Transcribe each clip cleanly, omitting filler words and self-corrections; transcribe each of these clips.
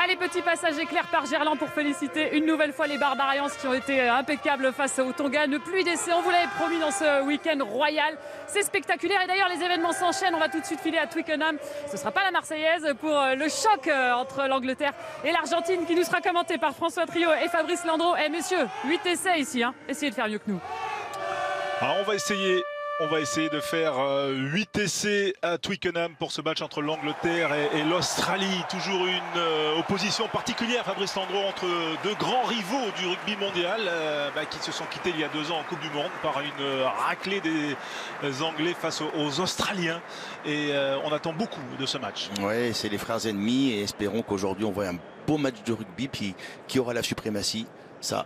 Allez, petit passage éclair par Gerland pour féliciter une nouvelle fois les Barbarians qui ont été impeccables face aux Tonga. Ne plus d'essais, on vous l'avait promis dans ce week-end royal. C'est spectaculaire et d'ailleurs les événements s'enchaînent. On va tout de suite filer à Twickenham. Ce ne sera pas la Marseillaise pour le choc entre l'Angleterre et l'Argentine qui nous sera commenté par François Trio et Fabrice Landreau. Eh messieurs, 8 essais ici, hein. Essayez de faire mieux que nous. Alors on va essayer de faire 8 essais à Twickenham pour ce match entre l'Angleterre et l'Australie. Toujours une opposition particulière, Fabrice Landreau, entre deux grands rivaux du rugby mondial qui se sont quittés il y a 2 ans en Coupe du Monde par une raclée des Anglais face aux Australiens. Et on attend beaucoup de ce match. Oui, c'est les frères ennemis et espérons qu'aujourd'hui on voit un beau match de rugby puis qui aura la suprématie. Ça,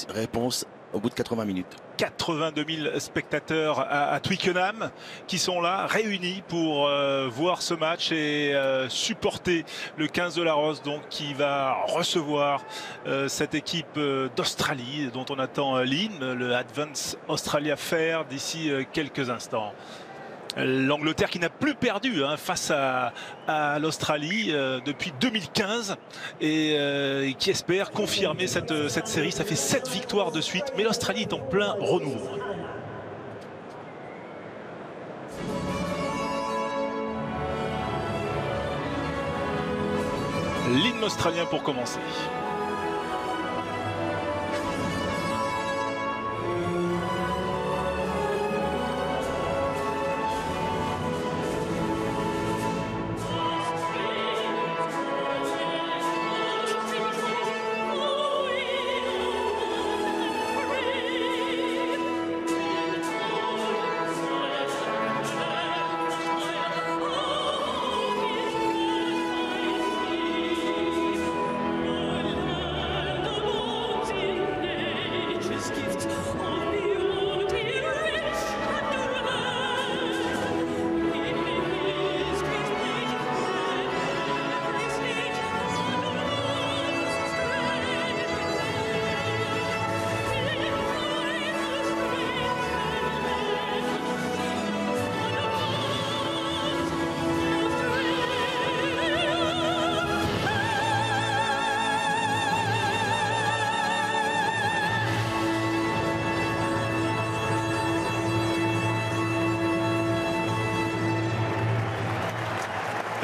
réponse au bout de 80 minutes. 82 000 spectateurs à Twickenham qui sont là, réunis pour voir ce match et supporter le 15 de la Rose, donc qui va recevoir cette équipe d'Australie dont on attend l'hymne, le Advance Australia Fair, d'ici quelques instants. L'Angleterre qui n'a plus perdu face à l'Australie depuis 2015 et qui espère confirmer cette série. Ça fait 7 victoires de suite, mais l'Australie est en plein renouveau. L'hymne australien pour commencer.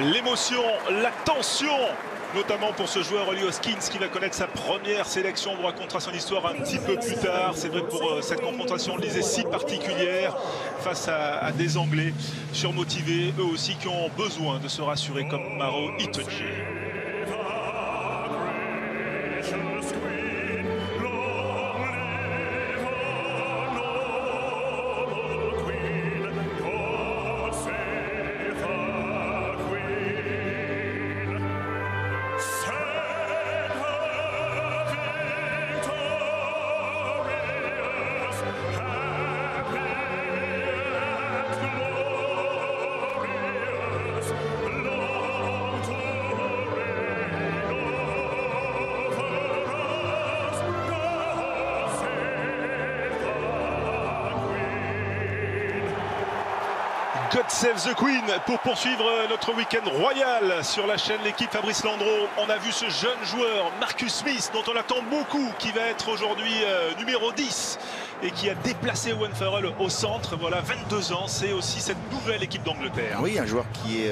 L'émotion, la tension, notamment pour ce joueur Ollie Hoskins qui va connaître sa première sélection. On vous racontera son histoire un petit peu plus tard. C'est vrai pour cette confrontation, on le disait, si particulière face à des Anglais surmotivés, eux aussi qui ont besoin de se rassurer comme Maro Itoje. God Save the Queen pour poursuivre notre week-end royal sur la chaîne L'équipe. Fabrice Landreau, on a vu ce jeune joueur Marcus Smith dont on attend beaucoup, qui va être aujourd'hui numéro 10 et qui a déplacé Owen Farrell au centre. Voilà, 22 ans, c'est aussi cette nouvelle équipe d'Angleterre. Oui, un joueur qui est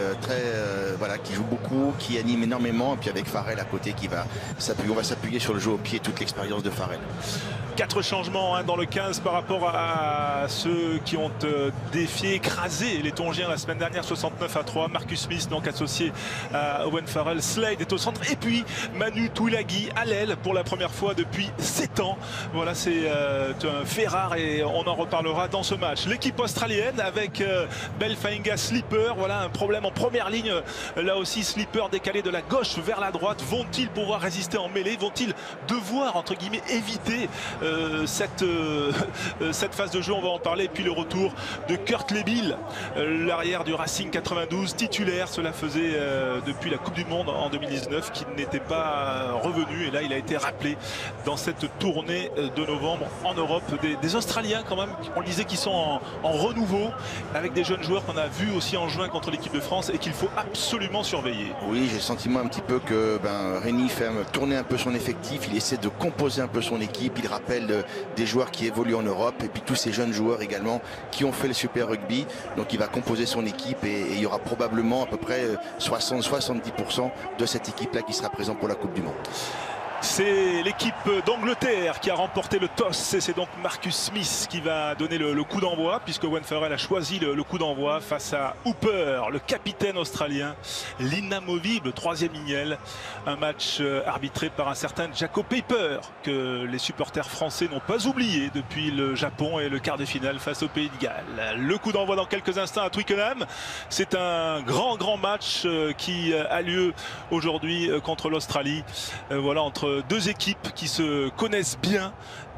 qui joue beaucoup, qui anime énormément, et puis avec Farrell à côté qui va s'appuyer. On va s'appuyer sur le jeu au pied, toute l'expérience de Farrell. 4 changements dans le 15 par rapport à ceux qui ont défié, écrasé les Tongiens la semaine dernière, 69-3. Marcus Smith, donc associé à Owen Farrell. Slade est au centre. Et puis Manu Tuilagi à l'aile pour la première fois depuis 7 ans. Voilà, c'est un fait rare et on en reparlera dans ce match. L'équipe australienne avec Belfainga Slipper. Voilà, un problème en première ligne. Là aussi, Slipper décalé de la gauche vers la droite. Vont-ils pouvoir résister en mêlée? Vont-ils devoir, entre guillemets, éviter cette phase de jeu, on va en parler. Et puis le retour de Kurt Lebil, l'arrière du Racing 92, titulaire. Cela faisait depuis la Coupe du Monde en 2019 qu'il n'était pas revenu. Et là, il a été rappelé dans cette tournée de novembre en Europe. Des Australiens quand même, on le disait, qui sont en renouveau avec des jeunes joueurs qu'on a vus aussi en juin contre l'équipe de France et qu'il faut absolument surveiller. Oui, j'ai le sentiment un petit peu que Rény fait tourner un peu son effectif. Il essaie de composer un peu son équipe. Il rappelle des joueurs qui évoluent en Europe et puis tous ces jeunes joueurs également qui ont fait le Super Rugby. Donc il va composer son équipe et il y aura probablement à peu près 60-70% de cette équipe-là qui sera présente pour la Coupe du Monde. C'est l'équipe d'Angleterre qui a remporté le toss et c'est donc Marcus Smith qui va donner le coup d'envoi, puisque Owen Farrell a choisi le coup d'envoi face à Hooper, le capitaine australien, l'inamovible troisième lignel. Un match arbitré par un certain Jaco Peyper que les supporters français n'ont pas oublié depuis le Japon et le quart de finale face au Pays de Galles. Le coup d'envoi dans quelques instants à Twickenham. C'est un grand match qui a lieu aujourd'hui contre l'Australie. Voilà, entre deux équipes qui se connaissent bien,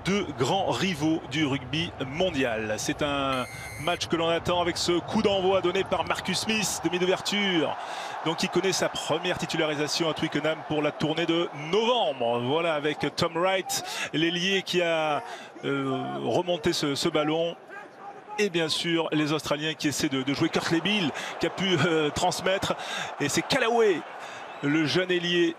deux grands rivaux du rugby mondial. C'est un match que l'on attend avec ce coup d'envoi donné par Marcus Smith, demi d'ouverture. Donc il connaît sa première titularisation à Twickenham pour la tournée de novembre. Voilà, avec Tom Wright, l'ailier qui a remonté ce ballon. Et bien sûr les Australiens qui essaient de jouer Kurt Lebil, qui a pu transmettre. Et c'est Callaway, le jeune ailier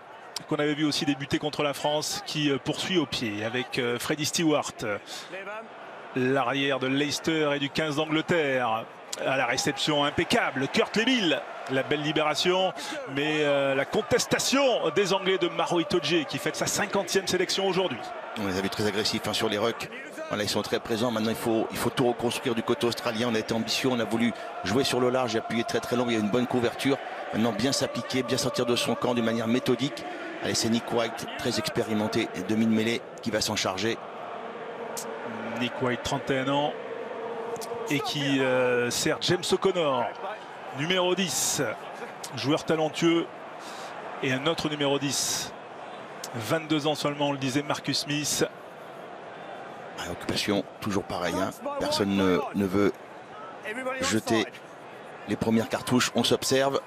qu'on avait vu aussi débuter contre la France, qui poursuit au pied avec Freddie Stewart, l'arrière de Leicester et du 15 d'Angleterre. À la réception impeccable, Kurt Lebil, la belle libération, mais la contestation des Anglais de Maro Itoje qui fête sa 50e sélection aujourd'hui. On les a vus très agressifs sur les rucks. Voilà, ils sont très présents. Maintenant, il faut tout reconstruire du côté australien. On a été ambitieux, on a voulu jouer sur le large et appuyer très long. Il y a une bonne couverture. Maintenant, bien s'appliquer, bien sortir de son camp d'une manière méthodique. Allez, c'est Nick White, très expérimenté, demi de mêlée, qui va s'en charger. Nick White, 31 ans, et qui sert James O'Connor, numéro 10, joueur talentueux, et un autre numéro 10, 22 ans seulement, on le disait, Marcus Smith. Occupation, toujours pareil, personne ne veut jeter les premières cartouches, on s'observe.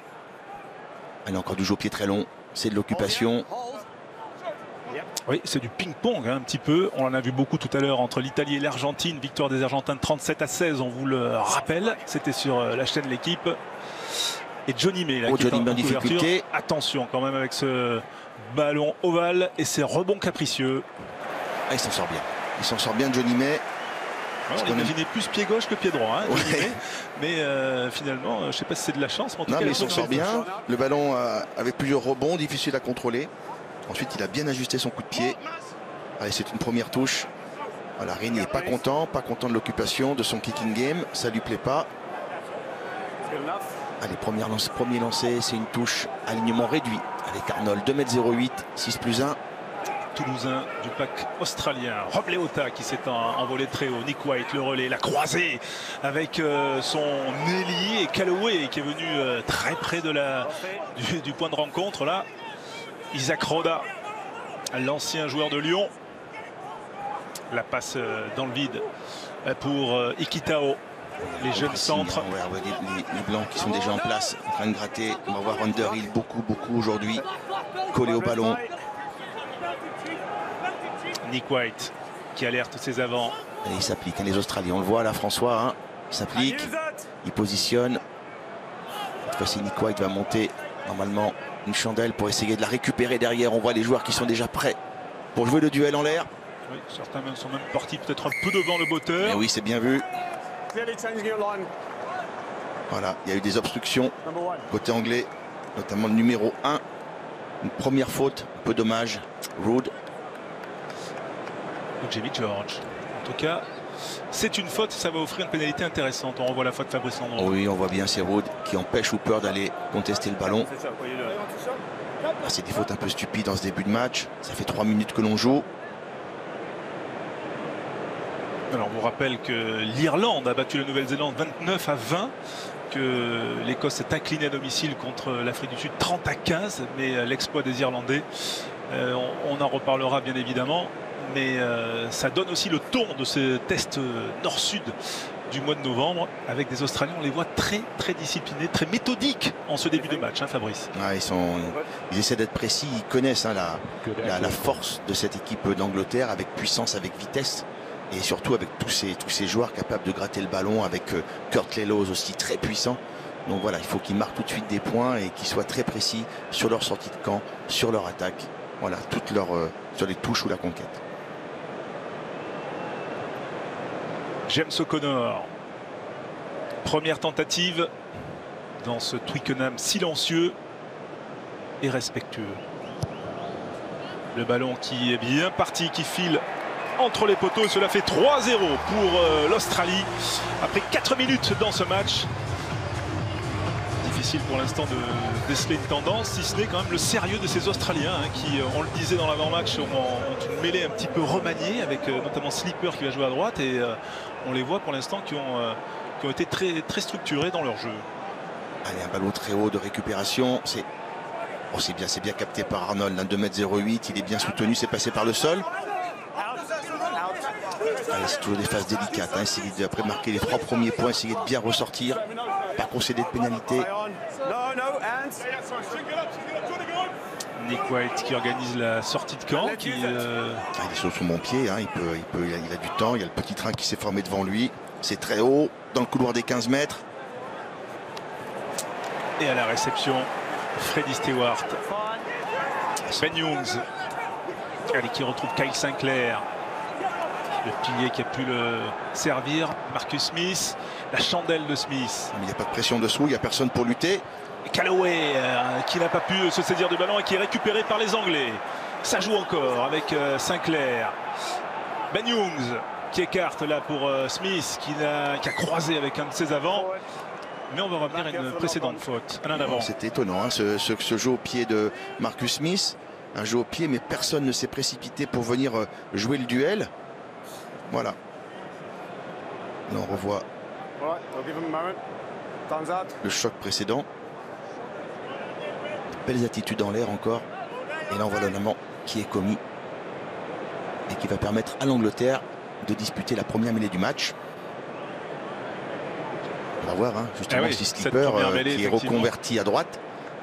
Elle a encore du jeu au pied très long. C'est de l'occupation. Oui, c'est du ping-pong un petit peu. On en a vu beaucoup tout à l'heure entre l'Italie et l'Argentine. Victoire des Argentins 37-16, on vous le rappelle. C'était sur la chaîne L'équipe. Et Johnny May, là, qui Johnny est en difficulté. Attention quand même avec ce ballon ovale et ses rebonds capricieux. Il s'en sort bien. Il s'en sort bien, Johnny May. On imaginait plus pied gauche que pied droit, mais finalement, je ne sais pas si c'est de la chance. Mais en tout cas, mais il s'en sort bien. Le ballon avait plusieurs rebonds, difficile à contrôler. Ensuite, il a bien ajusté son coup de pied. Allez, c'est une première touche. Voilà, Rény n'est pas content de l'occupation, de son kicking game. Ça lui plaît pas. Allez, premier lancé, c'est une touche, alignement réduit avec Arnold, 2,08 m, 6+1. Toulousain du pack australien, Rob Leota qui s'est envolé très haut, Nick White le relais, la croisée avec son ailier Callaway qui est venu très près du point de rencontre là. Isaac Roda, l'ancien joueur de Lyon, la passe dans le vide pour Ikitao, les jeunes centres. Les blancs qui sont déjà en place, en train de gratter. On va voir Underhill beaucoup aujourd'hui, collé au ballon. Nick White qui alerte ses avants. Et il s'applique, les Australiens, on le voit là, François, il s'applique, il positionne. Cette fois-ci, Nick White va monter normalement une chandelle pour essayer de la récupérer derrière. On voit les joueurs qui sont déjà prêts pour jouer le duel en l'air. Oui, certains sont même partis peut-être un peu devant le botteur. Et oui, c'est bien vu. Voilà, il y a eu des obstructions côté anglais, notamment le numéro 1. Une première faute, un peu dommage. Rude. Donc Jamie George. En tout cas, c'est une faute, ça va offrir une pénalité intéressante. On revoit la faute de Fabrice Landreau. Oui, on voit bien, c'est Rude qui empêche Hooper d'aller contester le ballon. C'est des fautes un peu stupides dans ce début de match. Ça fait 3 minutes que l'on joue. Alors on vous rappelle que l'Irlande a battu la Nouvelle-Zélande 29-20, que l'Écosse s'est inclinée à domicile contre l'Afrique du Sud 30-15, mais l'exploit des Irlandais, on en reparlera bien évidemment. mais ça donne aussi le ton de ce test nord-sud du mois de novembre, avec des Australiens, on les voit très disciplinés, très méthodiques en ce début de match, hein, Fabrice. Ouais, ils essaient d'être précis, ils connaissent hein, la force de cette équipe d'Angleterre, avec puissance, avec vitesse, et surtout avec tous ces joueurs capables de gratter le ballon, avec Kurt Lellows aussi très puissant. Donc voilà, il faut qu'ils marquent tout de suite des points et qu'ils soient très précis sur leur sortie de camp, sur leur attaque, voilà, sur les touches ou la conquête. James O'Connor, première tentative dans ce Twickenham silencieux et respectueux. Le ballon qui est bien parti, qui file entre les poteaux. Cela fait 3-0 pour l'Australie après 4 minutes dans ce match. Difficile pour l'instant de déceler une tendance, si ce n'est quand même le sérieux de ces Australiens hein, qui, on le disait dans l'avant-match, ont une mêlée un petit peu remaniée avec notamment Slipper qui va jouer à droite et on les voit pour l'instant qui ont été très structurés dans leur jeu. Allez, un ballon très haut de récupération, c'est bien capté par Arnold, 2,08 m, il est bien soutenu, c'est passé par le sol. C'est toujours des phases délicates, hein. Essayer d'après marquer les 3 premiers points, essayer de bien ressortir, pas concéder de pénalité. Nick White qui organise la sortie de camp. Il est sur son bon pied, hein. Il a du temps, il y a le petit train qui s'est formé devant lui. C'est très haut, dans le couloir des 15 mètres. Et à la réception, Freddie Stewart. Ben Youngs. Allez, qui retrouve Kyle Sinclair. Le pilier qui a pu le servir. Marcus Smith. La chandelle de Smith. Il n'y a pas de pression dessous, il n'y a personne pour lutter. Calloway qui n'a pas pu se saisir du ballon et qui est récupéré par les Anglais. Ça joue encore avec Sinclair. Ben Youngs qui écarte là pour Smith qui a croisé avec un de ses avants. Mais on va revenir à une précédente faute. C'était étonnant hein, ce jeu au pied de Marcus Smith. Un jeu au pied mais personne ne s'est précipité pour venir jouer le duel. Voilà. Là on revoit le choc précédent. Belles attitudes en l'air encore. Et là on voit l'amant qui est commis. Et qui va permettre à l'Angleterre de disputer la première mêlée du match. On va voir hein, justement si Slipper qui est reconverti à droite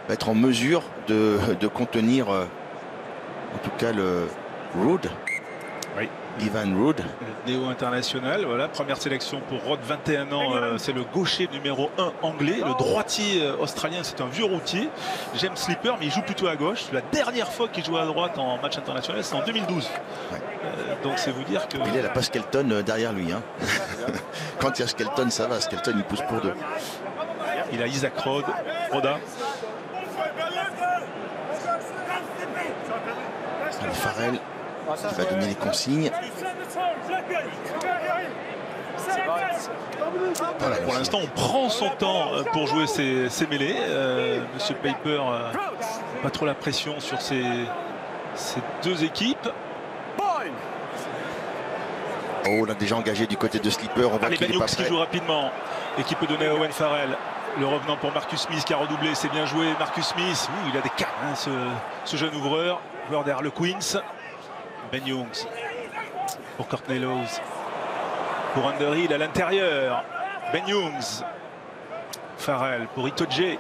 va être en mesure de contenir en tout cas le Rood. Oui. Ivan Rood. Néo international, voilà, première sélection pour Rood, 21 ans, c'est le gaucher numéro 1 anglais. Le droitier australien, c'est un vieux routier. James Slipper, mais il joue plutôt à gauche. La dernière fois qu'il jouait à droite en match international, c'est en 2012. Ouais. Donc c'est vous dire que... Il n'a pas Skelton derrière lui. Hein. Quand il y a Skelton, ça va. Skelton, il pousse pour deux. Il a Isaac Roda. Allez, Farrell. Il va donner les consignes. Voilà, pour l'instant, on prend son temps pour jouer ces mêlées. Monsieur Paper, pas trop la pression sur ces deux équipes. Oh, on a déjà engagé du côté de Slipper. On voit qu'il est pas prêt. Qui joue rapidement et qui peut donner à Owen Farrell. Le revenant pour Marcus Smith qui a redoublé. C'est bien joué, Marcus Smith. Il a des cannes, hein, ce jeune ouvreur derrière le Queens. Ben Youngs pour Courtney Lawes. Pour Underhill à l'intérieur. Ben Youngs. Farrell pour Itoje.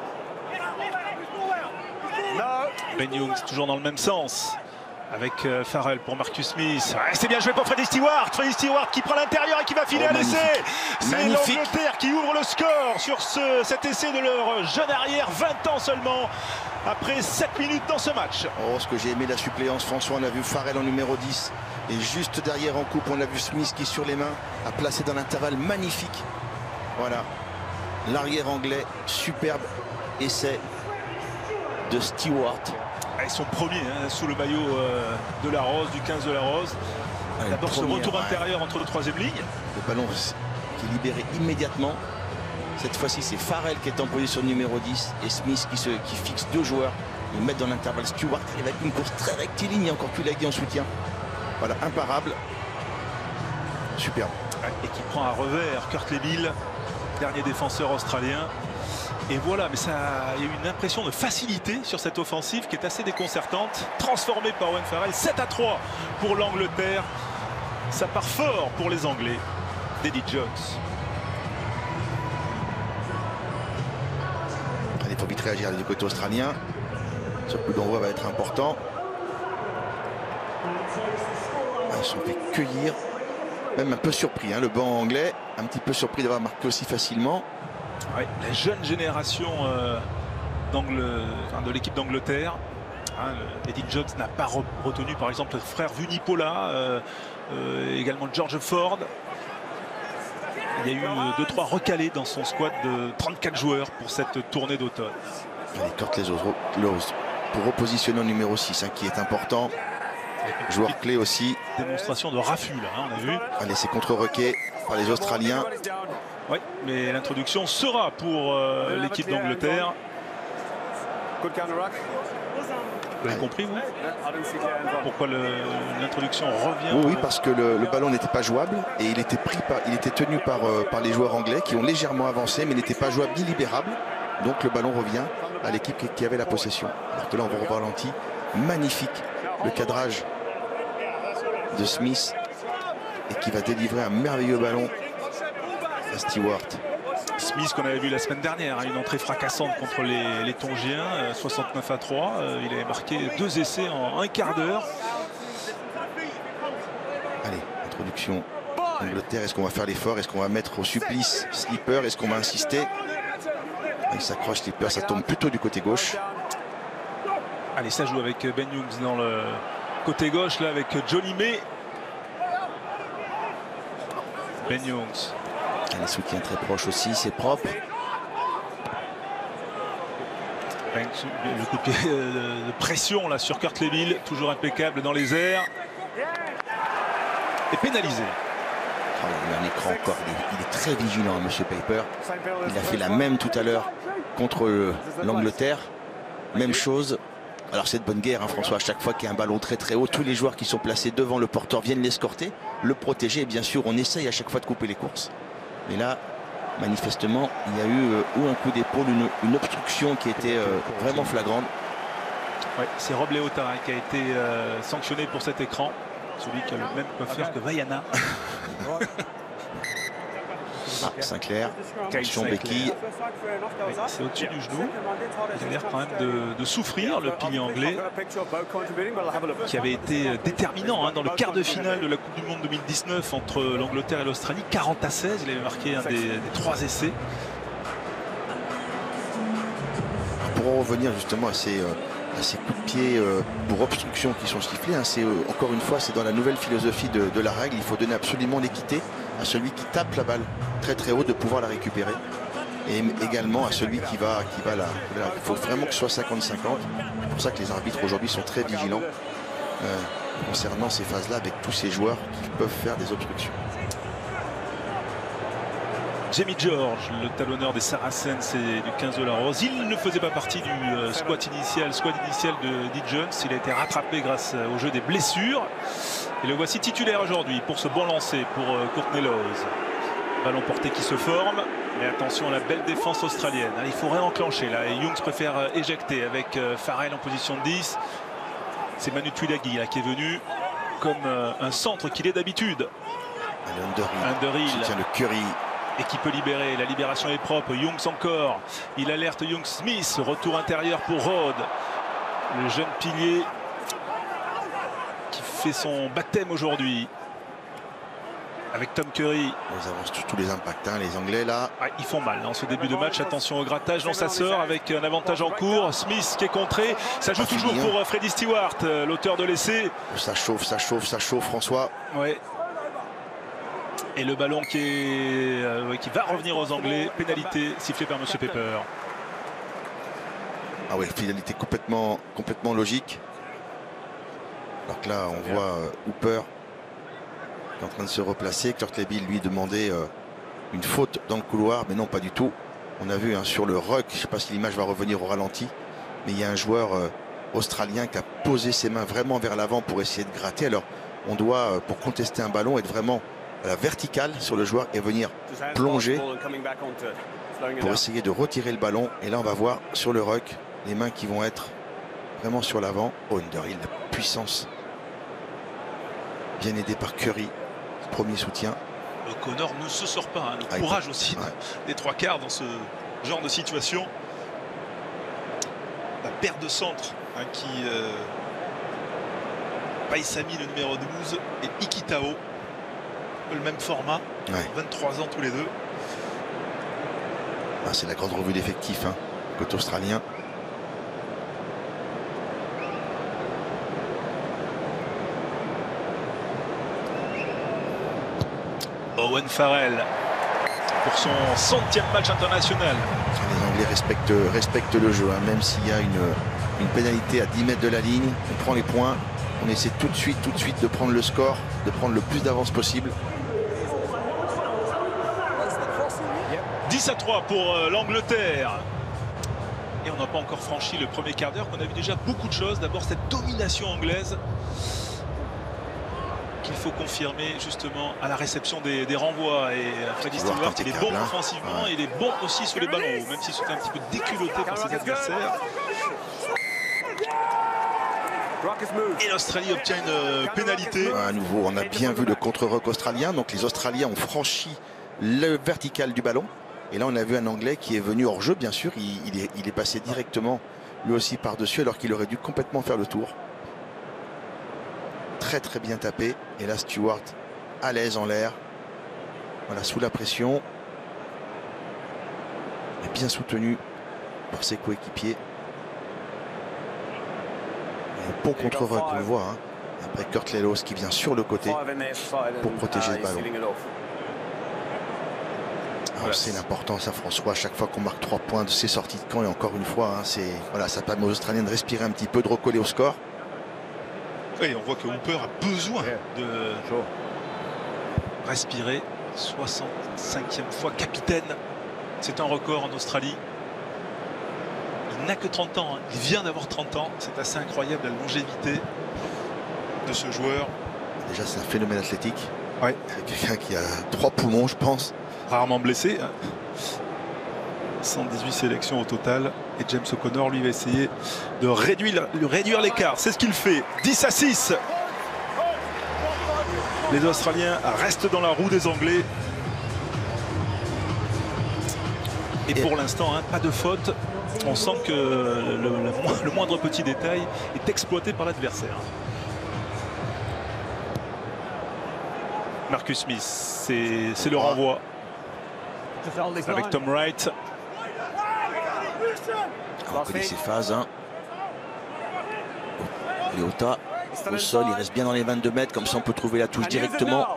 Ben Youngs toujours dans le même sens. Avec Farrell pour Marcus Smith. Ouais, c'est bien joué pour Freddie Stewart. Freddie Stewart qui prend l'intérieur et qui va filer à l'essai. C'est l'Angleterre qui ouvre le score sur cet essai de leur jeune arrière. 20 ans seulement. Après 7 minutes dans ce match. Oh, ce que j'ai aimé la suppléance, François, on a vu Farrell en numéro 10. Et juste derrière en coupe, on a vu Smith qui sur les mains a placé dans l'intervalle magnifique. Voilà. L'arrière anglais, superbe essai de Stewart. Et son premier hein, sous le maillot de la Rose, du 15 de la Rose. D'abord ce retour intérieur entre le troisième ligne. Le ballon qui est libéré immédiatement. Cette fois-ci, c'est Farrell qui est en position numéro 10 et Smith qui fixe deux joueurs. Ils mettent dans l'intervalle. Stewart arrive avec une course très rectiligne, encore plus lagué en soutien. Voilà, imparable. Superbe. Et qui prend à revers Kurt Lebill, dernier défenseur australien. Et voilà, mais il y a eu une impression de facilité sur cette offensive qui est assez déconcertante. Transformée par Owen Farrell, 7-3 pour l'Angleterre. Ça part fort pour les Anglais d'Eddie Jones. Il faut vite réagir du côté australien. Ce coup d'envoi va être important. Ils sont fait cueillir. Même un peu surpris, hein, le banc anglais. Un petit peu surpris d'avoir marqué aussi facilement. Ouais, la jeune génération de l'équipe d'Angleterre. Hein, Eddie Jones n'a pas retenu par exemple le frère Vunipola, également George Ford. Il y a eu 2-3 recalés dans son squad de 34 joueurs pour cette tournée d'automne. Allez, Kurt Lewis pour repositionner au numéro 6, hein, qui est important. Joueur clé aussi. Démonstration de raffut là, hein, on a vu. Allez, c'est contre-requé par les Australiens. Oui, mais l'introduction sera pour l'équipe d'Angleterre. Vous avez compris, vous? Pourquoi l'introduction revient? Oui, parce que le ballon n'était pas jouable et il était tenu par les joueurs anglais qui ont légèrement avancé, mais n'était pas jouable ni libérable. Donc le ballon revient à l'équipe qui avait la possession. Alors que là, on va revoir ralenti. Magnifique le cadrage de Smith et qui va délivrer un merveilleux ballon à Stewart. Smith qu'on avait vu la semaine dernière, hein, une entrée fracassante contre les Tongiens, 69-3. Il avait marqué 2 essais en un quart d'heure. Allez, introduction Angleterre. Est-ce qu'on va faire l'effort? Est-ce qu'on va mettre au supplice Slipper? Est-ce qu'on va insister? Il s'accroche Slipper, ça tombe plutôt du côté gauche. Allez, ça joue avec Ben Youngs dans le côté gauche, là avec Johnny May. Ben Youngs. Les soutiens très proches aussi, c'est propre. Le coup de pied de pression là sur Kurt Lewis, toujours impeccable dans les airs. Et pénalisé. Oh, il y a un écran encore, il est très vigilant, monsieur Piper. Il a fait la même tout à l'heure contre l'Angleterre. Même chose. Alors c'est de bonne guerre, hein, François, à chaque fois qu'il y a un ballon très très haut, tous les joueurs qui sont placés devant le porteur viennent l'escorter, le protéger, et bien sûr on essaye à chaque fois de couper les courses. Mais là, manifestement, il y a eu ou un coup d'épaule, une obstruction qui était vraiment flagrante. Ouais, c'est Rob Leota qui a été sanctionné pour cet écran. Celui qui a le même coiffeur que Vaiana. Ah, Sinclair, attention béquille. C'est au-dessus du genou. Il a l'air quand même de souffrir, le pilier anglais, qui avait été déterminant hein, dans le quart de finale de la Coupe du Monde 2019 entre l'Angleterre et l'Australie. 40-16, il avait marqué un des 3 essais. Pour en revenir justement à ces coups de pied pour obstruction qui sont sifflés, hein, encore une fois, c'est dans la nouvelle philosophie de la règle. Il faut donner absolument l'équité à celui qui tape la balle très très haut de pouvoir la récupérer, et également à celui qui va la. Il faut vraiment que ce soit 50-50. C'est pour ça que les arbitres aujourd'hui sont très vigilants concernant ces phases-là, avec tous ces joueurs qui peuvent faire des obstructions. Jamie George, le talonneur des Saracens et du 15 de la Rose, il ne faisait pas partie du squad initial de Eddie Jones. Il a été rattrapé grâce au jeu des blessures. Et le voici titulaire aujourd'hui pour ce bon lancer pour Courtney Lawes. Ballon porté qui se forme. Mais attention à la belle défense australienne. Il faut réenclencher là. Et Youngs préfère éjecter avec Farrell en position de 10. C'est Manu Tuilagi là, qui est venu comme un centre qu'il est d'habitude. Underhill soutient le Curry. Et qui peut libérer. La libération est propre. Youngs encore. Il alerte Youngs Smith. Retour intérieur pour Rhodes. Le jeune pilier qui fait son baptême aujourd'hui. Avec Tom Curry. Ils avancent tous les impacts, hein, les Anglais là. Ouais, ils font mal en ce début de match. Attention au grattage. Non, ça sort avec un avantage en cours. Smith qui est contré. Ça joue toujours pour Freddie Stewart, l'auteur de l'essai. Ça chauffe, François. Ouais. Et le ballon qui va revenir aux Anglais. Pénalité sifflée par monsieur Pepper. Ah oui, finalité complètement logique. Alors que là, on voit Hooper qui est en train de se replacer. Kurt Lewis lui demandait une faute dans le couloir, mais non, pas du tout. On a vu hein, sur le ruck, je ne sais pas si l'image va revenir au ralenti, mais il y a un joueur australien qui a posé ses mains vraiment vers l'avant pour essayer de gratter. Alors, on doit, pour contester un ballon, être vraiment à la verticale sur le joueur et venir plonger. pour essayer de retirer le ballon. Et là, on va voir sur le ruck les mains qui vont être vraiment sur l'avant. Oh, Underhill, la puissance. Bien aidé par Curry. Premier soutien. O'Connor ne se sort pas. Le courage aussi des trois quarts dans ce genre de situation. La paire de centre qui... Paisami, le numéro 12, et Ikitao. Le même format. 23 ans tous les deux. C'est la grande revue d'effectifs côté australien. Owen Farrell pour son 100e match international. Les Anglais respectent le jeu, même s'il y a une pénalité à 10 mètres de la ligne. On prend les points, on essaie tout de suite de prendre le score, de prendre le plus d'avance possible. 10-3 pour l'Angleterre. Et on n'a pas encore franchi le premier quart d'heure, qu'on a vu déjà beaucoup de choses. D'abord cette domination anglaise qu'il faut confirmer justement à la réception des renvois. Et Freddie Stewart, il est bon offensivement, il est bon aussi sur les ballons hauts, même s'il se fait un petit peu déculotté par ses adversaires. Et l'Australie obtient une pénalité. À nouveau, on a bien vu le contre-rock australien. Donc les Australiens ont franchi le vertical du ballon. Et là, on a vu un Anglais qui est venu hors jeu, bien sûr. Il est passé directement, lui aussi, par-dessus, alors qu'il aurait dû complètement faire le tour. Très bien tapé. Et là, Stewart à l'aise en l'air. Voilà, sous la pression. Et bien soutenu par ses coéquipiers. Un bon contre-rock, on le voit. Après Kurt Lelos qui vient sur le côté pour protéger le ballon. C'est l'importance à François, à chaque fois qu'on marque 3 points de ses sorties de camp, et encore une fois, voilà, ça permet aux Australiens de respirer un petit peu, de recoller au score. Et on voit que Hooper a besoin de respirer. 65e fois capitaine. C'est un record en Australie. Il n'a que 30 ans. Il vient d'avoir 30 ans. C'est assez incroyable la longévité de ce joueur. Déjà, c'est un phénomène athlétique. C'est quelqu'un qui a 3 poumons, je pense. Rarement blessé. 118 sélections au total. Et James O'Connor, lui, va essayer de réduire l'écart. C'est ce qu'il fait. 10-6. Les Australiens restent dans la roue des Anglais. Et pour l'instant, pas de faute. On sent que le moindre petit détail est exploité par l'adversaire. Marcus Smith, c'est le renvoi. Avec Tom Wright. On connaît ses phases. Leota au sol, il reste bien dans les 22 mètres, comme ça on peut trouver la touche directement.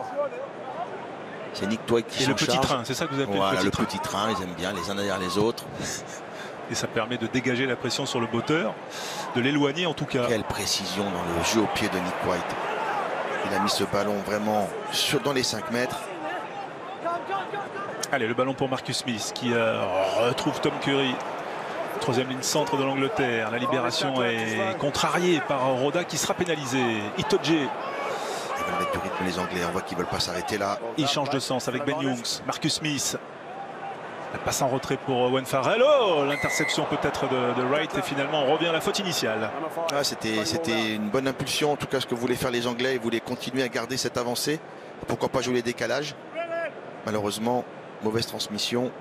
C'est Nick Twig qui s'en charge. Et le petit train, c'est ça que vous appelez le petit train, ils aiment bien les uns derrière les autres. Et ça permet de dégager la pression sur le botteur, de l'éloigner en tout cas. Quelle précision dans le jeu au pied de Nick White. Il a mis ce ballon vraiment dans les 5 mètres. Allez, le ballon pour Marcus Smith qui retrouve Tom Curry. Troisième ligne centre de l'Angleterre. La libération est contrariée par Roda qui sera pénalisé. Itoje. Ils veulent mettre du rythme les Anglais. On voit qu'ils ne veulent pas s'arrêter là. Il change de sens avec Ben Youngs. Marcus Smith. La passe en retrait pour Owen Farrell. Oh, l'interception peut-être de Wright. Et finalement, on revient à la faute initiale. C'était une bonne impulsion. En tout cas, ce que voulaient faire les Anglais. Ils voulaient continuer à garder cette avancée. Pourquoi pas jouer les décalages. Malheureusement, mauvaise transmission.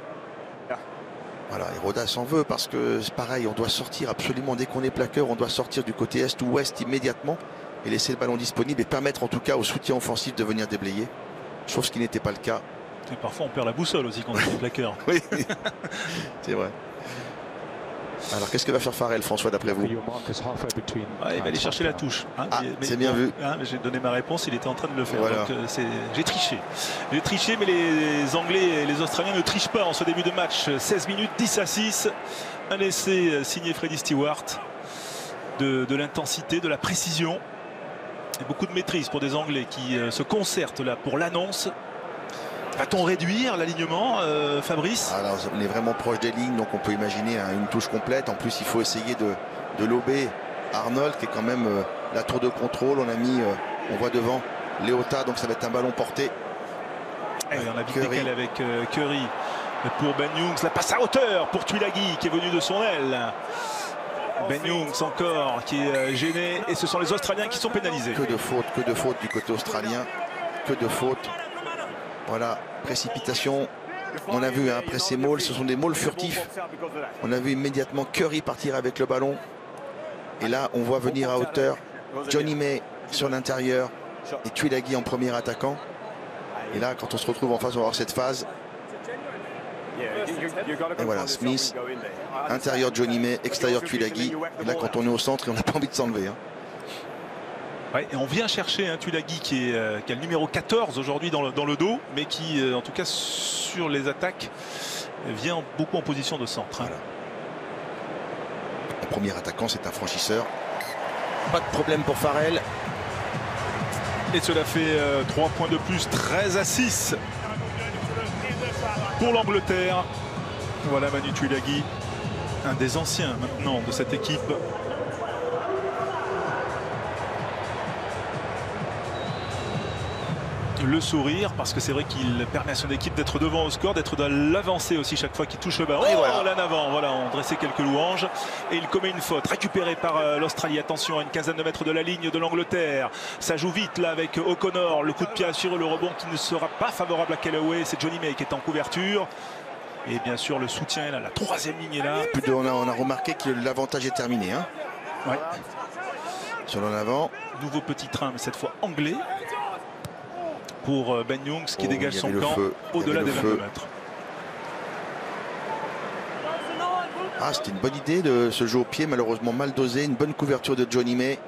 Voilà, et Roda s'en veut parce que c'est pareil, on doit sortir absolument dès qu'on est plaqueur, on doit sortir du côté est ou ouest immédiatement et laisser le ballon disponible et permettre en tout cas au soutien offensif de venir déblayer. Chose qui n'était pas le cas. Et parfois on perd la boussole aussi quand on est plaqueur. Oui, c'est vrai. Alors qu'est-ce que va faire Farrell, François, d'après vous? Il va aller chercher la touche. C'est bien vu. J'ai donné ma réponse, il était en train de le faire. Voilà. J'ai triché. J'ai triché, mais les Anglais et les Australiens ne trichent pas en ce début de match. 16 minutes, 10-6. Un essai signé Freddie Stewart. De l'intensité, de la précision. Et beaucoup de maîtrise pour des Anglais qui se concertent là pour l'annonce. Va-t-on réduire l'alignement, Fabrice? Alors, on est vraiment proche des lignes, donc on peut imaginer une touche complète. En plus, il faut essayer de lober Arnold, qui est quand même la tour de contrôle. On voit devant Leota, donc ça va être un ballon porté. Et on a vite décalé avec Curry. pour Ben Youngs, la passe à hauteur pour Tuilagi qui est venu de son aile. Ben Youngs encore qui est gêné et ce sont les Australiens qui sont pénalisés. Que de fautes du côté australien, que de fautes. Voilà, précipitation. On a vu après ces mauls, ce sont des mauls furtifs. On a vu immédiatement Curry partir avec le ballon. Et là, on voit venir à hauteur Johnny May sur l'intérieur et Tuilagi en premier attaquant. Et là, quand on se retrouve en face, on va avoir cette phase. Et voilà, Smith, intérieur Johnny May, extérieur Tuilagi. Et là, quand on est au centre, on n'a pas envie de s'enlever. Ouais, et on vient chercher Tuilagi qui a le numéro 14 aujourd'hui dans le dos, mais qui, en tout cas, sur les attaques, vient beaucoup en position de centre. Voilà. Le premier attaquant, c'est un franchisseur. Pas de problème pour Farrell. Et cela fait 3 points de plus, 13-6 pour l'Angleterre. Voilà Manu Tuilagi, un des anciens maintenant de cette équipe. Le sourire, parce que c'est vrai qu'il permet à son équipe d'être devant au score, d'être dans l'avancée aussi chaque fois qu'il touche le ballon. Et voilà, là en avant, voilà, on dressait quelques louanges. Et il commet une faute, récupérée par l'Australie. Attention, à une quinzaine de mètres de la ligne de l'Angleterre. Ça joue vite là avec O'Connor. Le coup de pied assuré, le rebond qui ne sera pas favorable à Kellaway. C'est Johnny May qui est en couverture. Et bien sûr, le soutien est là, la troisième ligne est là. On a remarqué que l'avantage est terminé. Ouais. Sur l'en avant. Nouveau petit train, mais cette fois anglais. Pour Ben Youngs qui dégage son camp au-delà des 22 mètres. Ah, c'était une bonne idée de ce jeu au pied, malheureusement mal dosé. Une bonne couverture de Johnny May.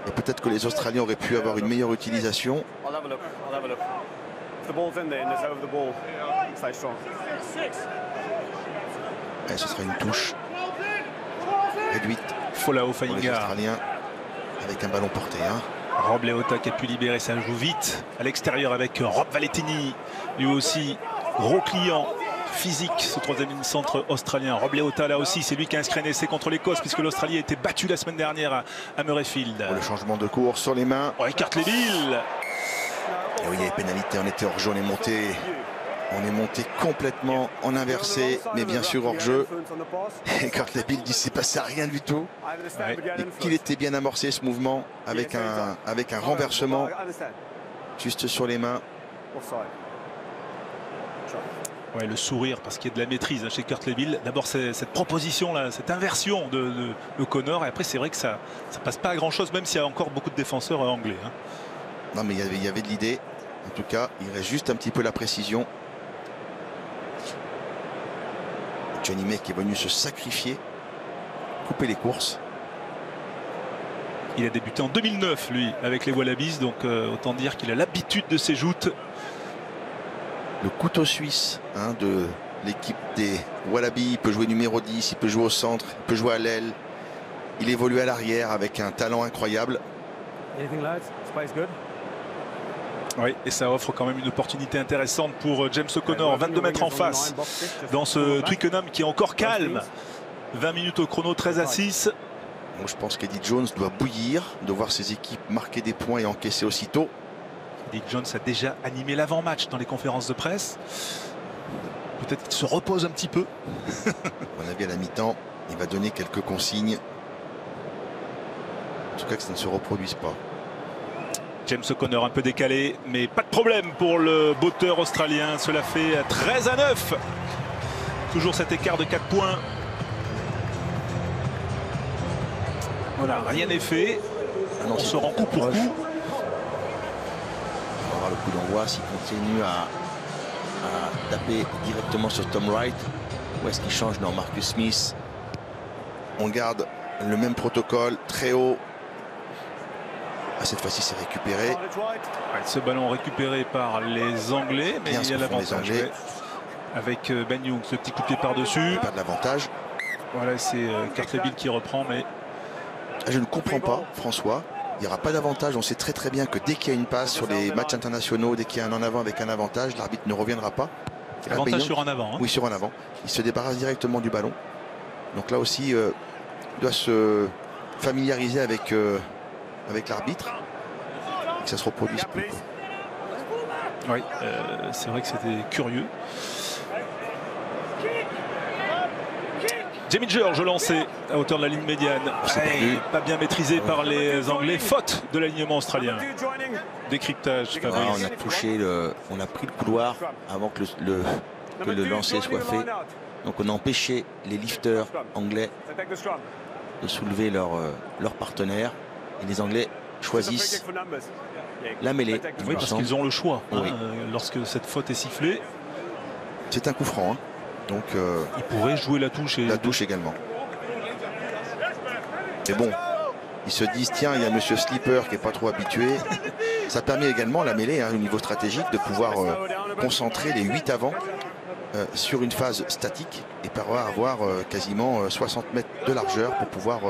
Et peut-être que les Australiens auraient pu avoir une meilleure utilisation. Et ce sera une touche réduite. Folau pour les Fainga'a. Australiens avec un ballon porté. Rob Leota qui a pu libérer, ça joue vite à l'extérieur avec Rob Valentini, lui aussi gros client physique, ce troisième ligne centre australien. Rob Leota là aussi, c'est lui qui a inscrit un essai contre l'Écosse puisque l'Australie a été battue la semaine dernière à Murrayfield. Pour le changement de course sur les mains. Oh, écarte les billes. Et oui, il y avait pénalité, on était hors jeu, on est monté complètement en inversé, mais bien sûr hors jeu. Et quand la bille dit c'est passé à rien du tout. Ouais. Et qu'il était bien amorcé ce mouvement avec un renversement juste sur les mains. Ouais, le sourire parce qu'il y a de la maîtrise chez Kurt Leville. D'abord cette proposition là, cette inversion de Connor, et après c'est vrai que ça passe pas à grand chose, même s'il y a encore beaucoup de défenseurs anglais. Non, mais il y avait de l'idée. En tout cas, il reste juste un petit peu la précision. Johnny May qui est venu se sacrifier, couper les courses. Il a débuté en 2009 lui avec les Wallabies, donc autant dire qu'il a l'habitude de ses joutes. Le couteau suisse de l'équipe des Wallabies. Il peut jouer numéro 10, il peut jouer au centre, il peut jouer à l'aile. Il évolue à l'arrière avec un talent incroyable. Oui, et ça offre quand même une opportunité intéressante pour James O'Connor. 22 mètres en face dans ce Twickenham qui est encore calme. 20 minutes au chrono, 13-6. Bon, je pense qu'Eddie Jones doit bouillir de voir ses équipes marquer des points et encaisser aussitôt. Eddie Jones a déjà animé l'avant-match dans les conférences de presse. Peut-être qu'il se repose un petit peu. À mon avis, à la mi-temps, il va donner quelques consignes. En tout cas, que ça ne se reproduise pas. James O'Connor un peu décalé, mais pas de problème pour le botteur australien. Cela fait 13-9. Toujours cet écart de 4 points. Voilà, rien n'est fait. Ah non, on se rend coup pour coup. On va voir le coup d'envoi s'il continue à taper directement sur Tom Wright. Ou est-ce qu'il change? Non, Marcus Smith. On garde le même protocole, très haut. Ah, cette fois-ci, c'est récupéré. Ouais, ce ballon récupéré par les Anglais, mais Bien il y a l'avantage. Ouais. Avec Ben Youngs, ce petit coup de pied par-dessus. Pas de l'avantage. Voilà, c'est Kurt Leville qui reprend, mais... Je ne comprends pas, François. Il n'y aura pas d'avantage. On sait très très bien que dès qu'il y a une passe sur les matchs internationaux, dès qu'il y a un en avant avec un avantage, l'arbitre ne reviendra pas. Avantage sur en avant. Oui, sur en avant. Il se débarrasse directement du ballon. Donc là aussi, il doit se familiariser avec l'arbitre. Que ça se reproduise plus. Oui, c'est vrai que c'était curieux. Jamie George lancé à hauteur de la ligne médiane. Pas bien maîtrisé par les Anglais. Faute de l'alignement australien. Décryptage. On a touché on a pris le couloir avant que le lancer soit fait. Donc on a empêché les lifters anglais de soulever leur partenaire. Et les Anglais choisissent la mêlée. Oui, parce qu'ils ont le choix oui. Lorsque cette faute est sifflée. C'est un coup franc. Donc, il pourrait jouer la touche. La touche également. Mais bon, ils se disent, tiens, il y a monsieur Slipper qui n'est pas trop habitué. Ça permet également la mêlée, au niveau stratégique, de pouvoir concentrer les 8 avant sur une phase statique et pouvoir avoir quasiment 60 mètres de largeur pour pouvoir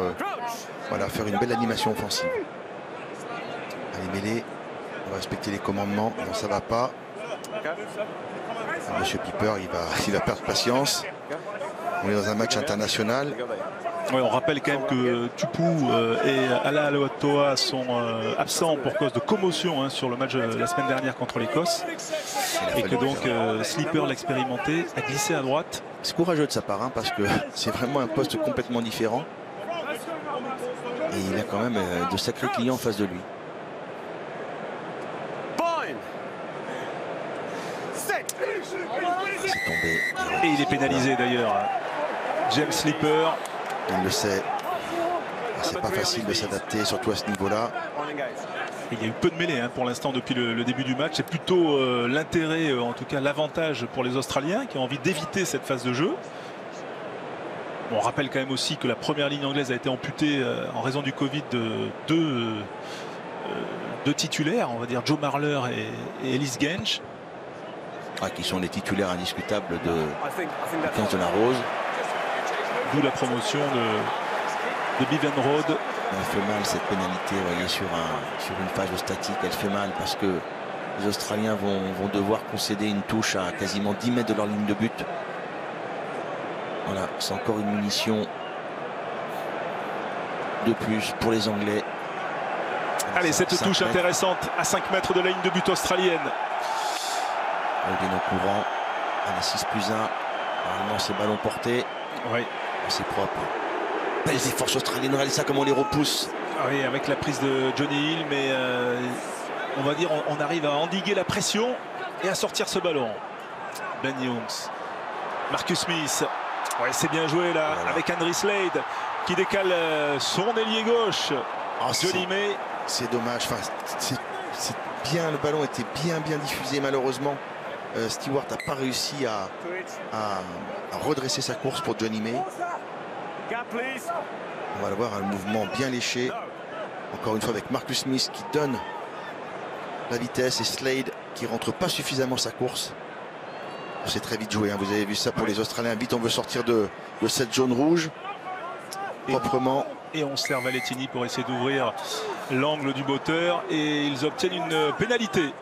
faire une belle animation offensive. Allez, mêlée, on va respecter les commandements. Non, ça va pas. Monsieur Piper, il va perdre patience. On est dans un match international. Ouais, on rappelle quand même que Tupou et Ala Aloatoa sont absents pour cause de commotion sur le match la semaine dernière contre l'Écosse. Et que donc Slipper, l'expérimenté, a glissé à droite. C'est courageux de sa part, parce que c'est vraiment un poste complètement différent. Et il a quand même de sacrés clients en face de lui. C'est tombé. Et il est pénalisé d'ailleurs. James Slipper. Il le sait. C'est pas facile de s'adapter, surtout à ce niveau-là. Il y a eu peu de mêlées pour l'instant depuis le début du match. C'est plutôt l'intérêt, en tout cas l'avantage pour les Australiens qui ont envie d'éviter cette phase de jeu. Bon, on rappelle quand même aussi que la première ligne anglaise a été amputée en raison du Covid de deux titulaires, on va dire Joe Marler et Ellis Genge. Qui sont les titulaires indiscutables de 15 de la Rose. D'où la promotion de Bevan Road. Elle fait mal cette pénalité, vous voyez, sur une phase statique. Elle fait mal parce que les Australiens vont devoir concéder une touche à quasiment 10 mètres de leur ligne de but. Voilà, c'est encore une munition de plus pour les Anglais. Allez, cette touche intéressante à 5 mètres de la ligne de but australienne. Bien au courant. Allez, 6+1. Normalement, c'est ballon porté. Oui. C'est propre. Belle défense australienne. Regardez ça, comment on les repousse. Oui, avec la prise de Johnny Hill, mais on va dire on arrive à endiguer la pression et à sortir ce ballon. Ben Youngs. Marcus Smith. Ouais, c'est bien joué là, voilà. Avec Andrew Slade qui décale son ailier gauche. Johnny May. C'est dommage. Enfin, c'est bien, le ballon était bien diffusé malheureusement. Stewart n'a pas réussi à redresser sa course pour Johnny May. On va le voir, un mouvement bien léché. Encore une fois avec Marcus Smith qui donne la vitesse et Slade qui rentre pas suffisamment sa course. C'est très vite joué, vous avez vu ça pour les Australiens. Vite, on veut sortir de cette zone rouge proprement. Et on sert Valettini pour essayer d'ouvrir l'angle du botteur et ils obtiennent une pénalité.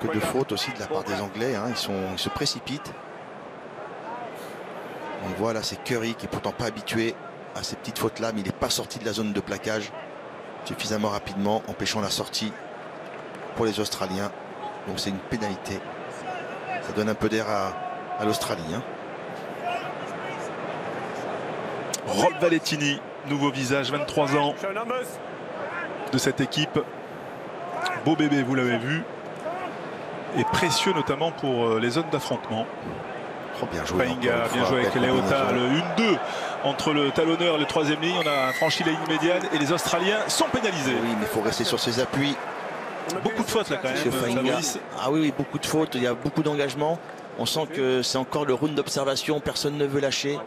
Que de fautes aussi de la part des Anglais, ils se précipitent. On voit là, c'est Curry qui est pourtant pas habitué à ces petites fautes là, mais il n'est pas sorti de la zone de plaquage suffisamment rapidement, empêchant la sortie pour les Australiens. Donc c'est une pénalité. Ça donne un peu d'air à l'Australie. Rob Valettini, nouveau visage, 23 ans de cette équipe. Beau bébé, vous l'avez vu. Et précieux notamment pour les zones d'affrontement. Bien joué. Fainga, bien joué avec Leota, le 1-2 entre le talonneur et le troisième ligne. On a franchi la ligne médiane et les Australiens sont pénalisés. Oui, mais il faut rester sur ses appuis. Beaucoup de fautes là quand même. Ah oui, beaucoup de fautes. Il y a beaucoup d'engagement. On sent que c'est encore le round d'observation. Personne ne veut lâcher.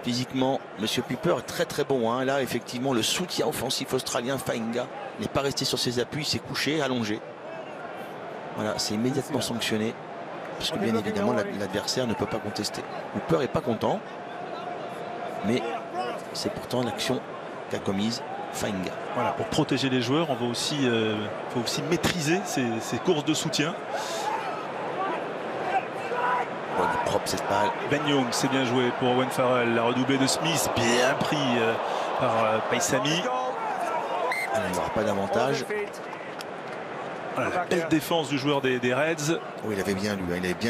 Physiquement, monsieur Piper est très bon. Là, effectivement, le soutien offensif australien, Fainga, n'est pas resté sur ses appuis. Il s'est couché, allongé. Voilà, c'est immédiatement sanctionné. Parce que bien évidemment, l'adversaire ne peut pas contester. Cooper n'est pas content. Mais c'est pourtant l'action qu'a commise Fainga. Voilà, pour protéger les joueurs, on va aussi, faut aussi maîtriser ces courses de soutien. Bon, il est propre cette balle. Ben Young, c'est bien joué pour Owen Farrell. La redoublée de Smith, bien pris par Paisami. Il n'y aura pas d'avantage. Voilà, la belle défense du joueur des Reds. Oui, il avait bien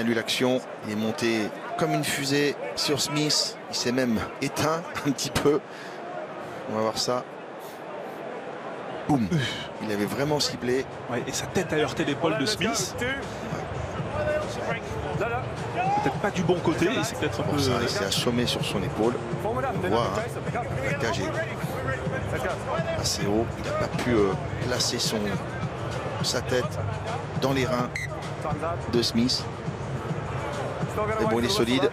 lu l'action. Il est monté comme une fusée sur Smith. Il s'est même éteint un petit peu. On va voir ça. Boum. Il avait vraiment ciblé. Ouais, et sa tête a heurté l'épaule de Smith. Peut-être pas du bon côté. Et c'est peut-être un peu. Ça a réussi à assommer sur son épaule. On voit, hein, la cage est assez haut. Il n'a pas pu placer sa tête dans les reins de Smith. Mais bon, il est solide.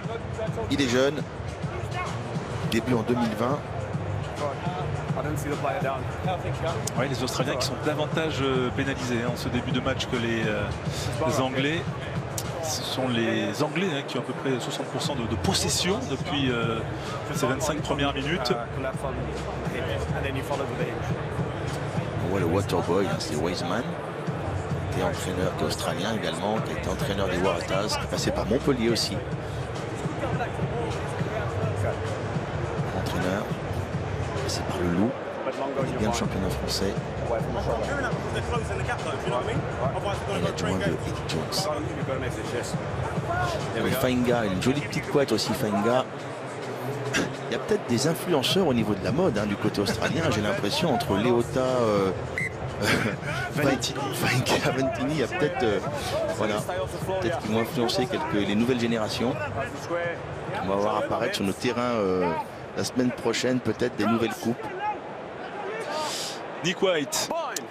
Il est jeune. Début en 2020. Ouais, les Australiens qui sont davantage pénalisés en ce début de match que les Anglais. Ce sont les Anglais qui ont à peu près 60% de possession depuis ces 25 premières minutes. On voit le Waterboy, hein, c'est Wiseman, qui est entraîneur, qui est australien également, qui a été entraîneur des Waratahs, qui est passé par Montpellier aussi. Entraîneur, passé par le Loup, il est bien le championnat français. Et l'adjoint de Eddie Jones. Et Fainga, une jolie petite couette aussi, Fainga. Il y a peut-être des influenceurs au niveau de la mode du côté australien, j'ai l'impression, entre Leota, Valentini, il y a peut-être voilà, peut-être qu'ils vont influencer les nouvelles générations. On va voir apparaître sur nos terrains la semaine prochaine peut-être des nouvelles coupes. Nick White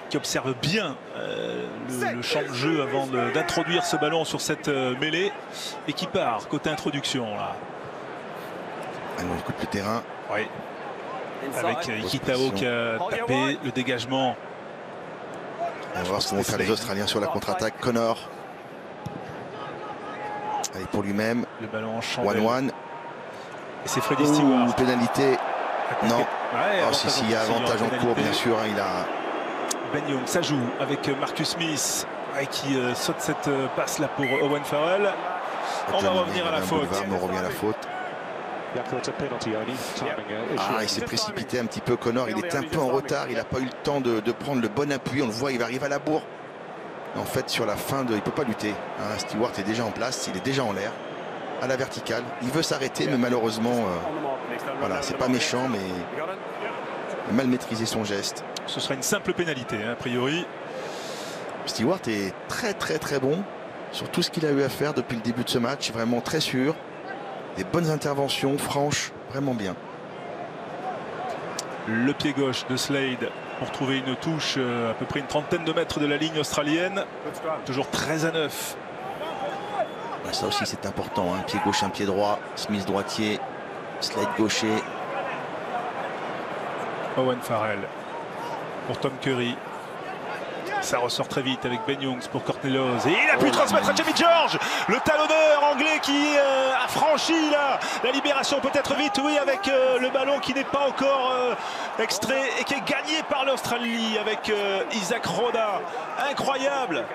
qui observe bien le champ de jeu avant d'introduire ce ballon sur cette mêlée et qui part côté introduction là. On écoute le terrain. Oui. Avec Ikitao qui a tapé le dégagement. On va voir ce que vont faire les Australiens sur la contre-attaque. Connor. Allez, pour lui-même. Le ballon en chandelle. 1-1. Et c'est Freddie Stewart. Pénalité. Non. Ouais, il y a avantage en cours, bien sûr. Il a. Ben Young, ça joue avec Marcus Smith qui saute cette passe là pour Owen Farrell. On va revenir à la faute. On revient à la faute. Il s'est précipité un petit peu, Connor. Il était un peu en retard. Il n'a pas eu le temps de prendre le bon appui. On le voit, il va arriver à la bourre. En fait, sur la fin, il ne peut pas lutter. Stewart est déjà en place. Il est déjà en l'air, à la verticale. Il veut s'arrêter, mais malheureusement, voilà, c'est pas méchant, mais il a mal maîtrisé son geste. Ce sera une simple pénalité, a priori. Stewart est très très très bon sur tout ce qu'il a eu à faire depuis le début de ce match. Vraiment très sûr. Des bonnes interventions, franches, vraiment bien. Le pied gauche de Slade pour trouver une touche à peu près une trentaine de mètres de la ligne australienne. Toujours 13-9. Ça aussi c'est important, un pied gauche, un pied droit. Smith droitier, Slade gaucher. Owen Farrell pour Tom Curry. Ça ressort très vite avec Ben Youngs pour Courtney Lawes. Et il a pu transmettre à Jamie George, le talonneur anglais qui a franchi la libération peut-être vite, oui, avec le ballon qui n'est pas encore extrait et qui est gagné par l'Australie avec Isaac Roda. Incroyable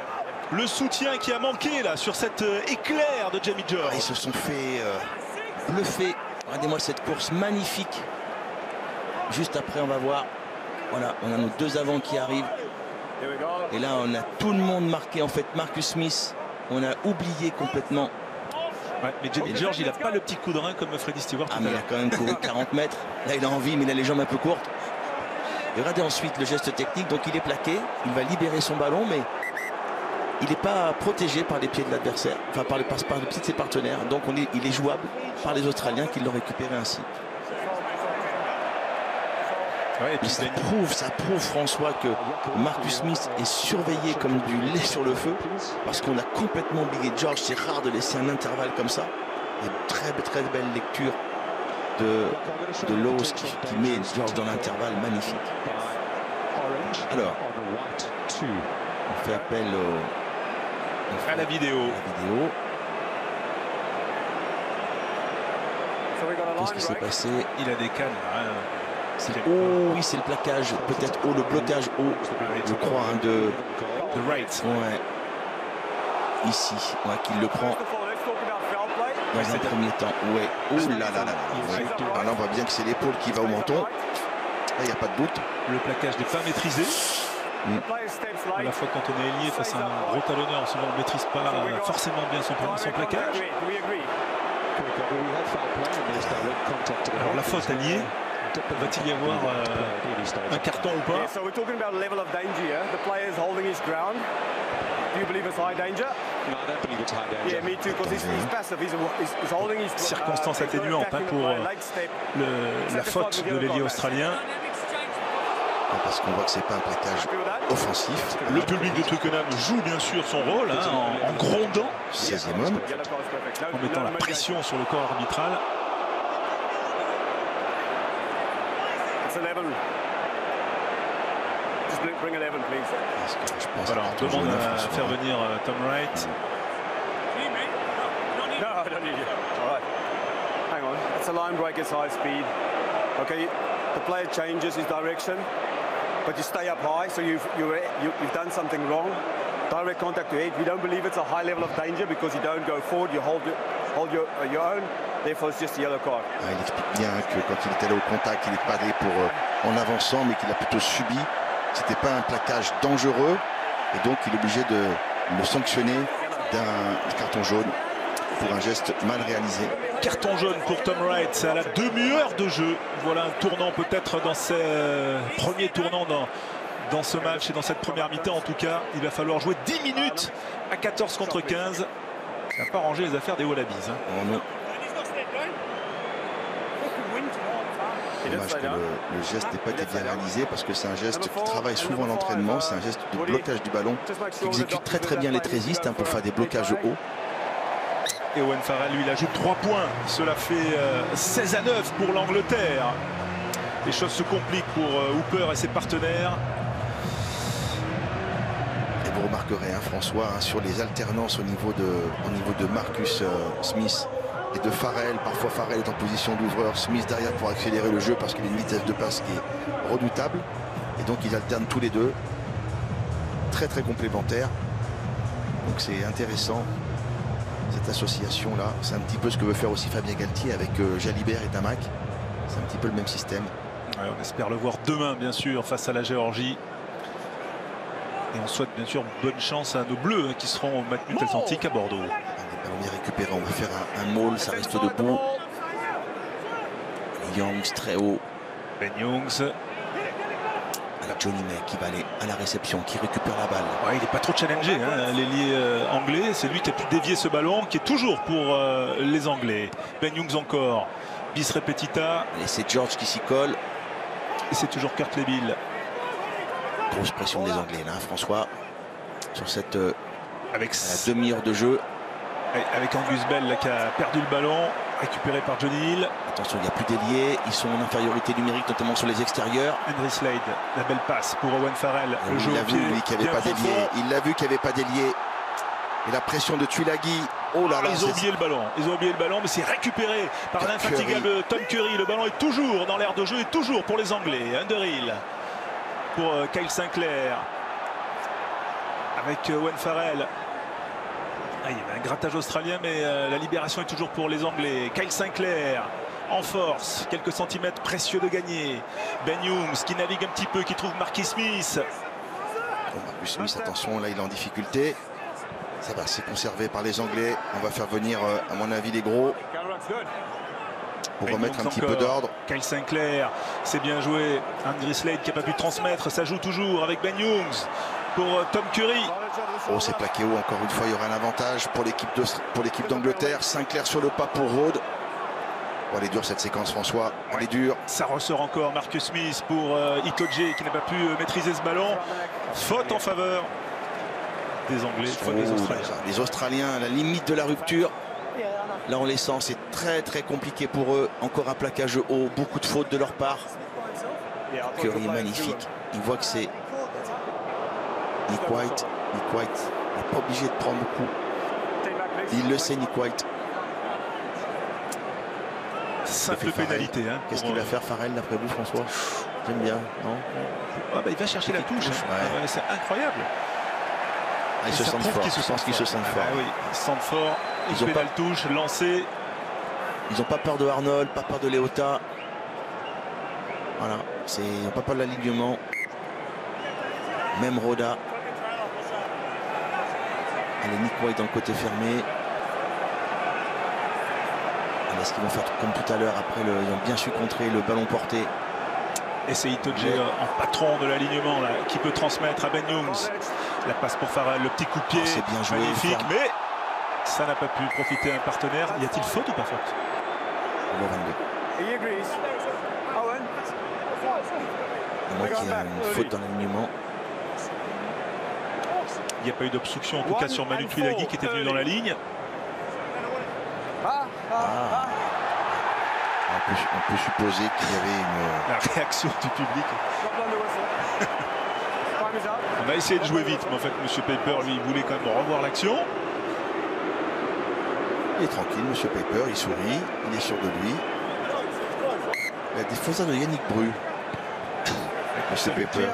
le soutien qui a manqué là sur cet éclair de Jamie George. Ils se sont fait bluffer. Regardez-moi cette course magnifique. Juste après, on va voir. Voilà, on a nos deux avants qui arrivent. Et là, on a tout le monde marqué. En fait, Marcus Smith, on a oublié complètement. Ouais, mais Jamie George, il n'a pas le petit coup de rein comme Freddie Stewart. Mais il a quand même couru 40 mètres. Là, il a envie, mais il a les jambes un peu courtes. Et regardez ensuite le geste technique. Donc, il est plaqué. Il va libérer son ballon, mais il n'est pas protégé par les pieds de l'adversaire. Enfin, par les pieds de ses partenaires. Donc, il est jouable par les Australiens qui l'ont récupéré ainsi. Ouais, et puis ça prouve François que Marcus Smith est surveillé comme du lait sur le feu parce qu'on a complètement oublié George. C'est rare de laisser un intervalle comme ça. Une très très belle lecture de Lawes qui met George dans l'intervalle, magnifique. Alors, on fait appel à la vidéo. Qu'est-ce qui s'est passé? Il a des cannes. Oh oui, c'est le plaquage, peut-être le blocage haut, je crois, de Wright. Ouais. Ici, ouais, qu'il le prend dans un premier temps. Ouais. Oh là là là. Ouais. Alors là, on voit bien que c'est l'épaule qui va au menton. Là, il n'y a pas de doute. Le plaquage n'est pas maîtrisé. À la fois quand on est ailier face à un gros talonneur, souvent on ne maîtrise pas forcément bien son plaquage. Alors la faute alliée, va-t-il y avoir un carton ou pas? So we're talking about level of danger here. The player is holding his ground. Do you believe it's high danger? No, I don't believe it's high danger. Yeah, me too, because he's passive. He's holding his Circonstance atténuante pour la faute de l'ailier australien. Parce qu'on voit que c'est pas un plaquage offensif. Le public de Twickenham joue bien sûr son rôle en grondant, 16e homme. en mettant la pression sur le corps arbitral. It's 11. Just bring 11, please. Je pense Voilà, on demande à faire venir Tom Wright. No, I don't need you. All right. Hang on. It's a line break. It's high speed. Okay. The player changes his direction, but you stay up high. So you've done something wrong. Direct contact to head. We don't believe it's a high level of danger because you don't go forward. You hold your own. Therefore, it's just a yellow card. Il explique bien que quand il est allé au contact, il n'est pas allé en avançant, mais qu'il a plutôt subi. C'était pas un plaquage dangereux, et donc il est obligé de le sanctionner d'un carton jaune pour un geste mal réalisé. Carton jaune pour Tom Wright, c'est à la demi-heure de jeu. Voilà un tournant peut-être dans ces premiers tournants dans ce match et dans cette première mi-temps. En tout cas, il va falloir jouer 10 minutes à 14 contre 15. Ça n'a pas rangé les affaires des Wallabies. Oh non. Dommage que le geste n'ait pas été bien réalisé, parce que c'est un geste qui travaille souvent à l'entraînement. C'est un geste de blocage du ballon qui exécute très très bien les trésistes pour faire des blocages hauts. Et Owen Farrell, lui, il ajoute 3 points. Cela fait 16-9 pour l'Angleterre. Les choses se compliquent pour Hooper et ses partenaires. Et vous remarquerez, François, sur les alternances au niveau de Marcus Smith et de Farrell. Parfois Farrell est en position d'ouvreur, Smith derrière pour accélérer le jeu parce qu'il a une vitesse de passe qui est redoutable. Et donc ils alternent tous les deux. Très très complémentaires. Donc c'est intéressant, cette association-là. C'est un petit peu ce que veut faire aussi Fabien Galtier avec Jalibert et Tamac. C'est un petit peu le même système. Ouais, on espère le voir demain, bien sûr, face à la Géorgie. Et on souhaite bien sûr bonne chance à nos Bleus qui seront au Matmut Atlantique à Bordeaux. On va récupérer, on va faire un maul, ça reste debout. Youngs très haut. Ben Youngs. Alors Johnny May qui va aller à la réception, qui récupère la balle. Ouais, il n'est pas trop challengé, l'ailier anglais. C'est lui qui a pu dévier ce ballon, qui est toujours pour les Anglais. Ben Youngs encore. Bis repetita. Et c'est George qui s'y colle. Et c'est toujours Kurt Lebill. Grosse pression des Anglais là, François, sur cette avec demi-heure de jeu. Avec Angus Bell là, qui a perdu le ballon, récupéré par Johnny Hill. Attention, il n'y a plus d'ailier, ils sont en infériorité numérique, notamment sur les extérieurs. Henry Slade, la belle passe pour Owen Farrell. Le jeu il a vu lui qu'il n'y avait pas d'ailier. Il l'a vu qu'il n'y avait pas d'ailier. Et la pression de Tuilagi. Oh là là, ils ont oublié le ballon. Ils ont oublié le ballon, mais c'est récupéré par l'infatigable Tom Curry. Le ballon est toujours dans l'aire de jeu et toujours pour les Anglais. Underhill pour Kyle Sinclair. Avec Owen Farrell. Ah, il y avait un grattage australien, mais la libération est toujours pour les Anglais. Kyle Sinclair en force, quelques centimètres précieux de gagner. Ben Youngs qui navigue un petit peu, qui trouve Marcus Smith. Bon, Marcus Smith, attention, là il est en difficulté. Ça va, c'est conservé par les Anglais. On va faire venir, à mon avis, les gros pour remettre un petit peu d'ordre. Kyle Sinclair, c'est bien joué. Henry Slade qui n'a pas pu transmettre, ça joue toujours avec Ben Youngs pour Tom Curry. Oh, c'est plaqué haut, encore une fois, il y aura un avantage pour l'équipe d'Angleterre. Sinclair sur le pas pour Rhodes. Bon, elle est dure cette séquence, François, elle est dure. Ça ressort encore Marcus Smith pour Itoje qui n'a pas pu maîtriser ce ballon. Faute en faveur des Anglais, faute des Australiens. Les Australiens à la limite de la rupture. Là, on les sent, c'est très très compliqué pour eux. Encore un plaquage haut, beaucoup de fautes de leur part. Curry est magnifique. Il voit que c'est Nick White. Nick White n'est pas obligé de prendre beaucoup. Il le sait, Nick White. Simple pénalité. Qu'est-ce qu'il va faire Farrell d'après vous, François? J'aime bien, non? Il va chercher la touche. Ouais. C'est incroyable. Ils se sentent fort. Je pense qu'ils se sentent fort. Oui, ils se sentent fort. Ils ont pas la touche, lancé. Ils n'ont pas peur de Arnold, pas peur de Leota. Voilà, ils n'ont pas peur de l'alignement. Même Roda. Allez, Nick White dans le côté fermé. Est-ce qu'ils vont faire comme tout à l'heure après ils ont bien su contrer le ballon porté. Et c'est Itoje en patron de l'alignement qui peut transmettre à Ben Youngs. La passe pour Farrell, le petit coup de pied, c'est bien joué, magnifique, mais ça n'a pas pu profiter à un partenaire. Y a-t-il faute ou pas faute? Le 22. À moins qu'il y ait une faute dans l'alignement. Il n'y a pas eu d'obstruction en tout cas sur Manu Tuilagi qui était venu dans la ligne. On peut supposer qu'il y avait La réaction du public. On a essayé de jouer vite, mais en fait, M. Paper, lui, il voulait quand même revoir l'action. Il est tranquille, M. Paper, il sourit, il est sûr de lui. La défense de Yannick Bru. M. Paper.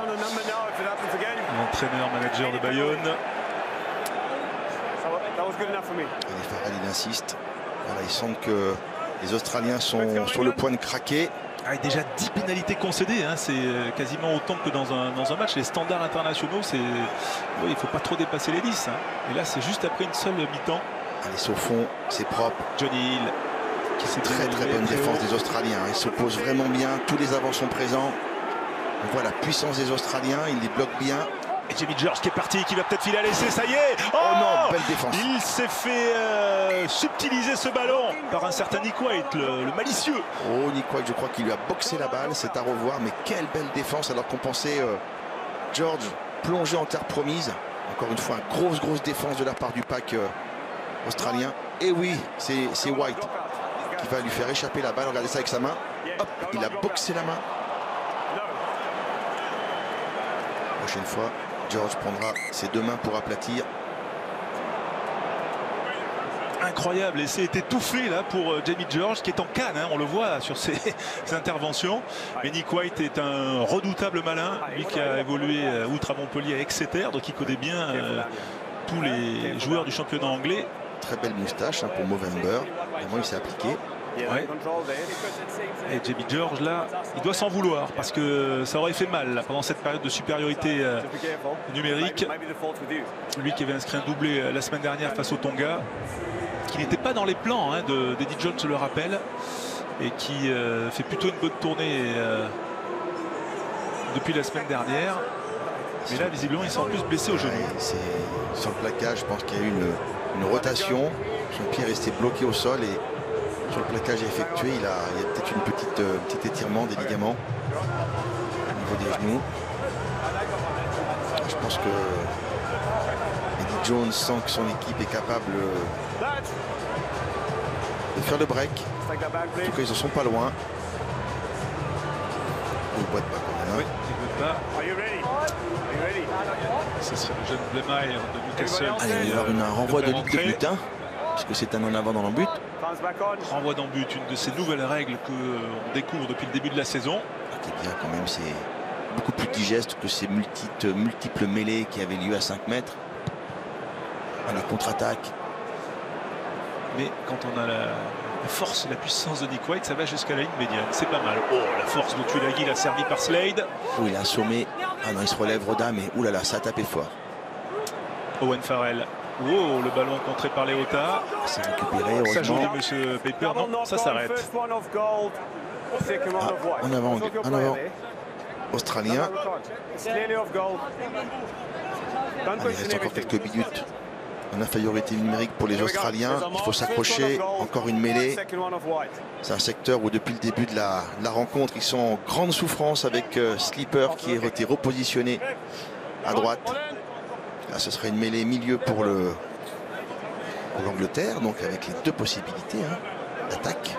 L'entraîneur, manager de Bayonne. Et Farrell, il insiste. Voilà, il semble que les Australiens sont sur le point de craquer. Ah, déjà 10 pénalités concédées, hein, c'est quasiment autant que dans un match. Les standards internationaux, il ne faut pas trop dépasser les 10. Hein. Et là, c'est juste après une seule mi-temps. Allez, au fond, c'est propre. Johnny Hill, qui s'est très bonne défense des Australiens. Ils s'opposent vraiment bien, tous les avants sont présents. On voit la puissance des Australiens, ils les bloquent bien. Et Jamie George qui est parti, qui va peut-être filer à l'essai, ça y est. Oh non, belle défense. Il s'est fait subtiliser ce ballon par un certain Nick White, le malicieux. Oh, Nick White, je crois qu'il lui a boxé la balle, c'est à revoir, mais quelle belle défense alors qu'on pensait George plongé en terre promise. Encore une fois, une grosse défense de la part du pack australien. Et oui, c'est White qui va lui faire échapper la balle. Regardez ça avec sa main. Hop, il a boxé la main. Prochaine fois, George prendra ses deux mains pour aplatir. Incroyable, et c'est étouffé là pour Jamie George qui est en canne, hein, on le voit sur ses interventions. Mais Nick White est un redoutable malin, lui qui a évolué outre à Montpellier à Exeter, donc il connaît bien tous les joueurs du championnat anglais. Très belle moustache hein, pour Movember, vraiment il s'est appliqué. Ouais. Et Jamie George là, il doit s'en vouloir parce que ça aurait fait mal là, pendant cette période de supériorité numérique. Lui qui avait inscrit un doublé la semaine dernière face au Tonga, qui n'était pas dans les plans hein, d'Eddie Jones, je le rappelle, et qui fait plutôt une bonne tournée depuis la semaine dernière. Mais là, visiblement, il s'est en plus blessé au genou. Sur le plaquage, je pense qu'il y a eu une rotation. Son pied est resté bloqué au sol et sur le plaquage effectué, il y a peut-être une petit étirement des ligaments au niveau des genoux. Je pense que Eddie Jones sent que son équipe est capable de faire le break. En tout cas, ils ne sont pas loin. Ils ne boitent pas quand même. Oui, ils ne boitent pas. Ce serait le jeune Blemire de Newcastle. Allez, il va y avoir un renvoi de ligne de but, hein, puisque c'est un en avant dans le but. Renvoi d'en but, une de ces nouvelles règles qu'on découvre depuis le début de la saison. Ce qui est bien quand même, c'est beaucoup plus digeste que ces multiples mêlées qui avaient lieu à 5 mètres. La contre-attaque. Mais quand on a la force et la puissance de Nick White, ça va jusqu'à la ligne médiane. C'est pas mal. Oh, la force de Tuilagi, l'a servi par Slade. Oh, il a assommé. Ah non, il se relève Roda, mais oulala, ça a tapé fort. Owen Farrell. Oh, le ballon contré par Léota. C'est récupéré, heureusement. Ça joue de M. Paper. Non, ça s'arrête. En avant, Australien. Allez, il reste encore quelques minutes. En infériorité numérique pour les Australiens. Il faut s'accrocher. Encore une mêlée. C'est un secteur où depuis le début de la rencontre, ils sont en grande souffrance avec Slipper qui a été repositionné à droite. Là, ce serait une mêlée milieu pour l'Angleterre, donc avec les deux possibilités hein, d'attaque.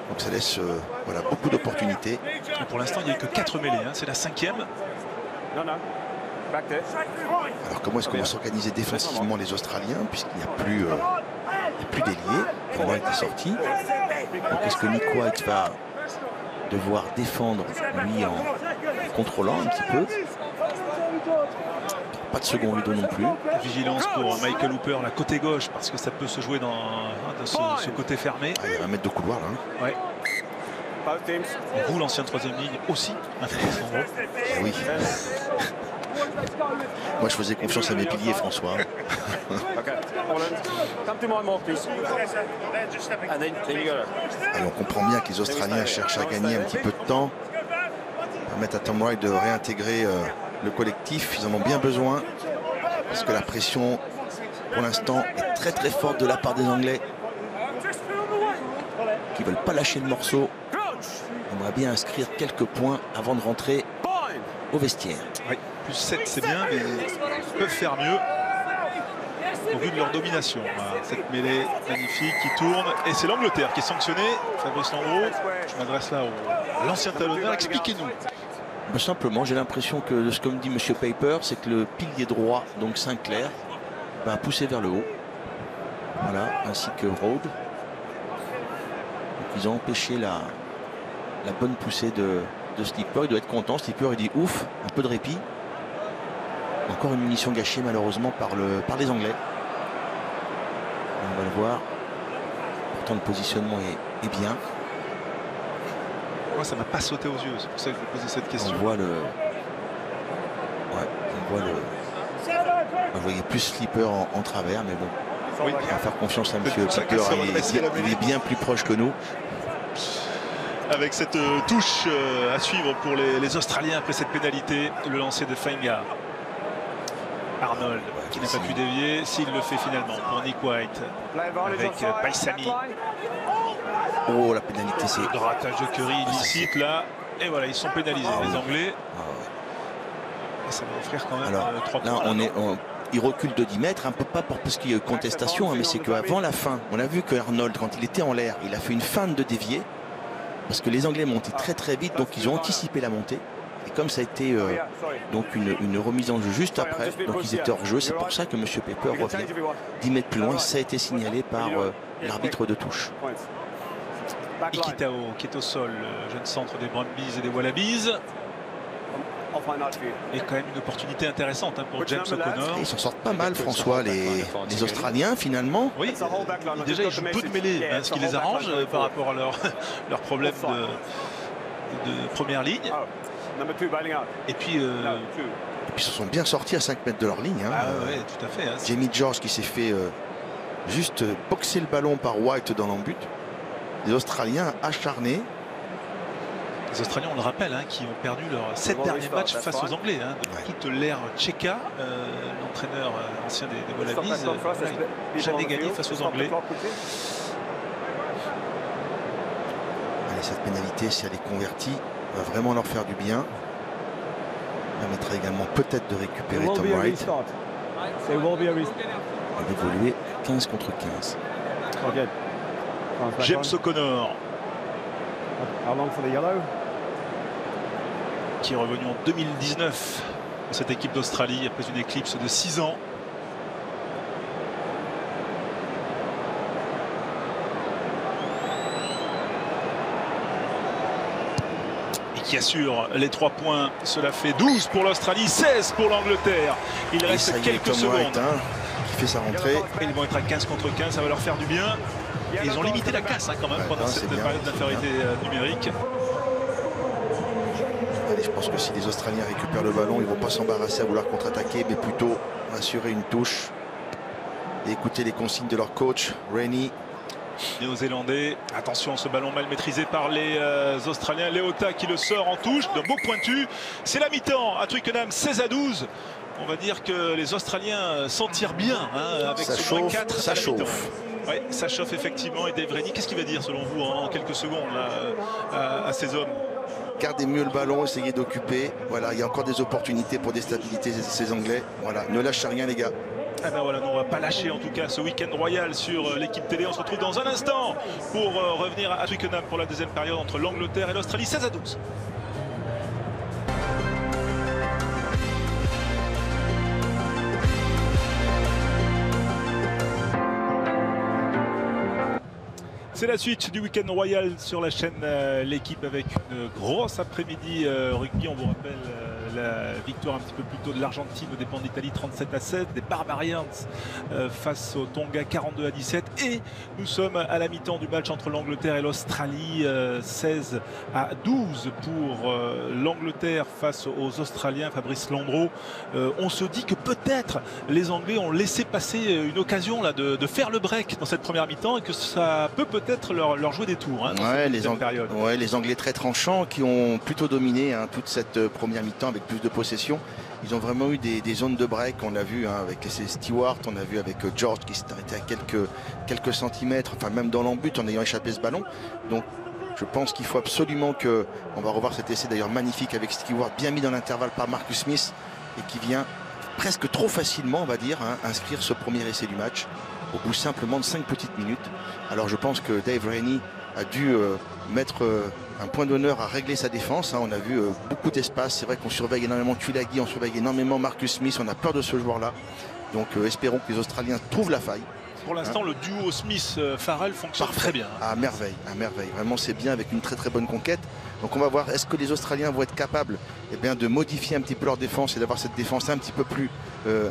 Donc ça laisse voilà, beaucoup d'opportunités. Pour l'instant, il n'y a que 4 mêlées. Hein. C'est la 5e. Alors comment est-ce qu'on va s'organiser défensivement les Australiens, puisqu'il n'y a plus d'ailier. White est sorti. Donc est-ce que Nick White va devoir défendre lui en contrôlant un petit peu? Pas de second rideau non plus. Vigilance pour Michael Hooper, la côté gauche, parce que ça peut se jouer dans ce côté fermé. Ah, il y a un mètre de couloir là. Hein. Ouais. Vous, l'ancien 3e ligne, aussi intéressant. Oui. Moi, je faisais confiance à mes piliers, François. Okay. Holland, come to my mark, please. And then you go. Alors, on comprend bien que les Australiens cherchent à gagner un petit peu de temps, permettre à Tom Wright de réintégrer le collectif. Ils en ont bien besoin parce que la pression, pour l'instant, est très très forte de la part des Anglais qui ne veulent pas lâcher le morceau. On aimerait bien inscrire quelques points avant de rentrer au vestiaire. Oui, plus 7 c'est bien, mais ils peuvent faire mieux au vu de leur domination. Voilà, cette mêlée magnifique qui tourne. Et c'est l'Angleterre qui est sanctionnée. Fabrice Landreau, je m'adresse là à l'ancien talonneur. Expliquez-nous. Ben, simplement, j'ai l'impression que ce que me dit M. Paper, c'est que le pilier droit, donc Sinclair, a poussé vers le haut. Voilà, ainsi que Rhodes. Donc, ils ont empêché la bonne poussée de Slipper. Il doit être content. Slipper, il dit ouf, un peu de répit. Encore une munition gâchée malheureusement par les Anglais. On va le voir. Pourtant le positionnement est bien. Moi ça m'a pas sauté aux yeux. C'est pour ça que je vous posais cette question. On voit le. Ouais, on voit le. On voyait plus Slipper en travers, mais bon. Oui. On va faire confiance à M. Slipper. Il est bien plus proche que nous. Avec cette touche à suivre pour les Australiens après cette pénalité, le lancer de Fainga'a. Arnold qui n'a pas pu dévier, s'il le fait finalement pour Nick White avec Paisami. Oh, la pénalité, c'est. Le ratage de Curry illicite là, et voilà, ils sont pénalisés, les Anglais. Et ça va offrir quand même 3 points. Là, il recule de 10 mètres, un peu pas parce qu'il y a eu contestation, mais c'est qu'avant la fin, on a vu que Arnold, quand il était en l'air, il a fait une feinte de dévier. Parce que les Anglais montaient très très vite, donc ils ont anticipé la montée. Et comme ça a été donc une remise en jeu juste après, donc ils étaient hors jeu, c'est pour ça que M. Paper revient 10 mètres plus loin. Ça a été signalé par l'arbitre de touche. Ikitao qui est au sol, jeune centre des Brumbies et des Wallabies. Et quand même une opportunité intéressante pour James O'Connor. Ils s'en sortent pas mal, François, les Australiens finalement. Oui, déjà ils jouent peu de mêlée, ce qui les arrange par rapport à leur problème de première ligne. Et puis ils se sont bien sortis à 5 mètres de leur ligne. Ah ouais, tout à fait. Jamie George qui s'est fait juste boxer le ballon par White dans l'embut. Les Australiens acharnés. Les Australiens, on le rappelle, qui ont perdu leurs 7 derniers matchs face aux Anglais. Toute l'ère Tcheka, l'entraîneur ancien des Wallabies, n'a jamais gagné face aux Anglais. Allez, cette pénalité, si elle est convertie, va vraiment leur faire du bien. Permettra également peut-être de récupérer Tom Wright. Il va évoluer 15 contre 15. James O'Connor, qui est revenu en 2019 dans cette équipe d'Australie après une éclipse de 6 ans. Et qui assure les 3 points. Cela fait 12 pour l'Australie, 16 pour l'Angleterre. Il reste quelques secondes. White, qui fait sa rentrée. Et ils vont être à 15 contre 15, ça va leur faire du bien. Et ils ont limité la casse quand même pendant cette période d'infériorité numérique. Allez, je pense que si les Australiens récupèrent le ballon, ils ne vont pas s'embarrasser à vouloir contre-attaquer, mais plutôt assurer une touche et écouter les consignes de leur coach, Rainey. Néo-Zélandais, attention, ce ballon mal maîtrisé par les Australiens. Leota qui le sort en touche, de beau pointu. C'est la mi-temps à Twickenham, 16-12. On va dire que les Australiens s'en tirent bien avec ça ce chauffe, 4 ça chauffe. Oui, ça chauffe effectivement. Et Dave Rennie, qu'est-ce qu'il va dire selon vous en quelques secondes là, à ces hommes? Gardez mieux le ballon, essayez d'occuper. Voilà, il y a encore des opportunités pour déstabiliser ces Anglais. Voilà, ne lâchez rien les gars. Ah ben voilà, on ne va pas lâcher en tout cas ce week-end royal sur l'équipe télé. On se retrouve dans un instant pour revenir à Twickenham pour la deuxième période entre l'Angleterre et l'Australie, 16-12. C'est la suite du week-end royal sur la chaîne L'équipe avec une grosse après-midi rugby. On vous rappelle la victoire un petit peu plus tôt de l'Argentine aux dépens de l'Italie 37-16, des Barbarians face au Tonga 42-17, et nous sommes à la mi-temps du match entre l'Angleterre et l'Australie, 16-12 pour l'Angleterre face aux Australiens. Fabrice Landreau, on se dit que peut-être les Anglais ont laissé passer une occasion là de faire le break dans cette première mi-temps et que ça peut peut-être leur jouer des tours, hein, dans cette deuxième période. Ouais, les Anglais très tranchants qui ont plutôt dominé, hein, toute cette première mi-temps avec plus de possession. Ils ont vraiment eu des zones de break, on l'a vu, hein, avec Stewart, on a vu avec George qui s'est arrêté à quelques centimètres, enfin même dans l'embut en ayant échappé ce ballon. Donc je pense qu'il faut absolument que, on va revoir cet essai d'ailleurs magnifique avec Stewart, bien mis dans l'intervalle par Marcus Smith, et qui vient presque trop facilement, on va dire, hein, inscrire ce premier essai du match au bout simplement de 5 petites minutes. Alors je pense que Dave Rennie a dû mettre un point d'honneur à régler sa défense, hein. On a vu beaucoup d'espace. C'est vrai qu'on surveille énormément Tuilagi, on surveille énormément Marcus Smith, on a peur de ce joueur-là. Donc espérons que les Australiens trouvent la faille. Pour l'instant, le duo Smith-Farrell fonctionne très bien. À merveille, à merveille. Vraiment, c'est bien avec une très très bonne conquête. Donc on va voir, est-ce que les Australiens vont être capables de modifier un petit peu leur défense et d'avoir cette défense un petit peu plus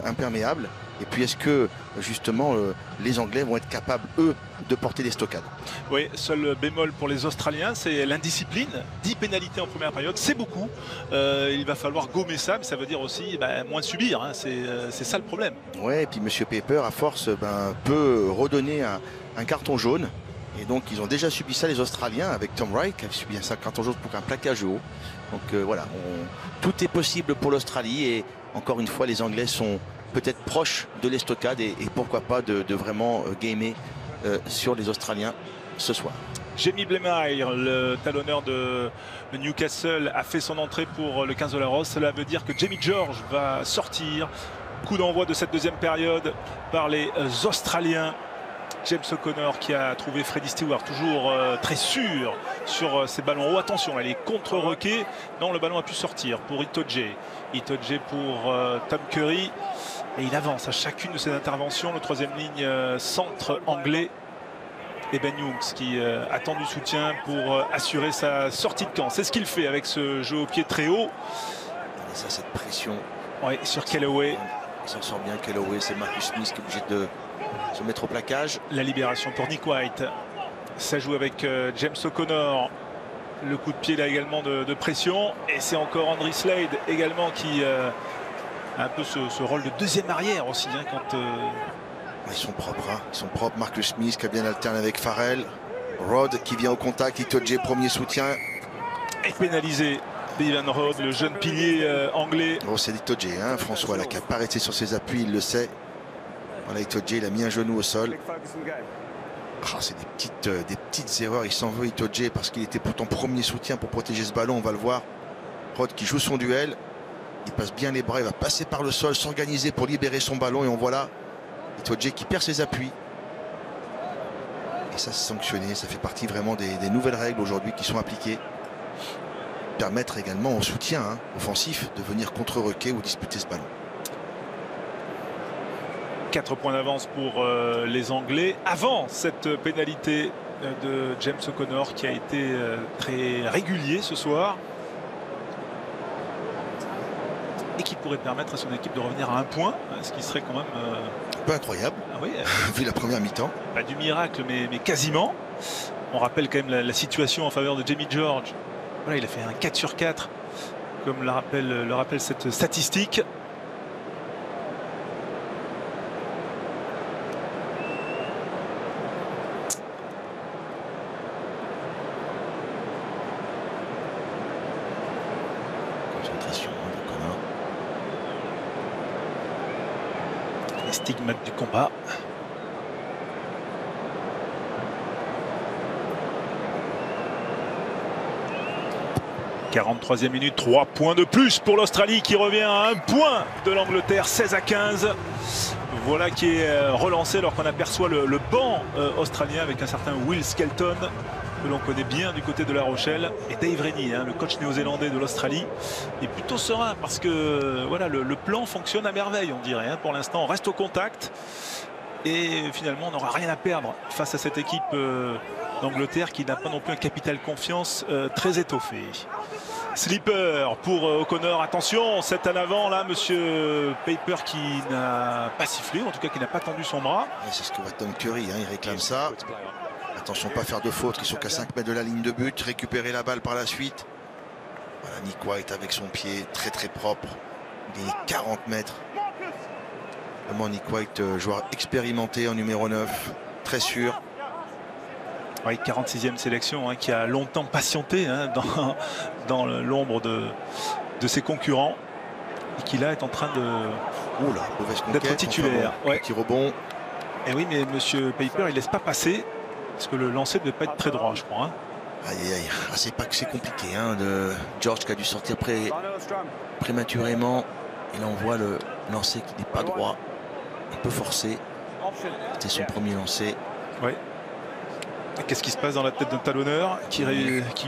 imperméable. Et puis est-ce que justement les Anglais vont être capables, eux, de porter des stockades. Oui, seul bémol pour les Australiens, c'est l'indiscipline. 10 pénalités en première période, c'est beaucoup. Il va falloir gommer ça, mais ça veut dire aussi moins de subir, hein. C'est ça le problème. Oui, et puis M. Pepper, à force, peut redonner un carton jaune. Et donc ils ont déjà subi ça, les Australiens, avec Tom Wright qui a subi un carton jaune pour un plaquage haut. Donc voilà, tout est possible pour l'Australie, et encore une fois les Anglais sont peut-être proches de l'estocade et pourquoi pas de vraiment gamer sur les Australiens ce soir. Jamie Blemire, le talonneur de Newcastle, a fait son entrée pour le 15 de la Rose. Cela veut dire que Jamie George va sortir. Coup d'envoi de cette deuxième période par les Australiens. James O'Connor qui a trouvé Freddie Stewart toujours très sûr sur ses ballons. Oh attention, elle est contre-roquée. Non, le ballon a pu sortir pour Itoje. Itoje pour Tom Curry. Et il avance à chacune de ses interventions. Le troisième ligne centre anglais. Et Ben Youngs qui attend du soutien pour assurer sa sortie de camp. C'est ce qu'il fait avec ce jeu au pied très haut. Et ça, cette pression. Oui, sur Kellaway. Il s'en sort bien, Kellaway. C'est Marcus Smith qui est obligé de se mettre au plaquage. La libération pour Nick White. Ça joue avec James O'Connor. Le coup de pied là également de pression. Et c'est encore Andrew Slade également qui a un peu ce rôle de deuxième arrière aussi, hein, quand... Ils sont propres, hein. Ils sont propres. Marcus Smith qui a bien alterné avec Farrell. Rod qui vient au contact. Itoje, premier soutien. Et pénalisé. Bevan Rod, le jeune pilier anglais. Oh, c'est Itoje, hein, François, là, qui n'a pas arrêté sur ses appuis, il le sait. Voilà, Itoje, il a mis un genou au sol. Oh, c'est des petites erreurs. Il s'en veut, Itoje, parce qu'il était pourtant premier soutien pour protéger ce ballon. On va le voir. Rod qui joue son duel. Il passe bien les bras. Il va passer par le sol, s'organiser pour libérer son ballon. Et on voit là Itoje qui perd ses appuis. Et ça, c'est sanctionné. Ça fait partie vraiment des nouvelles règles aujourd'hui qui sont appliquées. Permettre également au soutien offensif de venir contre-requer ou disputer ce ballon. 4 points d'avance pour les Anglais avant cette pénalité de James O'Connor qui a été très régulier ce soir et qui pourrait permettre à son équipe de revenir à un point, ce qui serait quand même un peu incroyable, oui, vu la première mi-temps. Du miracle, mais quasiment. On rappelle quand même la situation en faveur de Jamie George. Voilà, il a fait un 4 sur 4 comme le rappelle cette statistique. Concentration, d'accord. Les stigmates du combat. « 43e minute, 3 points de plus pour l'Australie qui revient à 1 point de l'Angleterre, 16-15. Voilà qui est relancé alors qu'on aperçoit le banc australien avec un certain Will Skelton que l'on connaît bien du côté de La Rochelle, et Dave Rennie, le coach néo-zélandais de l'Australie, est plutôt serein parce que voilà, le plan fonctionne à merveille, on dirait. Pour l'instant, on reste au contact et finalement on n'aura rien à perdre face à cette équipe d'Angleterre qui n'a pas non plus un capital confiance très étoffé. Slipper pour O'Connor. Attention, c'est en avant là, monsieur Paper qui n'a pas sifflé, en tout cas qui n'a pas tendu son bras. C'est ce que va Tom Curry, hein, il réclame ça. Attention, pas faire de faute, ils sont qu'à 5 mètres de la ligne de but. Récupérer la balle par la suite. Voilà, Nick White avec son pied très très propre. Il est 40 mètres. Vraiment Nick White, joueur expérimenté en numéro 9, très sûr. Oui, 46e sélection, hein, qui a longtemps patienté, hein, dans l'ombre de ses concurrents. Et qui là est en train d'être titulaire. Enfin bon, petit rebond. Et oui, mais monsieur Paper, il laisse pas passer. Parce que le lancer ne devait pas être très droit, je crois. Hein. Aïe, aïe, aïe. Ah, c'est pas que c'est compliqué. Hein, de George qui a dû sortir prématurément. Et là, on voit le lancer qui n'est pas droit. Un peu forcé. C'était son premier lancer. Oui. Qu'est-ce qui se passe dans la tête d'un talonneur qui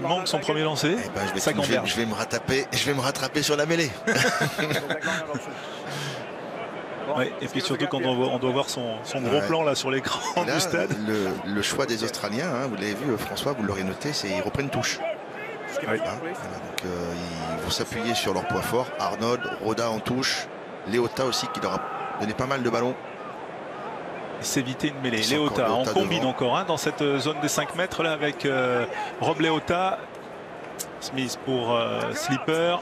manque son premier lancer? Eh ben, je vais me rattraper sur la mêlée. Ouais, et puis surtout quand on doit voir son gros plan là sur l'écran du stade. Le choix des Australiens, hein, vous l'avez vu François, vous l'aurez noté, c'est ils reprennent touche. Oui. Voilà, donc, ils vont s'appuyer sur leur poids fort. Arnold, Roda en touche, Léota aussi qui leur a donné pas mal de ballons. S'éviter une mêlée. Léota, on combine devant. Encore dans cette zone des 5 mètres là avec Rob Léota. Smith pour Slipper.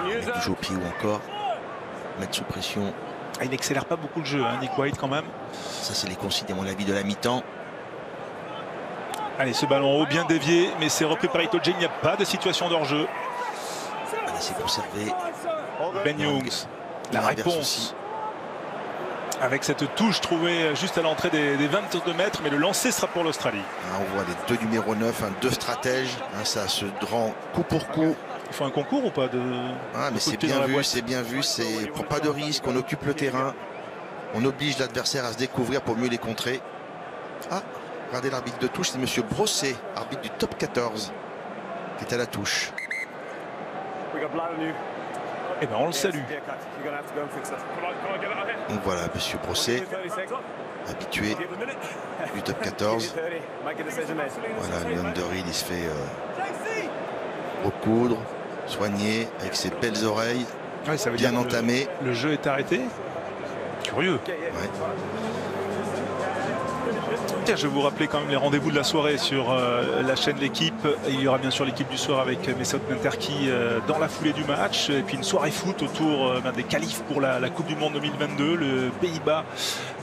Il joue au pied ou encore mettre sous pression. Ah, il n'accélère pas beaucoup le jeu, hein, Nick White quand même. Ça c'est les consignes à mon avis de la mi-temps. Allez, ce ballon haut bien dévié, mais c'est repris par Itoje. Il n'y a pas de situation d'hors-jeu. C'est conservé. Ben Youngs, la réponse aussi. Avec cette touche trouvée juste à l'entrée des 22 mètres, mais le lancer sera pour l'Australie. On voit les deux numéros 9, deux stratèges. Ça se rend coup pour coup. Il faut un concours ou pas de... Ah, mais c'est bien vu, c'est bien vu. C'est pour pas de risque, on occupe le terrain. On oblige l'adversaire à se découvrir pour mieux les contrer. Ah, regardez l'arbitre de touche, c'est monsieur Brosset, arbitre du top 14, qui est à la touche. Eh ben on le salue. Donc voilà, monsieur Brosset, habitué du top 14. Voilà, le Underhill, il se fait recoudre, soigner avec ses belles oreilles, ouais, ça veut bien dire entamé. Le jeu est arrêté. Curieux. Ouais. Tiens, je vais vous rappeler quand même les rendez-vous de la soirée sur la chaîne L'équipe. Il y aura bien sûr l'équipe du soir avec Mesut Nanterki dans la foulée du match. Et puis une soirée foot autour des qualifs pour la Coupe du Monde 2022. Le Pays-Bas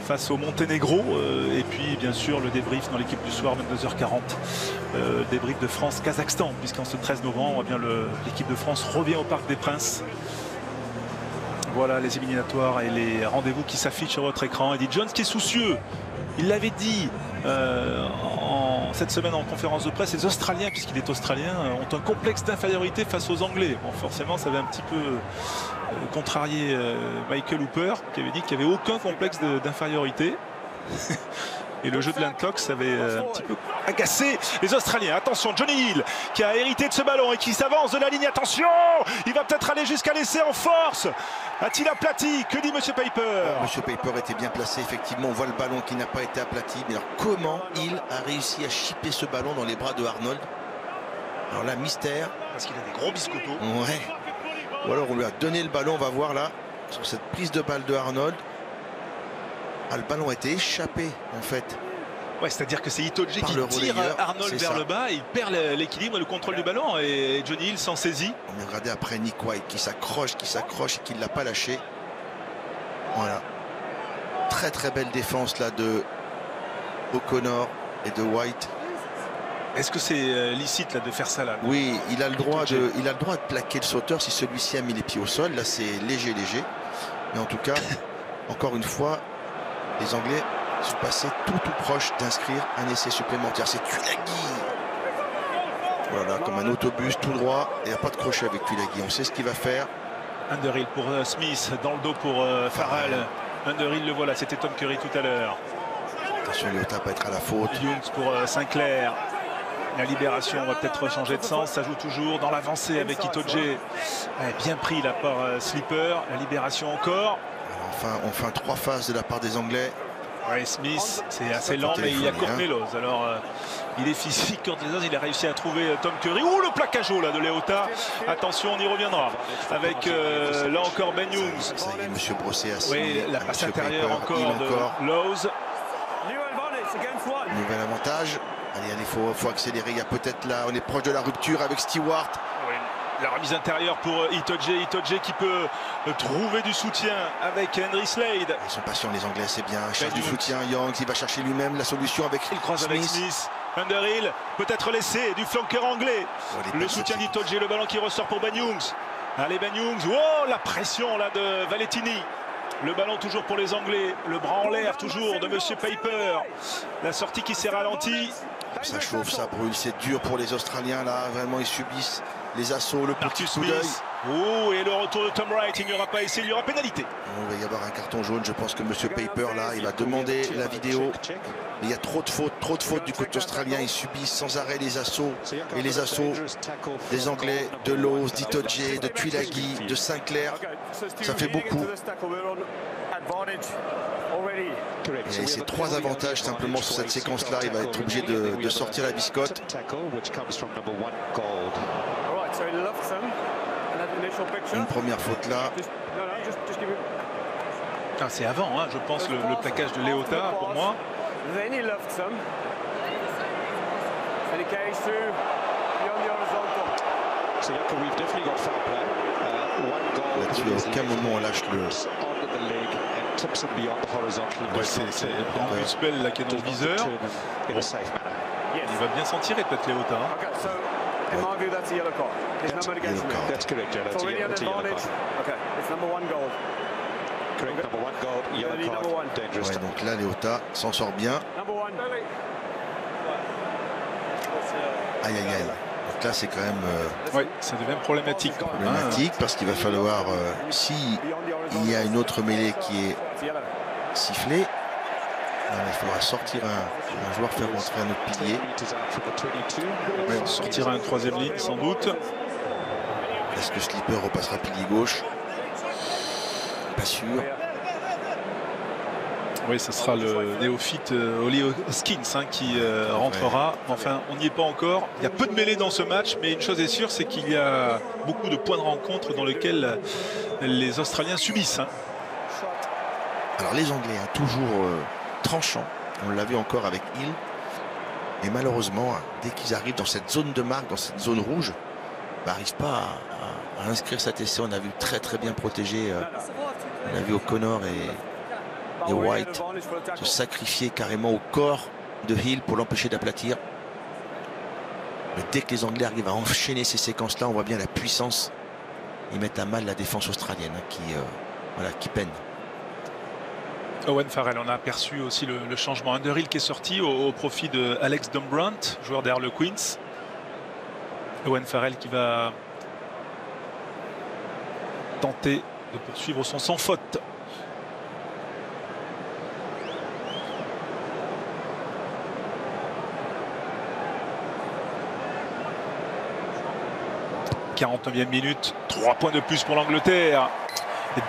face au Monténégro. Et puis bien sûr le débrief dans l'équipe du soir, 22h40. Débrief de France-Kazakhstan. Puisqu'en ce 13 novembre, eh bien l'équipe de France revient au Parc des Princes. Voilà les éliminatoires et les rendez-vous qui s'affichent sur votre écran. Eddie Jones qui est soucieux. Il l'avait dit cette semaine en conférence de presse, les Australiens, puisqu'il est australien, ont un complexe d'infériorité face aux Anglais. Bon, forcément, ça avait un petit peu contrarié Michael Hooper, qui avait dit qu'il n'y avait aucun complexe d'infériorité. Et le jeu de Landlox avait un petit peu agacé les Australiens. Attention, Johnny Hill qui a hérité de ce ballon et qui s'avance de la ligne. Attention, il va peut-être aller jusqu'à l'essai en force. A-t-il aplati? Que dit monsieur Paper? Monsieur Paper était bien placé, effectivement. On voit le ballon qui n'a pas été aplati. Mais alors comment il a réussi à chipper ce ballon dans les bras de Arnold? Alors là, mystère. Parce qu'il a des gros biscottos. Ouais. Ou alors on lui a donné le ballon, on va voir là, sur cette prise de balle de Arnold. Ah, le ballon a été échappé en fait. Ouais, c'est-à-dire que c'est Itoje qui tire Arnold vers le bas, il perd l'équilibre et le contrôle du ballon et Johnny Hill s'en saisit. On a regardé après Nick White qui s'accroche et qui ne l'a pas lâché. Voilà. Très très belle défense là de O'Connor et de White. Est-ce que c'est licite là de faire ça là? Oui, il a le droit de plaquer le sauteur si celui-ci a mis les pieds au sol. Là c'est léger. Mais en tout cas, encore une fois, les Anglais sont passés tout proche d'inscrire un essai supplémentaire. C'est Tuilagi. Voilà, comme un autobus tout droit. Et il n'y a pas de crochet avec Tuilagi. On sait ce qu'il va faire. Underhill pour Smith, dans le dos pour Farrell. Underhill, le voilà, c'était Tom Curry tout à l'heure. Attention, Léota peut être à la faute. Youngs pour Sinclair. La libération va peut-être changer de sens. Ça joue toujours dans l'avancée avec Itoje. Bien pris là par Slipper. La libération encore. Enfin 3 phases de la part des Anglais. Ouais, Smith, c'est assez lent, mais il y a Courtney Lawes. Alors, il est physique, Courtney Lawes, il a réussi à trouver Tom Curry. Ouh, le plaquage haut là de Leota. Attention, on y reviendra. Avec là encore Ben Youngs. Ça y est, Monsieur Brossé a Oui, la passe intérieure encore de Lawes. Nouvel avantage. Allez, il faut accélérer. Il y a peut-être là, on est proche de la rupture avec Stewart. Oui, la remise intérieure pour Itoje. Itoje qui peut trouver du soutien avec Henry Slade. Ils sont patients les Anglais, c'est bien. Cherche du soutien. Young, il va chercher lui-même la solution avec Il croise avec Smith. Underhill peut-être laissé du flanqueur anglais. Le soutien d'Itoje, le ballon qui ressort pour Ben Youngs. Allez Ben Youngs. Oh, la pression là de Valentini. Le ballon toujours pour les Anglais. Le bras en l'air toujours de Monsieur Piper. La sortie qui s'est ralentie. Ça chauffe, ça brûle, c'est dur pour les Australiens là, vraiment ils subissent les assauts, le petit coup d'œil. Oh, et le retour de Tom Wright, il n'y aura pas essai, il y aura pénalité. Il va y avoir un carton jaune, je pense que Monsieur Piper là, il va demander la vidéo. Mais il y a trop de fautes du côté australien, ils subissent sans arrêt les assauts. Et les assauts des Anglais, de Lawes, d'Itoje, de Tuilagi, de Sinclair, ça fait beaucoup. Et c'est 3 avantages simplement sur cette séquence-là. Il va être obligé de sortir la biscotte. Une première faute là. Ah, c'est avant, hein, je pense, le plaquage de Leota pour moi. Là-dessus, à aucun moment on lâche le. Ouais, c'est Muspel là qui est dans le viseur. Bon. Il va bien s'en tirer peut-être Leota. Hein. Ouais, donc là, Leota s'en sort bien. Aïe, aïe, aïe. Donc là, c'est quand même... Oui, ça devient problématique. Problématique parce qu'il va falloir, si il y a une autre mêlée qui est sifflée, il faudra sortir un joueur, faire rentrer un autre pilier. Ouais, on sortira un 3e ligne sans doute. Est-ce que Slipper repassera pilier gauche? Pas sûr. Oui, ce sera le néophyte Ollie Hoskins hein, qui rentrera. Enfin, on n'y est pas encore. Il y a peu de mêlées dans ce match, mais une chose est sûre, c'est qu'il y a beaucoup de points de rencontre dans lesquels les Australiens subissent. Hein. Alors les Anglais, hein, toujours tranchants. On l'a vu encore avec Hill. Et malheureusement, dès qu'ils arrivent dans cette zone de marque, dans cette zone rouge, n'arrivent pas à inscrire cet essai. On a vu très bien protégé. On a vu O'Connor et White se sacrifier carrément au corps de Hill pour l'empêcher d'aplatir. Mais dès que les Anglais arrivent à enchaîner ces séquences-là, on voit bien la puissance. Ils mettent à mal la défense australienne hein, qui peine. Owen Farrell, on a aperçu aussi le changement. Underhill qui est sorti au profit de Alex Dombrandt, joueur des Harlequins. Owen Farrell qui va tenter de poursuivre son sans faute. « 49e minute, 3 points de plus pour l'Angleterre.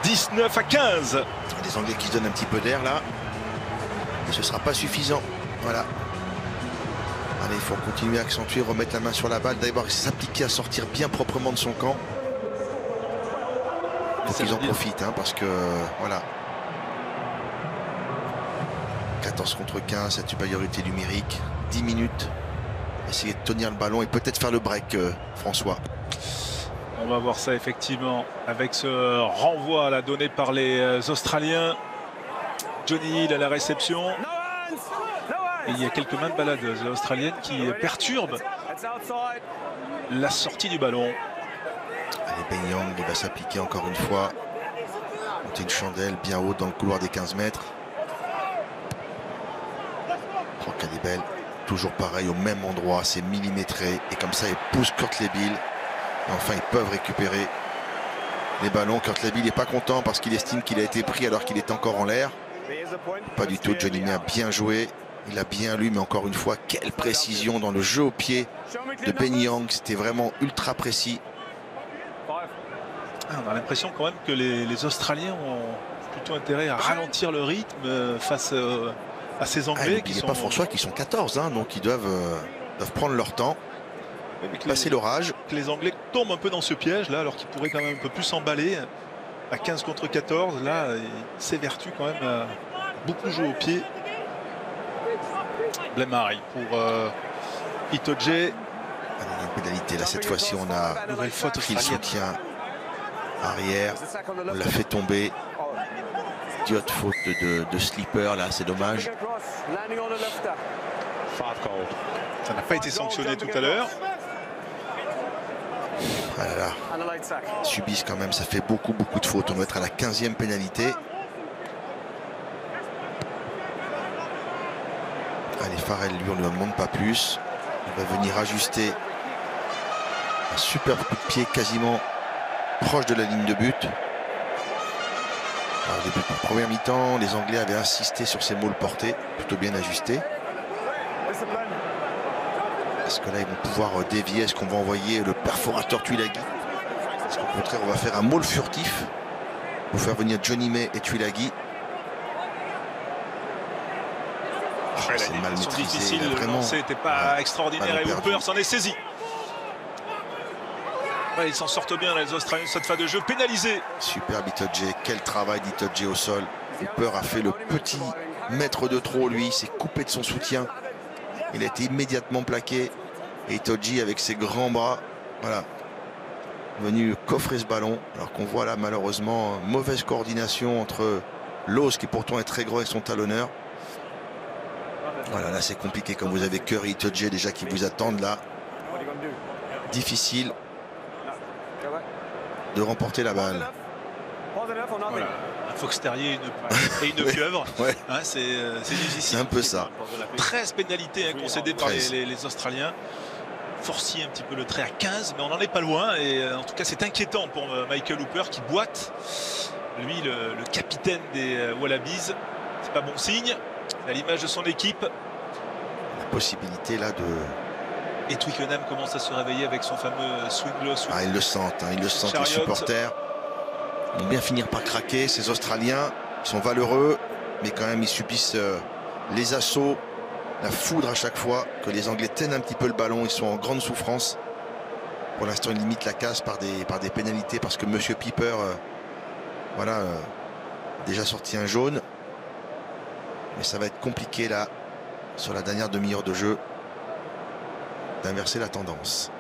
19-15. » Les Anglais qui se donnent un petit peu d'air là. Et ce ne sera pas suffisant. Voilà. Allez, il faut continuer à accentuer, remettre la main sur la balle. D'abord, s'appliquer à sortir bien proprement de son camp. Il faut qu'ils en profitent, hein, parce que voilà. 14 contre 15, cette supériorité numérique. 10 minutes. Essayer de tenir le ballon et peut-être faire le break, François. On va voir ça effectivement avec ce renvoi là, donné par les Australiens. Johnny Hill à la réception. Et il y a quelques mains de baladeuses australiennes qui perturbent la sortie du ballon. Allez, Ben Young, il va s'appliquer encore une fois. Monter une chandelle bien haute dans le couloir des 15 mètres. Oh, qu'elle est belle. Toujours pareil, au même endroit, c'est millimétré. Et comme ça, il pousse Kurtley-Beale. Enfin, ils peuvent récupérer les ballons. Kurtley-Beale n'est pas content parce qu'il estime qu'il a été pris alors qu'il est encore en l'air. Pas du tout. Johnny May a bien joué. Il a bien lu, mais encore une fois, quelle précision dans le jeu au pied de Ben Young. C'était vraiment ultra précis. On a l'impression quand même que les Australiens ont plutôt intérêt à ralentir le rythme face à ces Anglais. N'oubliez pas, François, qu'ils sont 14, hein, donc ils doivent prendre leur temps, passer l'orage. Les Anglais tombent un peu dans ce piège là, alors qu'ils pourraient quand même un peu plus s'emballer. À 15 contre 14, là, il s'évertue quand même à beaucoup jouer au pied. Blemari pour Itoje. Une pénalité, là, cette fois-ci, on a Nouvelle faute pris le soutien arrière. On l'a fait tomber. Idiote faute de slipper, là, c'est dommage. Ça n'a pas été sanctionné tout à l'heure. Ah là là. Ils subissent quand même, ça fait beaucoup de fautes. On doit être à la 15e pénalité. Allez, Farrell, lui, on ne lui en demande pas plus. Il va venir ajuster un superbe coup de pied quasiment proche de la ligne de but. Alors, au début de la première mi-temps, les Anglais avaient insisté sur ces mauls portés, plutôt bien ajustés. Est-ce que là, ils vont pouvoir dévier? Est-ce qu'on va envoyer le perforateur Tuilagi? Est-ce qu'au contraire, on va faire un maul furtif pour faire venir Johnny May et Tuilagi? Oh, c'est mal maîtrisé. Difficile, vraiment. C'était pas extraordinaire et Hooper s'en est saisi. Ouais, ils s'en sortent bien, là, les Australiens, cette phase de jeu pénalisée. Super Itoje, quel travail d'Itoje au sol. Hooper a fait le petit mètre de trop, lui, il s'est coupé de son soutien. Il a été immédiatement plaqué. Et Itoje, avec ses grands bras, voilà, venu coffrer ce ballon. Alors qu'on voit là, malheureusement, mauvaise coordination entre Lowes, qui pourtant est très gros avec son talonneur. Voilà, là, c'est compliqué. Comme vous avez Curry et Itoje déjà qui vous attendent là. Difficile de remporter la balle. Voilà. Un Fox Terrier et une pieuvre. Ouais. Hein, c'est difficile. C'est un peu ça. 13 pénalités hein, concédées par les Australiens. Forcier un petit peu le trait à 15, mais on n'en est pas loin. Et en tout cas, c'est inquiétant pour Michael Hooper qui boite. Lui, le capitaine des Wallabies. C'est pas bon signe. À l'image de son équipe. La possibilité là de... Et Twickenham commence à se réveiller avec son fameux swing low. Ah, ils le sentent, hein, ils le sentent, les supporters. Ils vont bien finir par craquer, ces Australiens. Ils sont valeureux, mais quand même ils subissent les assauts, la foudre à chaque fois. Que les Anglais tiennent un petit peu le ballon, ils sont en grande souffrance. Pour l'instant, ils limitent la casse par des pénalités parce que Monsieur Piper, voilà, déjà sorti un jaune. Mais ça va être compliqué là, sur la dernière demi-heure de jeu, d'inverser la tendance.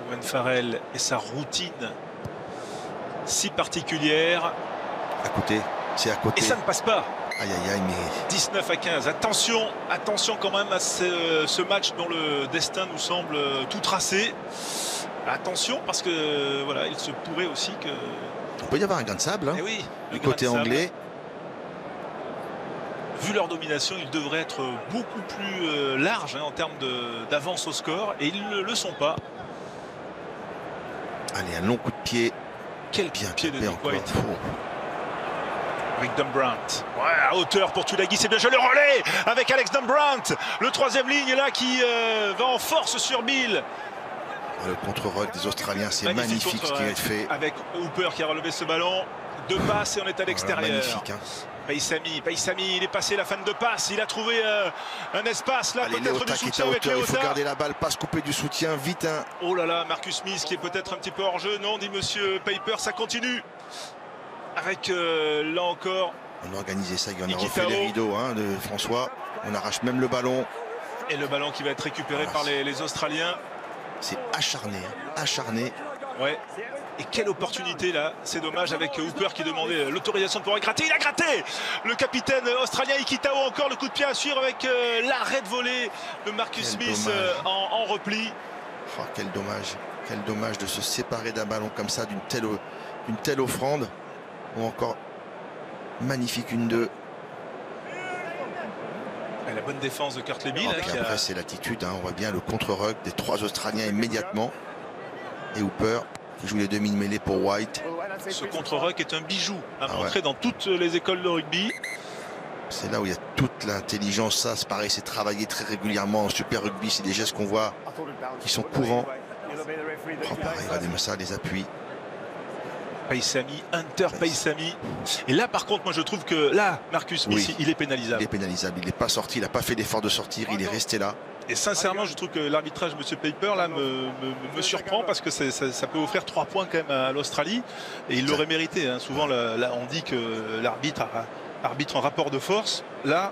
Owen Farrell et sa routine si particulière. À côté, c'est à côté. Et ça ne passe pas. Aïe aïe aïe, mais 19 à 15. Attention quand même à ce match dont le destin nous semble tout tracé. Attention parce que voilà, il se pourrait aussi que... Il peut y avoir un grain de sable, hein, eh oui, du côté anglais. Vu leur domination, ils devraient être beaucoup plus larges hein, en termes d'avance au score. Et ils ne le sont pas. Allez, un long coup de pied. Quel bien pied de tapé Nick encore. White. Avec Dumbrandt. Ouais, à hauteur pour Tuilagi, c'est bien joué le relais avec Alex Dumbrandt. Le troisième ligne là qui va en force sur Bill. Le contre-rock des Australiens, c'est magnifique ce qui est fait. Avec Hooper qui a relevé ce ballon. Deux passes et on est à l'extérieur. Magnifique. Hein. Paisami, il est passé la fan de passe. Il a trouvé un espace là, peut-être du soutien avec Léota. Il faut Léota. garder la balle, passe coupée du soutien, vite. Hein. Oh là là, Marcus Smith qui est peut-être un petit peu hors jeu. Non, dit Monsieur Piper, ça continue. Avec là encore. On a organisé ça, on a refait les rideaux hein, de François. On arrache même le ballon. Et le ballon qui va être récupéré par les Australiens. C'est acharné, hein, acharné. Ouais. Et quelle opportunité là, c'est dommage avec Hooper qui demandait l'autorisation de pouvoir gratter. Il a gratté le capitaine australien Ikitao, encore le coup de pied à suivre avec l'arrêt de volée de Marcus Smith en repli. Oh, quel dommage de se séparer d'un ballon comme ça, d'une telle offrande. Ou encore magnifique 1-2. La bonne défense de Kurt Leby. Après c'est l'attitude, hein, on voit bien le contre-ruck des trois Australiens immédiatement. Et Hooper qui joue les demi-mêlées pour White. Ce contre-ruck est un bijou à montrer dans toutes les écoles de rugby. C'est là où il y a toute l'intelligence. Ça, c'est pareil, c'est travaillé très régulièrement en Super Rugby. C'est des gestes qu'on voit qui sont courants. Oh, pareil, regardez-moi ça, les appuis. Paisami, Hunter Paisami. Et là, par contre, moi, je trouve que là, Marcus Smith, il est pénalisable. Il est pénalisable. Il n'est pas sorti, il n'a pas fait d'effort de sortir, il est resté là. Et sincèrement, je trouve que l'arbitrage de M. Paper là, me surprend parce que ça peut offrir 3 points quand même à l'Australie. Et il l'aurait mérité. Hein. Souvent, là, on dit que l'arbitre arbitre en rapport de force. Là,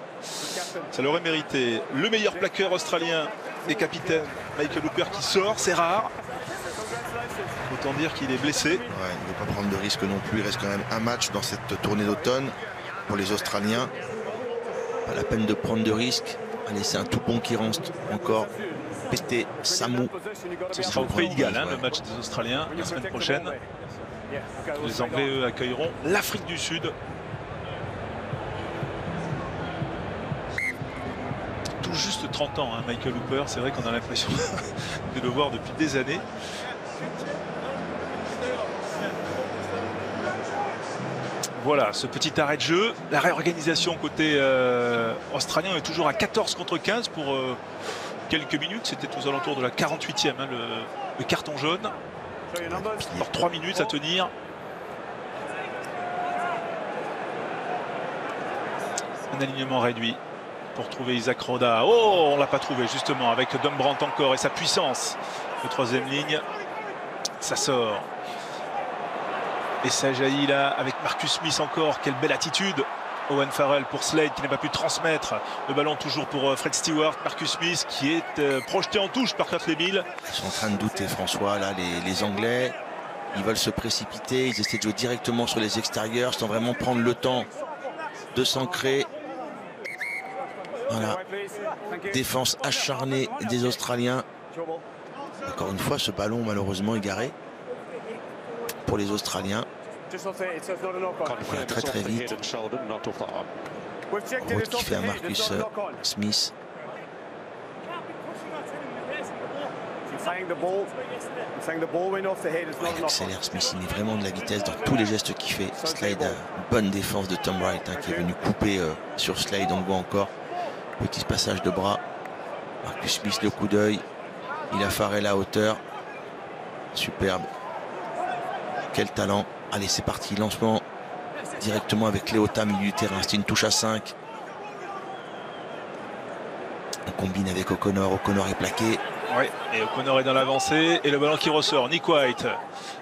ça l'aurait mérité. Le meilleur plaqueur australien et capitaine, Michael Hooper, qui sort. C'est rare. Autant dire qu'il est blessé. Ouais, il ne veut pas prendre de risque non plus. Il reste quand même un match dans cette tournée d'automne pour les Australiens. Pas la peine de prendre de risques. Allez, c'est un tout bon qui reste encore. Pété, Samu. Ce sera au Pays de Galles, hein, le match des Australiens la semaine prochaine. Les Anglais, eux, accueilleront l'Afrique du Sud. Tout juste 30 ans, hein, Michael Hooper. C'est vrai qu'on a l'impression de le voir depuis des années. Voilà, ce petit arrêt de jeu. La réorganisation côté australien est toujours à 14 contre 15 pour quelques minutes. C'était aux alentours de la 48e, hein, le carton jaune. Alors 3 minutes à tenir. Un alignement réduit pour trouver Isaac Roda. Oh, on ne l'a pas trouvé justement avec Dombrandt encore et sa puissance. Le 3e ligne, ça sort. Et ça jaillit là avec Marcus Smith encore. Quelle belle attitude. Owen Farrell pour Slade qui n'a pas pu transmettre. Le ballon toujours pour Fred Stewart. Marcus Smith qui est projeté en touche par Kurt Lemil. Ils sont en train de douter, François. Là, les Anglais, ils veulent se précipiter. Ils essaient de jouer directement sur les extérieurs sans vraiment prendre le temps de s'ancrer. Voilà. Défense acharnée des Australiens. Encore une fois, ce ballon malheureusement égaré pour les Australiens. Voilà, très très vite. Roth qui fait à Marcus Smith. Il accélère Smith, il met vraiment de la vitesse dans tous les gestes qu'il fait. Slade, bonne défense de Tom Wright, hein, qui est venu couper sur Slade, on le voit encore. Petit passage de bras. Marcus Smith, le coup d'œil. Il a Farrell à hauteur. Superbe. Quel talent. Allez, c'est parti. Lancement directement avec Leota, milieu du terrain. C'est une touche à 5. On combine avec O'Connor. O'Connor est plaqué. Oui, et O'Connor est dans l'avancée. Et le ballon qui ressort. Nick White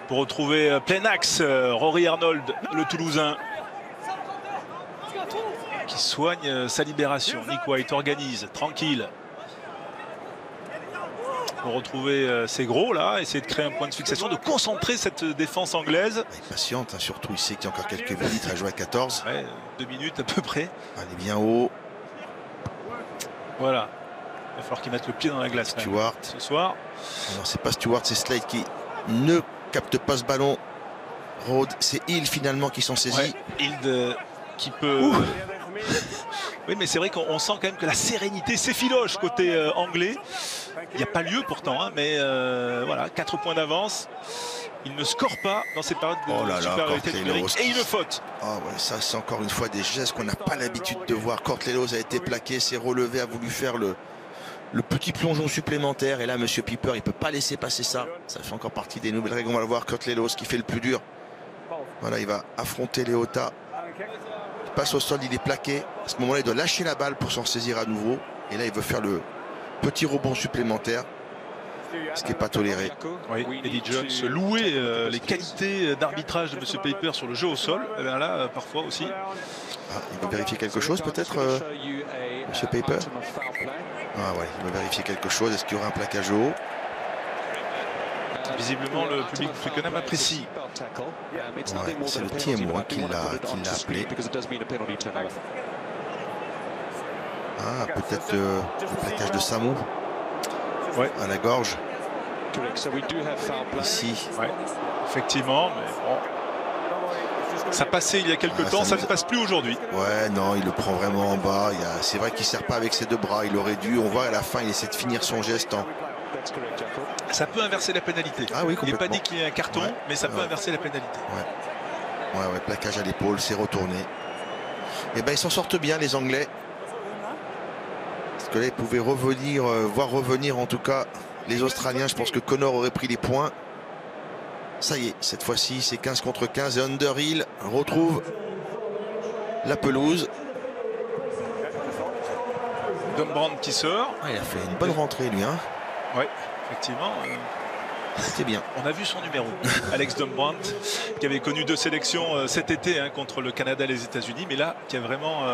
pour retrouver plein axe. Rory Arnold, le Toulousain, qui soigne sa libération. Nick White organise, tranquille. Pour retrouver ses gros là, essayer de créer un point de fixation, de concentrer cette défense anglaise. Il est patiente, hein, surtout il sait qu'il y a encore quelques minutes à jouer à 14. Ouais, 2 minutes à peu près. Elle est bien haut. Voilà. Il va falloir qu'il mette le pied dans la glace Stewart ce soir. Alors c'est pas Stewart, c'est Slade qui ne capte pas ce ballon. Rhodes, c'est Hill finalement qui s'en saisit. Ouais, Hill qui peut... Oui, mais c'est vrai qu'on sent quand même que la sérénité s'effiloche côté anglais. Il n'y a pas lieu pourtant, hein, mais voilà, 4 points d'avance. Il ne score pas dans ces périodes de supériorité numérique et une faute. Oh ouais, ça c'est encore une fois des gestes qu'on n'a pas l'habitude de voir. Court Lelos a été plaqué, s'est relevé, a voulu faire le petit plongeon supplémentaire. Et là, M. Piper, il ne peut pas laisser passer ça. Ça fait encore partie des nouvelles règles. On va le voir, Court Lelos qui fait le plus dur. Voilà, il va affronter Leota. Il passe au sol, il est plaqué. À ce moment-là, il doit lâcher la balle pour s'en saisir à nouveau. Et là, il veut faire le petit rebond supplémentaire, ce qui n'est pas toléré. Oui, Eddie Jones louait les qualités d'arbitrage de M. Paper sur le jeu au sol. Et bien là, parfois aussi. Ah, il veut vérifier quelque chose peut-être, M. Paper. Ah ouais, il veut vérifier quelque chose. Est-ce qu'il y aura un plaquage haut? Visiblement, le public Twickenham apprécie. Ouais, c'est le TM1 qui l'a appelé. Ah, peut-être le plaquage de Samu à la gorge. Ici. Ouais, effectivement, mais bon. Ça passait il y a quelques temps, ça ne passe plus aujourd'hui. Ouais, non, il le prend vraiment en bas. C'est vrai qu'il ne sert pas avec ses deux bras. Il aurait dû, on voit à la fin, il essaie de finir son geste. Ça peut inverser la pénalité. Ah oui, il n'est pas dit qu'il y ait un carton, mais ça peut inverser la pénalité. Ouais, plaquage à l'épaule, c'est retourné. Et ben ils s'en sortent bien les Anglais. Parce que là, ils pouvaient voir revenir en tout cas les Australiens. Je pense que Connor aurait pris les points. Ça y est, cette fois-ci, c'est 15 contre 15 et Underhill retrouve la pelouse. Dombrand qui sort. Ah, il a fait une bonne rentrée, lui. Hein. Oui, effectivement. C'était bien. On a vu son numéro, Alex Dombrand, qui avait connu 2 sélections cet été hein, contre le Canada et les États-Unis, mais là, qui a vraiment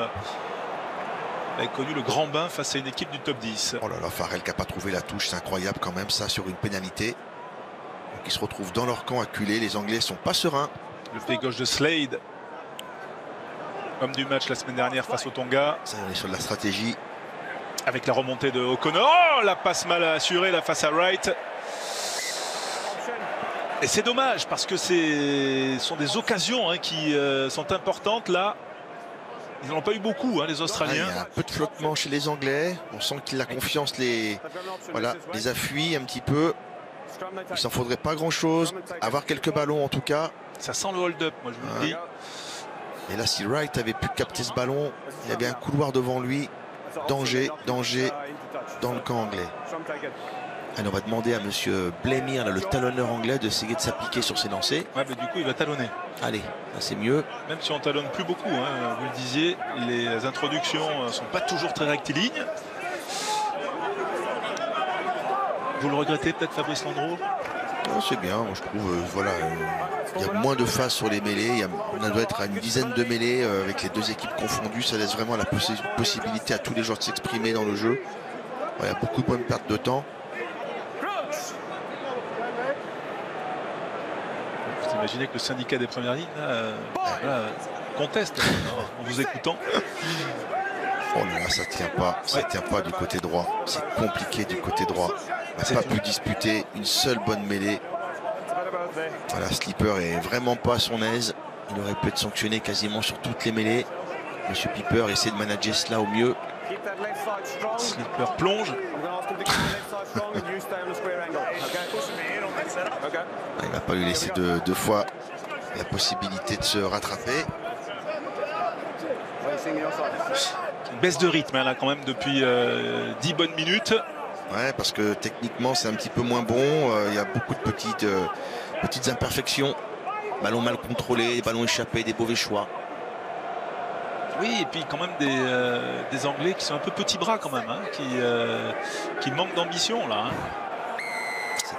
avait connu le grand bain face à une équipe du top 10. Oh là là, Farrell qui n'a pas trouvé la touche, c'est incroyable quand même, ça, sur une pénalité. Donc, ils se retrouvent dans leur camp acculés. Les Anglais sont pas sereins. Le pied gauche de Slade, homme du match la semaine dernière face au Tonga. Ça, on est sur de la stratégie. Avec la remontée de O'Connor. Oh, la passe mal assurée là face à Wright. Et c'est dommage parce que ce sont des occasions hein, qui sont importantes là. Ils n'en ont pas eu beaucoup, hein, les Australiens. Ah, il y a un peu de flottement chez les Anglais. On sent que la confiance les a fui un petit peu. Il s'en faudrait pas grand-chose. Avoir quelques ballons en tout cas. Ça sent le hold-up, moi je vous le dis. Et là, si Wright avait pu capter ce ballon, il y avait un couloir devant lui. Danger, danger dans le camp anglais. Et on va demander à monsieur Blamire, le talonneur anglais, d'essayer de s'appliquer sur ses lancers. Ouais, mais du coup, il va talonner. Allez, c'est mieux. Même si on talonne plus beaucoup, hein, vous le disiez, les introductions ne sont pas toujours très rectilignes. Vous le regrettez peut-être, Fabrice Landreau? C'est bien, moi je trouve, voilà, il y a moins de phases sur les mêlées, on doit être à une dizaine de mêlées avec les 2 équipes confondues, ça laisse vraiment la possibilité à tous les joueurs de s'exprimer dans le jeu. Il y a beaucoup de bonnes pertes de temps. Vous imaginez que le syndicat des premières lignes voilà, conteste en vous écoutant. Oh là là, ça tient pas du côté droit, c'est compliqué du côté droit. On n'a pas pu disputer une seule bonne mêlée. Voilà, Slipper est vraiment pas à son aise. Il aurait pu être sanctionné quasiment sur toutes les mêlées. Monsieur Piper essaie de manager cela au mieux. Slipper plonge. Il n'a pas lui laissé deux fois la possibilité de se rattraper. Une baisse de rythme hein, là quand même depuis 10 bonnes minutes. Ouais, parce que techniquement c'est un petit peu moins bon. Il y a beaucoup de petites imperfections. Ballon mal contrôlé, ballon échappé, des mauvais choix. Oui, et puis quand même des Anglais qui sont un peu petits bras quand même, hein, qui manquent d'ambition là. Hein.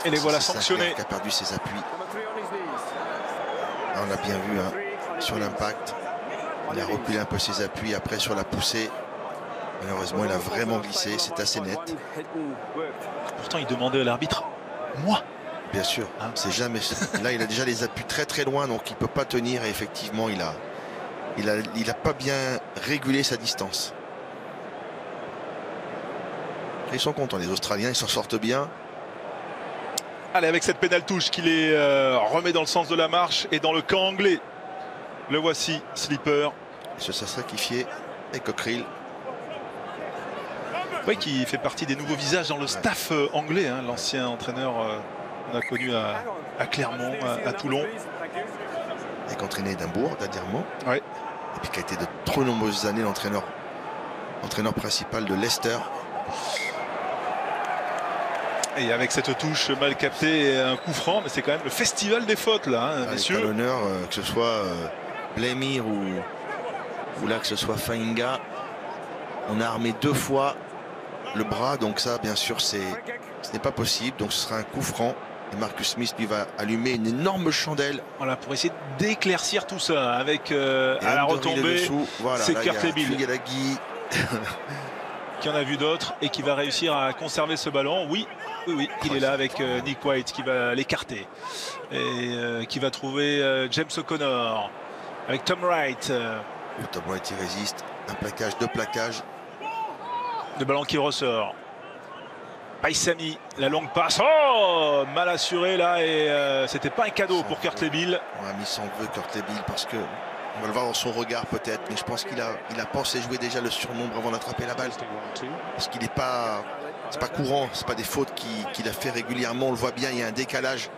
Et les voilà sanctionnés. Qui a perdu ses appuis. Là, on a bien vu hein, sur l'impact. Il a reculé un peu ses appuis après sur la poussée. Malheureusement, il a vraiment glissé, c'est assez net. Pourtant, il demandait à l'arbitre, moi. Bien sûr, hein. C'est jamais. Là, il a déjà les appuis très très loin, donc il peut pas tenir. Et effectivement, il a pas bien régulé sa distance. Et ils sont contents, les Australiens, ils s'en sortent bien. Allez, avec cette pénale touche qui les remet dans le sens de la marche et dans le camp anglais. Le voici, Slipper. Il se sacrifié et Cockerill. Oui, qui fait partie des nouveaux visages dans le staff anglais, hein, l'ancien entraîneur qu'on a connu à Clermont, à Toulon. Et qu'entraîné Édimbourg, dernièrement. Ouais. Et puis qui a été de trop nombreuses années l'entraîneur principal de Leicester. Et avec cette touche mal captée, un coup franc, mais c'est quand même le festival des fautes là, hein, messieurs. Les talonneurs, que ce soit Blamire ou là que ce soit Fainga, on a armé 2 fois le bras, donc ça bien sûr ce n'est pas possible, donc ce sera un coup franc et Marcus Smith lui va allumer une énorme chandelle. Voilà, pour essayer d'éclaircir tout ça avec à la retombée, voilà, c'est Kurtley-Bill qui en a vu d'autres et qui va réussir à conserver ce ballon. Oui, il est là avec Nick White qui va l'écarter et qui va trouver James O'Connor avec Tom Wright. Tom Wright il résiste, un plaquage, 2 plaquages. Le ballon qui ressort. Paisami, la longue passe. Oh, mal assuré là et c'était pas un cadeau pour Kurtley-Bill. Ouais, mais il s'en veut Kurtley-Bill parce que on va le voir dans son regard peut-être, mais je pense qu'il a pensé jouer déjà le surnombre avant d'attraper la balle. Parce qu'il n'est pas, c'est pas courant, c'est pas des fautes qu'il a fait régulièrement. On le voit bien, il y a un décalage.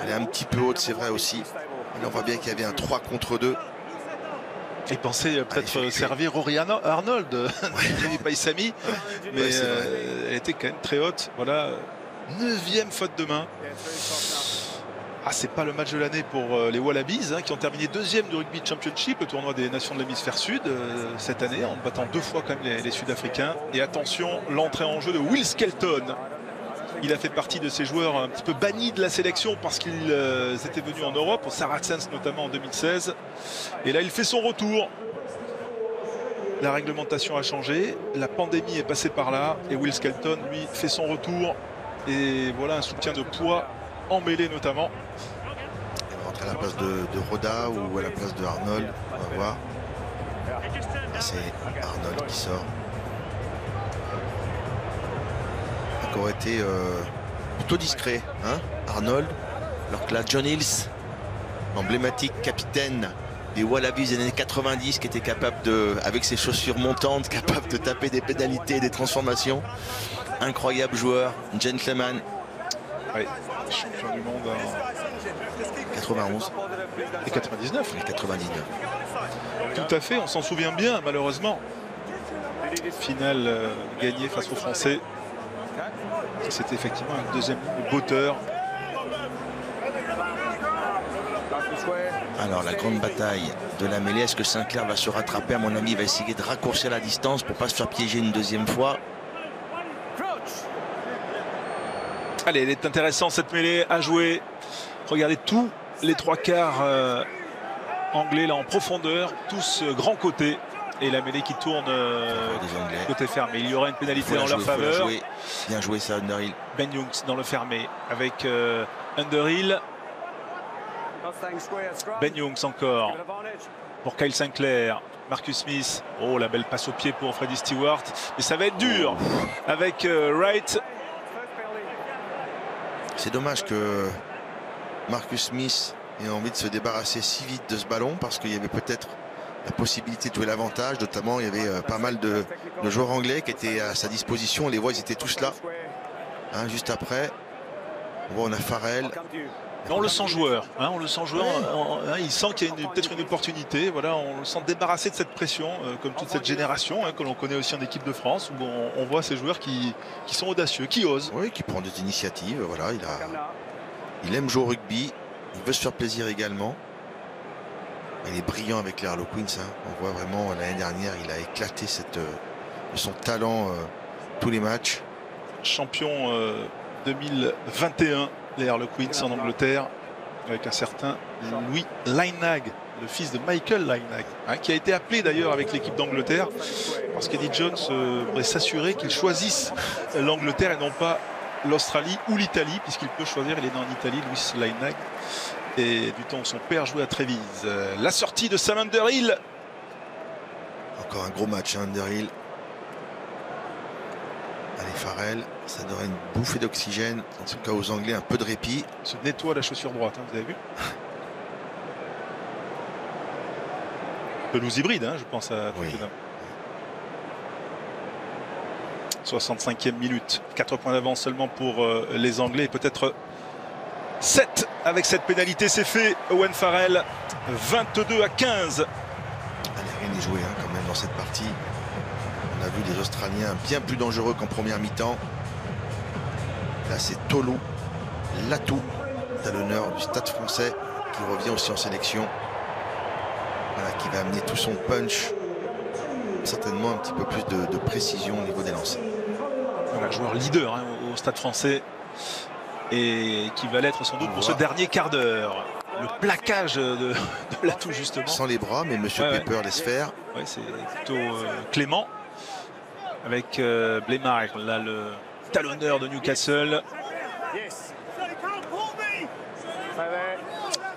Elle est un petit peu haute, c'est vrai aussi. Et là, on voit bien qu'il y avait un 3 contre 2. Et pensez peut-être servir Rory Arnold, ouais. Paisami, mais elle était quand même très haute. Voilà, 9e faute de main. Ah, c'est pas le match de l'année pour les Wallabies qui ont terminé 2e du Rugby Championship, le tournoi des nations de l'hémisphère sud cette année, en battant 2 fois quand même les Sud-Africains. Et attention, l'entrée en jeu de Will Skelton. Il a fait partie de ces joueurs un petit peu bannis de la sélection parce qu'ils étaient venus en Europe, au Saracens notamment en 2016. Et là, il fait son retour. La réglementation a changé, la pandémie est passée par là et Will Skelton, lui, fait son retour. Et voilà un soutien de poids en mêlée notamment. Il va rentrer à la place de Roda ou à la place de Arnold, on va voir. C'est Arnold qui sort. Il aurait été plutôt discret, hein, Arnold. Alors que là, John Hills, emblématique capitaine des Wallabies des années 90, qui était capable de, avec ses chaussures montantes, capable de taper des pénalités, des transformations. Incroyable joueur, gentleman. Oui, champion du monde en 91 et 99. Et 99. Tout à fait, on s'en souvient bien, malheureusement. Finale gagnée face aux Français. C'était effectivement un deuxième botteur. Alors la grande bataille de la mêlée, est-ce que Sinclair va se rattraper? À mon avis, il va essayer de raccourcir la distance pour ne pas se faire piéger une deuxième fois. Allez, elle est intéressante cette mêlée à jouer. Regardez tous les 3/4 anglais là en profondeur, tous grand côté. Et la mêlée qui tourne côté fermé. Il y aura une pénalité en leur faveur. Bien joué ça, Underhill. Ben Youngs dans le fermé avec Underhill. Ben Youngs encore pour Kyle Sinclair. Marcus Smith. Oh, la belle passe au pied pour Freddie Stewart. Mais ça va être dur avec Wright. C'est dommage que Marcus Smith ait envie de se débarrasser si vite de ce ballon, parce qu'il y avait peut-être la possibilité de jouer l'avantage. Notamment, il y avait pas mal de joueurs anglais qui étaient à sa disposition. On les voit, ils étaient tous là. Hein, juste après, on voit, on a Farrell. On le sent joueur, hein, on le sent joueur. Il sent qu'il y a peut-être une opportunité. Voilà, on le sent débarrassé de cette pression, comme toute cette génération que l'on connaît aussi en équipe de France, où on voit ces joueurs qui sont audacieux, qui osent. Oui, qui prend des initiatives. Voilà, il aime jouer au rugby. Il veut se faire plaisir également. Il est brillant avec les Harlequins. Hein. On voit vraiment, l'année dernière, il a éclaté de son talent tous les matchs. Champion 2021, les Harlequins en Angleterre, avec un certain Louis Lynagh, le fils de Michael Lynagh, qui a été appelé d'ailleurs avec l'équipe d'Angleterre, parce qu'Eddie Jones voudrait s'assurer qu'il choisisse l'Angleterre et non pas l'Australie ou l'Italie, puisqu'il peut choisir. Il est né en Italie, Louis Lynagh. Et du temps où son père jouait à Trévise. La sortie de Sam Underhill. Encore un gros match, hein, Underhill. Allez, Farrell, ça donnerait une bouffée d'oxygène, en tout cas aux Anglais, un peu de répit. Il se nettoie la chaussure droite, hein, vous avez vu. Pelouse hybride, hein, je pense à Twickenham. 65e minute, 4 points d'avance seulement pour les Anglais, et peut-être 7 avec cette pénalité. C'est fait. Owen Farrell, 22-15. Allez, rien n'est joué quand même dans cette partie. On a vu des Australiens bien plus dangereux qu'en première mi-temps. Là, c'est Tolu Latou, talonneur du Stade Français, qui revient aussi en sélection. Voilà, qui va amener tout son punch. Certainement un petit peu plus de précision au niveau des lancers. Voilà, joueur leader au Stade Français. Et qui va l'être sans doute pour ce dernier quart d'heure. Le plaquage de Latou, justement. Sans les bras, mais Monsieur Pepper laisse faire. Ouais, c'est plutôt clément. Avec Blemar, là, le talonneur de Newcastle.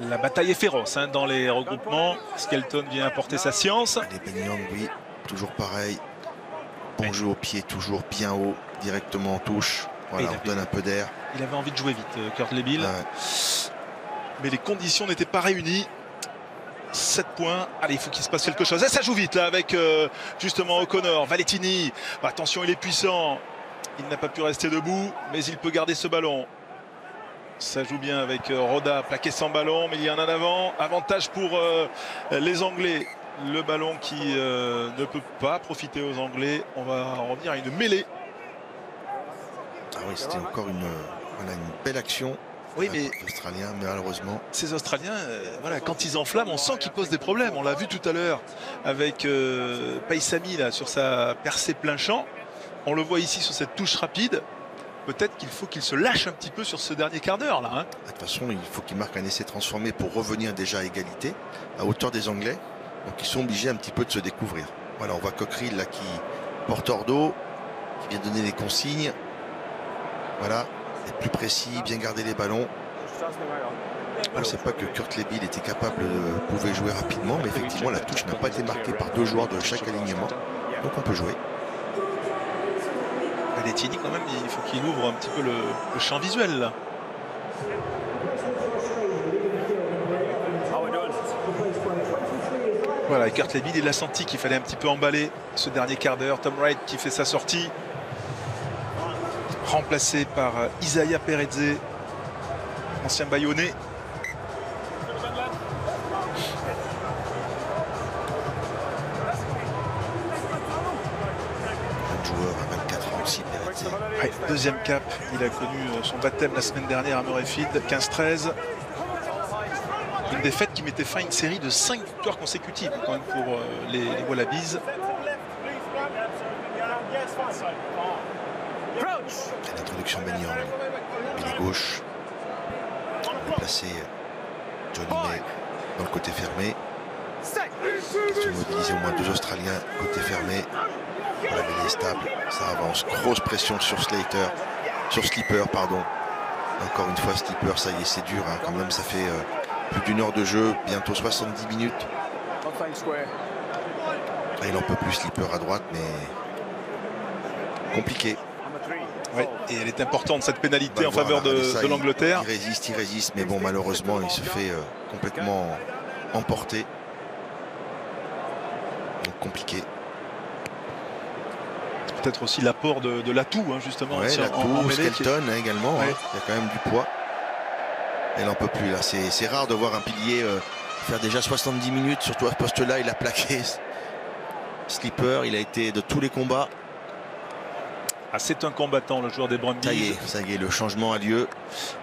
La bataille est féroce dans les regroupements. Skelton vient apporter sa science. Les Baignons, oui, toujours pareil. Bon jeu au pied, toujours bien haut, directement en touche. Voilà, on donne un peu d'air. Il avait envie de jouer vite, Kurt Lebill. Mais les conditions n'étaient pas réunies. 7 points. Allez, il faut qu'il se passe quelque chose. Et ça joue vite là avec justement O'Connor. Valentini. Attention, il est puissant. Il n'a pas pu rester debout, mais il peut garder ce ballon. Ça joue bien avec Roda, plaqué sans ballon, mais il y en a un avant. Avantage pour les Anglais. Le ballon qui ne peut pas profiter aux Anglais. On va revenir à une mêlée. Ah oui, c'était encore une belle action. Oui, mais les Australiens, malheureusement. ces Australiens, voilà, quand ils enflamment, on sent qu'ils posent des problèmes. On l'a vu tout à l'heure avec Paisami là sur sa percée plein champ. On le voit ici sur cette touche rapide. Peut-être qu'il faut qu'il se lâche un petit peu sur ce dernier quart d'heure là. Hein. De toute façon, il faut qu'ils marquent un essai transformé pour revenir déjà à égalité, à hauteur des Anglais. Donc ils sont obligés un petit peu de se découvrir. Voilà, on voit Cockerill là qui porte hors d'eau, qui vient donner les consignes. Voilà, être plus précis, bien garder les ballons. Je ne sais pas que Kurt Lebil était capable de pouvoir jouer rapidement, mais effectivement la touche n'a pas été marquée par 2 joueurs de chaque alignement. Donc on peut jouer. Lettini quand même, il faut qu'il ouvre un petit peu le champ visuel là. Voilà, Kurt Lebil, il a senti qu'il fallait un petit peu emballer ce dernier quart d'heure. Tom Wright qui fait sa sortie, remplacé par Isaiah Perezze, ancien Bayonnais. Ouais, deuxième cap, il a connu son baptême la semaine dernière à Murrayfield, 15-13. Une défaite qui mettait fin à une série de 5 victoires consécutives quand même pour les Wallabies. L'introduction Ben Young, il est gauche, placé Johnny May dans le côté fermé. Ils ont mobilisé au moins 2 Australiens côté fermé. La mêlée est stable, ça avance. Grosse pression sur Slater, sur Slipper, pardon. Encore une fois, Slipper, ça y est, c'est dur. Hein. Quand même, ça fait plus d'1 heure de jeu, bientôt 70 minutes. Et il n'en peut plus, Slipper à droite, mais compliqué. Ouais, et elle est importante, cette pénalité en faveur de l'Angleterre. Il résiste, mais bon, malheureusement, il se fait complètement emporter. Donc compliqué. Peut-être aussi l'apport de l'atout, hein, justement. Ouais, l'atout, Skelton hein, également, ouais. Hein, il y a quand même du poids. Elle n'en peut plus là. C'est rare de voir un pilier faire déjà 70 minutes, surtout à ce poste-là. Il a plaqué Slipper, il a été de tous les combats. Ah, c'est un combattant, le joueur des Brumbies. Ça y est, le changement a lieu.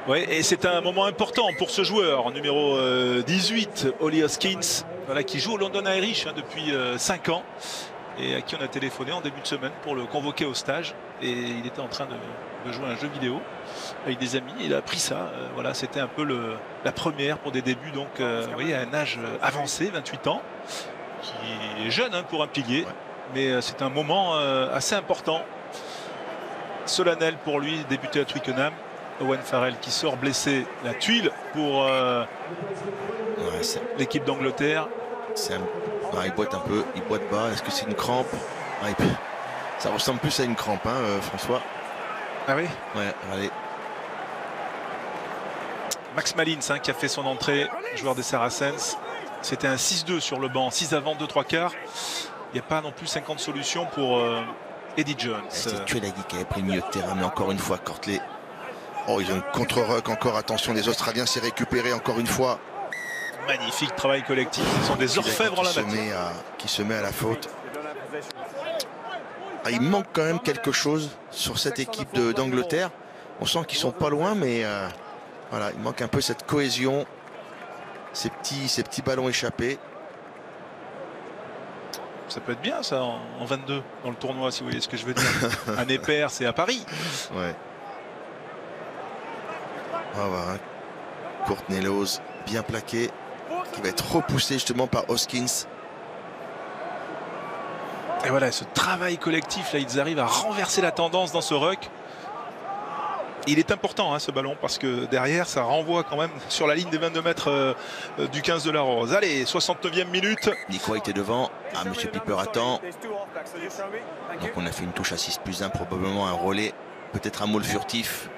Oui, et c'est un moment important pour ce joueur, numéro 18, Ollie Hoskins, voilà, qui joue au London Irish hein, depuis 5 ans. Et à qui on a téléphoné en début de semaine pour le convoquer au stage. Et il était en train de jouer à un jeu vidéo avec des amis. Il a appris ça. Voilà, c'était un peu la première pour des débuts. Donc, vous voyez, à un âge avancé, 28 ans, qui est jeune hein, pour un pilier. Ouais. Mais c'est un moment assez important. Solennel pour lui, débuté à Twickenham. Owen Farrell qui sort blessé, la tuile pour l'équipe d'Angleterre. Il boite un peu, il boite bas. Est-ce que c'est une crampe? Ça ressemble plus à une crampe, hein, François. Ah oui? Ouais, allez. Max Malins hein, qui a fait son entrée, joueur des Saracens. C'était un 6-2 sur le banc, 6 avant, 2 3 quarts. Il n'y a pas non plus 50 solutions pour Eddie Jones. C'est Tuilagi qui avait pris le milieu de terrain, mais encore une fois, Courtley. Oh, ils ont une contre-ruck encore. Attention, les Australiens s'est récupéré encore une fois. Magnifique travail collectif. Ce sont des orfèvres en la matière. Qui se met à la faute. Ah, il manque quand même quelque chose sur cette équipe d'Angleterre. On sent qu'ils sont pas loin, mais voilà, il manque un peu cette cohésion. Ces petits ballons échappés. Ça peut être bien ça en 22 dans le tournoi, si vous voyez ce que je veux dire. Un épaire, c'est à Paris. Ouais. On va voir. Hein. Courtney Lawes, bien plaqué, qui va être repoussé justement par Hoskins. Et voilà, ce travail collectif, là, ils arrivent à renverser la tendance dans ce ruck. Il est important, hein, ce ballon, parce que derrière, ça renvoie quand même sur la ligne des 22 mètres du 15 de la Rose. Allez, 69e minute. Nick White est devant. Ah, Monsieur Piper attend. Donc on a fait une touche à 6+1, probablement un relais, peut-être un maul furtif.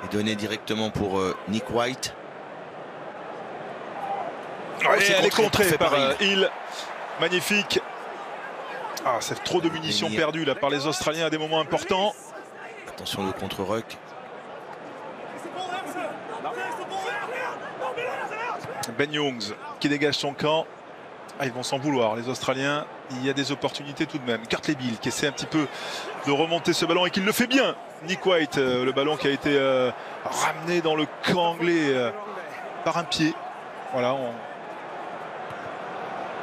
Et donné directement pour Nick White. Allez, elle est contrée par Hill. Magnifique. Ah, c'est trop de munitions perdues là par les Australiens à des moments importants. Attention le contre-ruck. Ben Youngs qui dégage son camp. Ah, ils vont s'en vouloir, les Australiens. Il y a des opportunités tout de même. Kurtley-Beale qui essaie un petit peu de remonter ce ballon et qui le fait bien. Nick White, le ballon qui a été ramené dans le camp anglais par un pied. Voilà,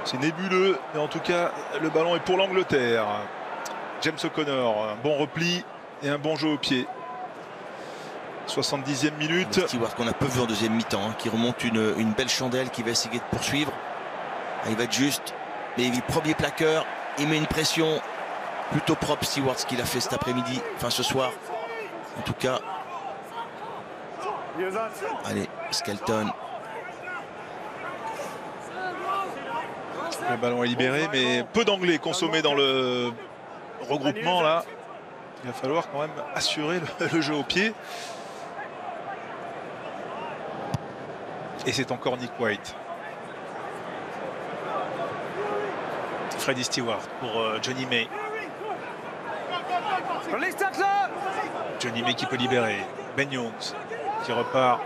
c'est nébuleux, mais en tout cas, le ballon est pour l'Angleterre. James O'Connor, un bon repli et un bon jeu au pied. 70e minute. Stewart qu'on a peu vu en deuxième mi-temps, hein, qui remonte une belle chandelle, qui va essayer de poursuivre. Ah, il va être juste, mais il premier plaqueur, il met une pression plutôt propre. Stewart, ce qu'il a fait cet après-midi, enfin ce soir. En tout cas, allez, Skelton. Le ballon est libéré, mais peu d'anglais consommés dans le regroupement là. Il va falloir quand même assurer le jeu au pied. Et c'est encore Nick White. Freddie Stewart pour Johnny May. Johnny May qui peut libérer. Ben Youngs qui repart.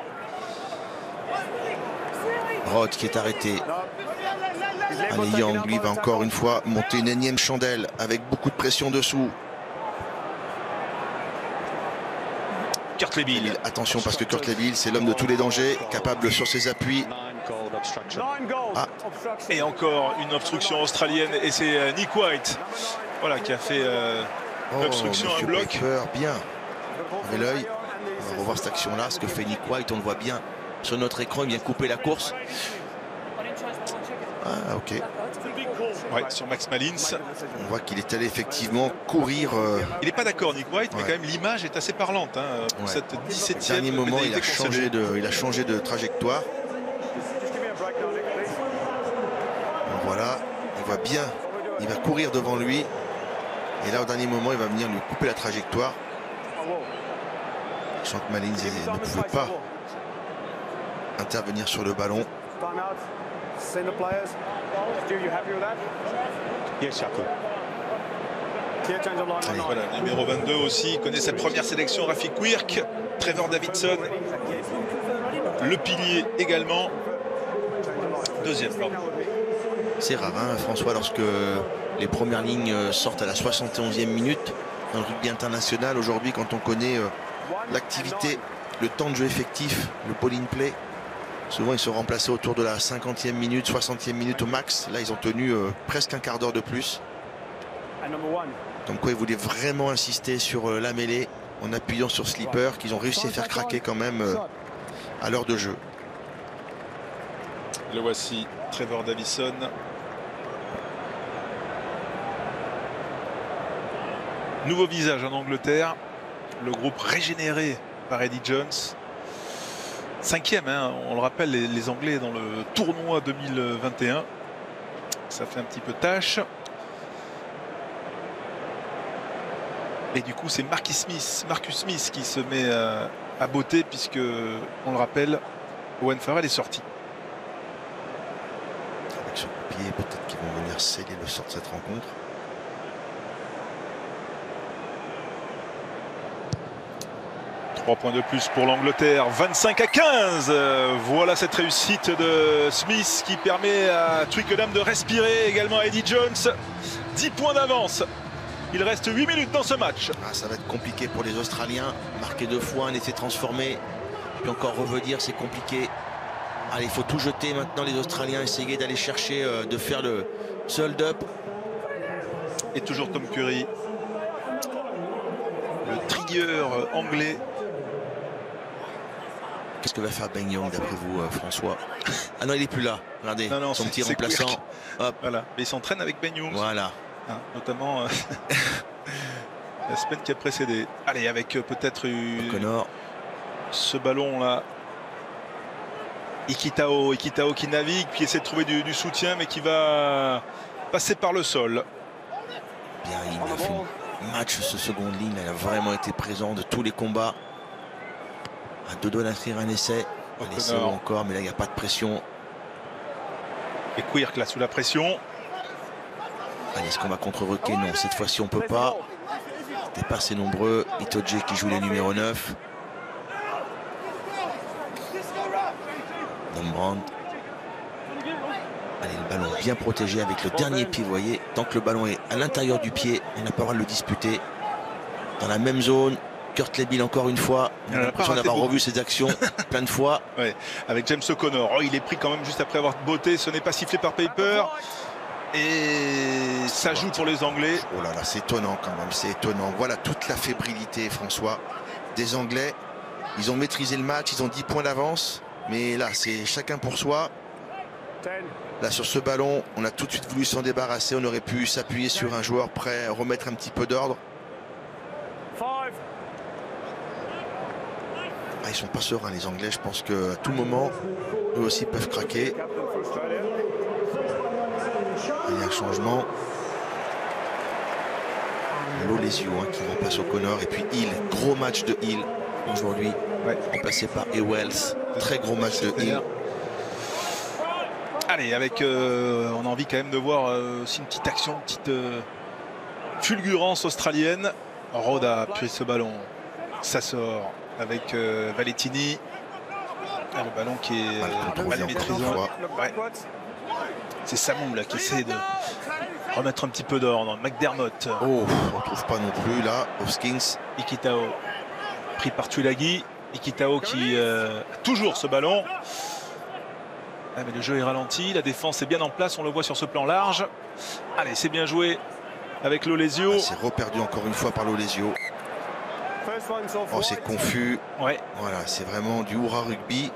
Rod qui est arrêté. Allez, Young, lui, va encore une fois monter une énième chandelle avec beaucoup de pression dessous. Kurtley-Beale. Attention, parce que Kurtley-Beale, c'est l'homme de tous les dangers, capable sur ses appuis. Ah. Et encore une obstruction australienne, et c'est Nick White, voilà, qui a fait l'obstruction, un bloc. Piper, bien. Avec l'œil, on va revoir cette action-là, ce que fait Nick White, on le voit bien sur notre écran, il vient couper la course. Ah, ok. Ouais, sur Max Malins. On voit qu'il est allé effectivement courir. Il n'est pas d'accord, Nick White, mais ouais. quand même l'image est assez parlante. Hein, pour cette 17e. Au dernier moment, il a changé de trajectoire. Donc voilà, il voit bien, il va courir devant lui. Et là, au dernier moment, il va venir lui couper la trajectoire. Je sens que Malins ne pouvait pas intervenir sur le ballon. Allez, voilà, numéro 22 aussi, connaît sa première sélection, Rafik Quirk, Trevor Davidson, le pilier également, deuxième plan. C'est rare, hein, François, lorsque les premières lignes sortent à la 71e minute dans le rugby international. Aujourd'hui, quand on connaît l'activité, le temps de jeu effectif, le ball-in play, souvent ils sont remplacés autour de la 50e minute, 60e minute au max. Là, ils ont tenu presque un quart d'heure de plus. Comme quoi, ils voulaient vraiment insister sur la mêlée en appuyant sur Slipper, qu'ils ont réussi à faire craquer quand même à l'heure de jeu. Le voici, Trevor Davison. Nouveau visage en Angleterre. Le groupe régénéré par Eddie Jones. 5e, hein, on le rappelle, les Anglais dans le tournoi 2021. Ça fait un petit peu tâche. Et du coup, c'est Marcus Smith qui se met à botter, puisque, on le rappelle, Owen Farrell est sorti. Avec ce pied, peut-être qu'ils vont venir sceller le sort de cette rencontre. Points de plus pour l'Angleterre, 25-15. Voilà cette réussite de Smith qui permet à Twickenham de respirer, également à Eddie Jones. 10 points d'avance. Il reste 8 minutes dans ce match. Ah, ça va être compliqué pour les Australiens. Marquer 2 fois, un essai transformé, puis encore revenir, c'est compliqué. Allez, il faut tout jeter maintenant, les Australiens, essayer d'aller chercher, de faire le hold-up. Et toujours Tom Curry, le trigger anglais. Qu'est-ce que va faire Ben Young d'après vous, François? Ah non, il n'est plus là. Regardez, non, son petit remplaçant. Hop. Voilà. Mais il s'entraîne avec Ben Young. Voilà. Hein, notamment la semaine qui a précédé. Allez, avec peut-être ce ballon là. Ikitao qui navigue, qui essaie de trouver du soutien, mais qui va passer par le sol. Bien, il a fait un match, ce seconde ligne. Il a vraiment été présent de tous les combats. À deux doigts d'inscrire un essai. Un essai encore, mais là, il n'y a pas de pression. Et Quirk là sous la pression. Allez, est-ce qu'on va contre-requer? Non, cette fois-ci, on ne peut pas. T'es pas assez nombreux. Itoje qui joue les numéros 9. Dombrand. Allez, le ballon bien protégé avec le dernier pied, vous voyez. Tant que le ballon est à l'intérieur du pied, on n'a pas le droit de le disputer. Dans la même zone, Kurt Lebill encore une fois. On a l'impression d'avoir revu ses actions plein de fois. Ouais, avec James O'Connor. Oh, il est pris quand même juste après avoir botté. Ce n'est pas sifflé par Piper. Et ça joue pour les Anglais. Oh là là, c'est étonnant quand même, c'est étonnant. Voilà toute la fébrilité, François, des Anglais. Ils ont maîtrisé le match, ils ont 10 points d'avance. Mais là, c'est chacun pour soi. Là, sur ce ballon, on a tout de suite voulu s'en débarrasser. On aurait pu s'appuyer sur un joueur prêt à remettre un petit peu d'ordre. Ah, ils sont pas sereins, les Anglais. Je pense qu'à tout moment, eux aussi peuvent craquer. Il y a un changement. Lolesio qui remplace O'Connor. Et puis Hill, gros match de Hill aujourd'hui, remplacé par Ewells. Très gros match de Hill. Allez, avec on a envie quand même de voir aussi une petite action, une petite fulgurance australienne. Rhodes a appuyé ce ballon. Ça sort avec Valentini. Ah, le ballon qui est mal maîtrisé. Ouais. C'est Samou là qui essaie de remettre un petit peu d'ordre. McDermott. Oh, on ne trouve pas non plus là. Hoskins. Ikitao pris par Tuilagi. Ikitao qui a toujours ce ballon. Ah, mais le jeu est ralenti, la défense est bien en place, on le voit sur ce plan large. Allez, c'est bien joué avec Lolesio. Ah, c'est reperdu encore une fois par Lolesio. Oh, c'est confus. Ouais. Voilà, c'est vraiment du hurrah rugby.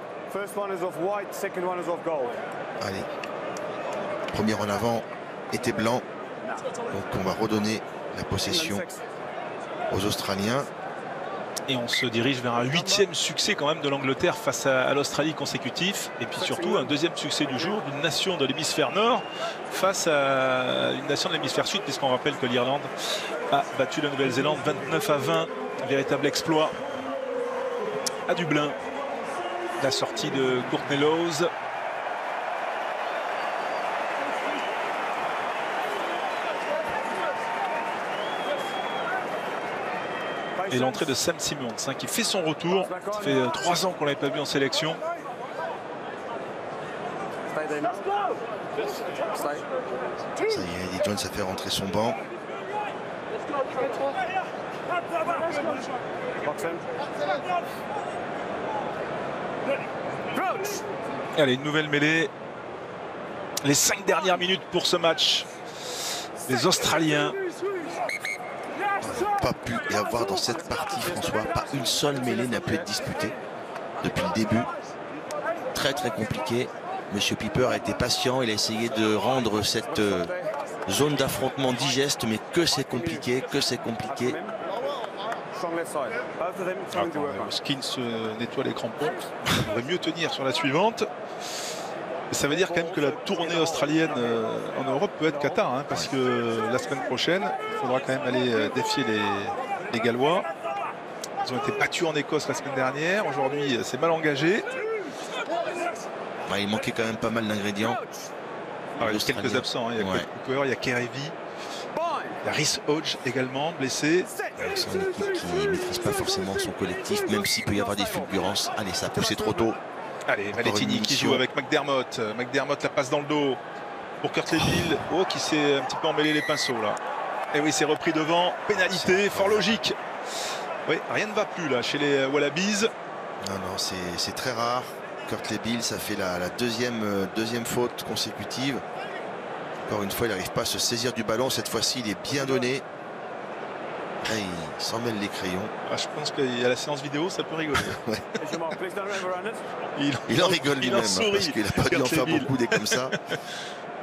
Allez. Premier en avant était blanc. Donc on va redonner la possession aux Australiens. Et on se dirige vers un 8e succès quand même de l'Angleterre face à l'Australie consécutif. Et puis surtout un 2e succès du jour d'une nation de l'hémisphère nord face à une nation de l'hémisphère sud, puisqu'on rappelle que l'Irlande a battu la Nouvelle-Zélande 29-20. Un véritable exploit à Dublin. La sortie de Courtney Lawes. Et l'entrée de Sam Simmonds qui fait son retour. Ça fait 3 ans qu'on ne l'avait pas vu en sélection. Ça y est, Eddie Jones a fait rentrer son banc. Allez, une nouvelle mêlée. Les 5 dernières minutes pour ce match. Les Australiens. Pas pu y avoir dans cette partie, François. Pas une seule mêlée n'a pu être disputée depuis le début. Très très compliqué. Monsieur Piper a été patient. Il a essayé de rendre cette zone d'affrontement digeste, mais que c'est compliqué, que c'est compliqué. Skins nettoie les crampons. On devrait mieux tenir sur la suivante. Et ça veut dire quand même que la tournée australienne en Europe peut être cata, hein, parce que la semaine prochaine, il faudra quand même aller défier les Gallois. Ils ont été battus en Écosse la semaine dernière. Aujourd'hui, c'est mal engagé. Il manquait quand même pas mal d'ingrédients. Il y a quelques absents. Hein. Il y a Cooper, il y a Kerevi. Il y a Rhys Hodge également, blessé. C'est une équipe qui ne maîtrise pas forcément son collectif, même s'il peut y avoir des fulgurances. Allez, ça a poussé trop tôt. Allez, Valentini qui joue avec McDermott. McDermott la passe dans le dos pour Kurt Lebill. Oh, qui s'est un petit peu emmêlé les pinceaux là. Et oui, c'est repris devant. Pénalité, fort logique. Oui, rien ne va plus là chez les Wallabies. Non, non, c'est très rare. Kurt Lebill, ça fait la deuxième faute consécutive. Encore une fois, il n'arrive pas à se saisir du ballon. Cette fois-ci, il est bien donné. Là, il s'en mêle les crayons. Ah, je pense qu'il y a la séance vidéo, ça peut rigoler. Ouais. Il en rigole lui-même, parce qu'il n'a pas dû en faire beaucoup des comme ça.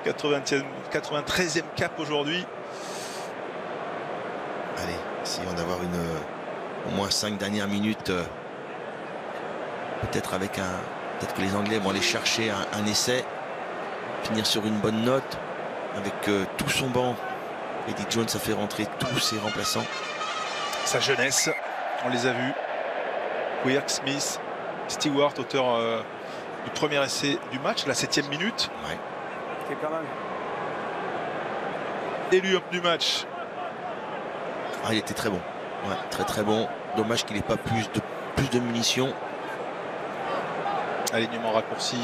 93e cap aujourd'hui. Allez, essayons d'avoir au moins 5 dernières minutes. Peut-être peut-être que les Anglais vont aller chercher un essai. Finir sur une bonne note. Avec tout son banc. Eddie Jones a fait rentrer tous ses remplaçants. Sa jeunesse, on les a vus. Quirk, Smith, Stewart, auteur du premier essai du match, la 7e minute. Ouais. Élu homme du match. Ah, il était très bon. Ouais, très très bon. Dommage qu'il n'ait pas plus de munitions. Alignement raccourci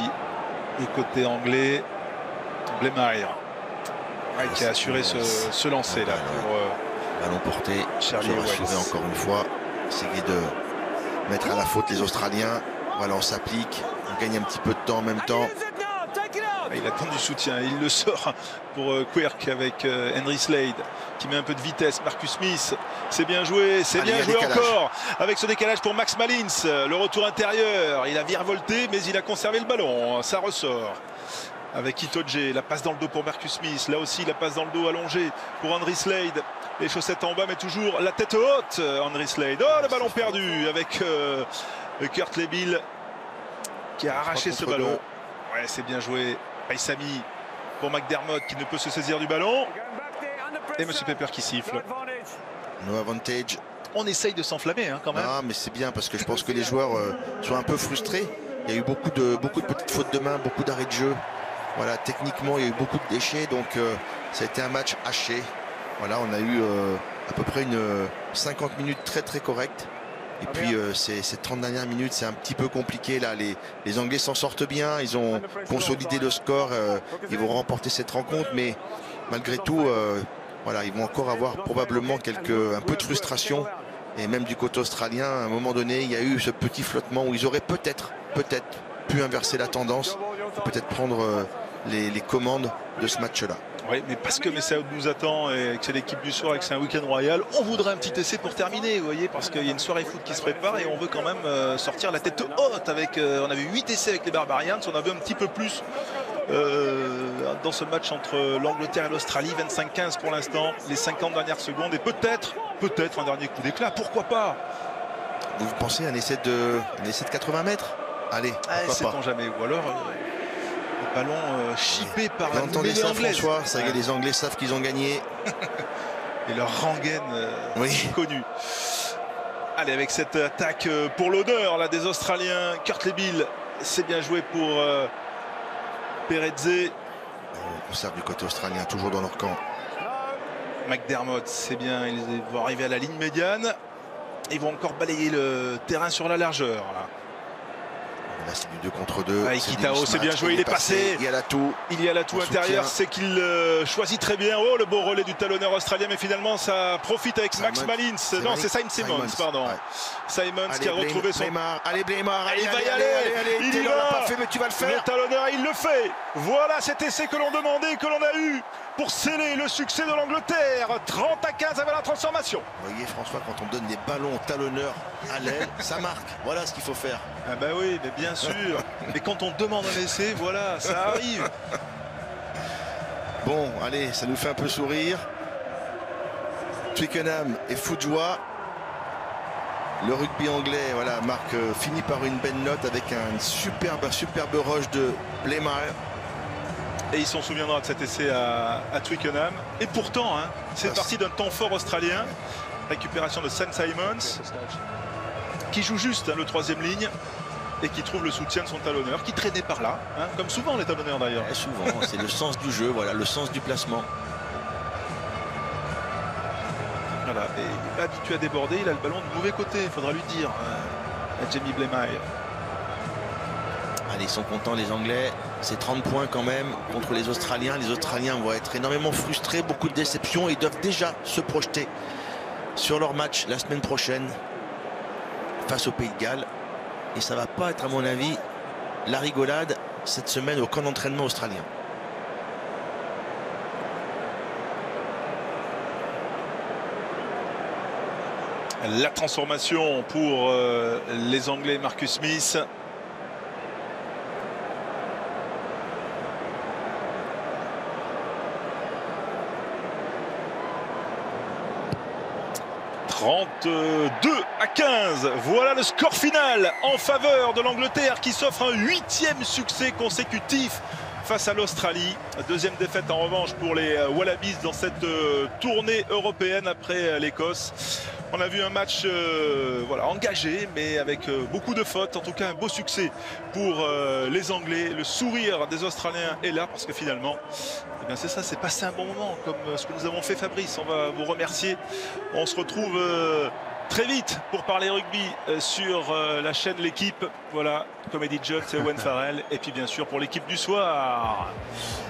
du côté anglais. Blemire qui a assuré ce lancer là pour ballon porté. Charlie se rassurer encore une fois. Essayer de mettre à la faute les Australiens. Voilà, on s'applique, on gagne un petit peu de temps en même temps. Il attend du soutien, il le sort pour Quirk avec Henry Slade qui met un peu de vitesse. Marcus Smith, c'est bien joué, c'est bien joué encore avec ce décalage pour Max Malins. Le retour intérieur, il a virevolté mais il a conservé le ballon, ça ressort. Avec Itoje, la passe dans le dos pour Marcus Smith, là aussi la passe dans le dos allongée pour Henry Slade. Les chaussettes en bas mais toujours la tête haute, Henry Slade. Oh, le ballon perdu avec Kurt Lebill qui a arraché ce ballon. Ouais, c'est bien joué. Paisami pour McDermott qui ne peut se saisir du ballon. Et M. Pepper qui siffle. No advantage. On essaye de s'enflammer quand même. Ah, mais c'est bien parce que je pense que les joueurs sont un peu frustrés. Il y a eu beaucoup de petites fautes de main, beaucoup d'arrêts de jeu. Voilà, techniquement, il y a eu beaucoup de déchets. Donc, ça a été un match haché. Voilà, on a eu à peu près une 50 minutes très très correctes. Et puis ces 30 dernières minutes, c'est un petit peu compliqué là. Les Anglais s'en sortent bien, ils ont consolidé le score, ils vont remporter cette rencontre, mais malgré tout, voilà, ils vont encore avoir probablement un peu de frustration. Et même du côté australien, à un moment donné, il y a eu ce petit flottement où ils auraient peut-être pu inverser la tendance, peut-être prendre les commandes de ce match-là. Oui, mais parce que Messaoud nous attend et que c'est l'équipe du soir et que c'est un week-end royal, on voudrait un petit essai pour terminer, vous voyez, parce qu'il y a une soirée foot qui se prépare et on veut quand même sortir la tête haute avec, on avait 8 essais avec les Barbarians, on avait un petit peu plus dans ce match entre l'Angleterre et l'Australie, 25-15 pour l'instant, les 50 dernières secondes et peut-être un dernier coup d'éclat, pourquoi pas. Vous pensez un essai de 80 mètres? Allez, pourquoi pas. Jamais, ou alors ballon chippé par la mêlée anglaise. François, ça y est, les Anglais savent qu'ils ont gagné. Et leur rengaine connue. Allez, avec cette attaque pour l'honneur là des Australiens, Kurt Lebill, c'est bien joué pour Perezze. On conserve du côté australien, toujours dans leur camp. McDermott, c'est bien, ils vont arriver à la ligne médiane. Ils vont encore balayer le terrain sur la largeur. Là, c'est du 2 contre 2. Kitao, c'est bien joué, il est passé. Il y a l'atout. Il y a l'atout intérieur, c'est qu'il choisit très bien. Oh, le beau relais du talonneur australien, mais finalement, ça profite avec Max Malins. Non, c'est Simons, pardon. Ouais. Simons qui a retrouvé son. Allez, Blemire, il va y aller. Il y va. Pas fait, mais tu vas le faire. Le talonneur, il le fait. Voilà cet essai que l'on demandait, que l'on a eu pour sceller le succès de l'Angleterre. 30-15 avec la transformation. Vous voyez, François, quand on donne des ballons au talonneur à l'aile, ça marque. Voilà ce qu'il faut faire. Ah bah oui, mais bien sûr. Mais quand on demande un essai, voilà, ça arrive. Bon, allez, ça nous fait un peu sourire. Twickenham et fou de joie. Le rugby anglais, voilà, marque finit par une belle note avec un superbe rush de Blemire. Et il s'en souviendra de cet essai à Twickenham. Et pourtant, c'est parti d'un temps fort australien. Récupération de Sam Simons, qui joue juste le troisième ligne et qui trouve le soutien de son talonneur, qui traînait par là, comme souvent les talonneurs d'ailleurs. Souvent, c'est le sens du jeu, voilà, le sens du placement. Voilà, et il n'est pas habitué à déborder, il a le ballon de mauvais côté, il faudra lui dire, à Jamie Blemire. Allez, ils sont contents les Anglais, c'est 30 points quand même contre les Australiens. Les Australiens vont être énormément frustrés, beaucoup de déceptions, ils doivent déjà se projeter sur leur match la semaine prochaine face au Pays de Galles. Et ça va pas être, à mon avis, la rigolade cette semaine au camp d'entraînement australien. La transformation pour les Anglais, Marcus Smith. « 32-15 ». Voilà le score final en faveur de l'Angleterre qui s'offre un 8e succès consécutif face à l'Australie. Deuxième défaite en revanche pour les Wallabies dans cette tournée européenne après l'Écosse. On a vu un match voilà, engagé mais avec beaucoup de fautes. En tout cas un beau succès pour les Anglais. Le sourire des Australiens est là parce que finalement eh bien c'est ça, c'est passé un bon moment comme ce que nous avons fait Fabrice. On va vous remercier. On se retrouve très vite pour parler rugby sur la chaîne L'équipe. Voilà, Comedy Jones et Owen Farrell. Et puis bien sûr pour l'équipe du soir.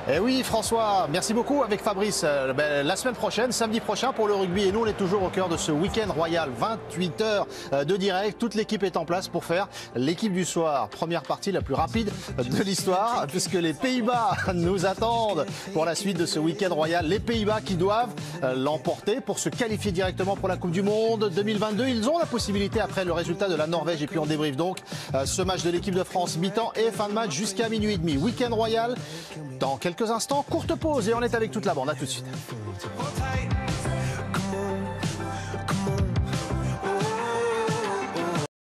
Et oui François, merci beaucoup avec Fabrice. La semaine prochaine, samedi prochain pour le rugby. Et nous on est toujours au cœur de ce week-end royal. 28 heures de direct. Toute l'équipe est en place pour faire l'équipe du soir. Première partie la plus rapide de l'histoire puisque les Pays-Bas nous attendent pour la suite de ce week-end royal. Les Pays-Bas qui doivent l'emporter pour se qualifier directement pour la Coupe du Monde 2022. Ils ont la possibilité après le résultat de la Norvège et puis on débriefe donc ce match de l'équipe de France mi-temps et fin de match jusqu'à minuit et demi. Week-end royal dans quelques instants, courte pause et on est avec toute la bande. À tout de suite.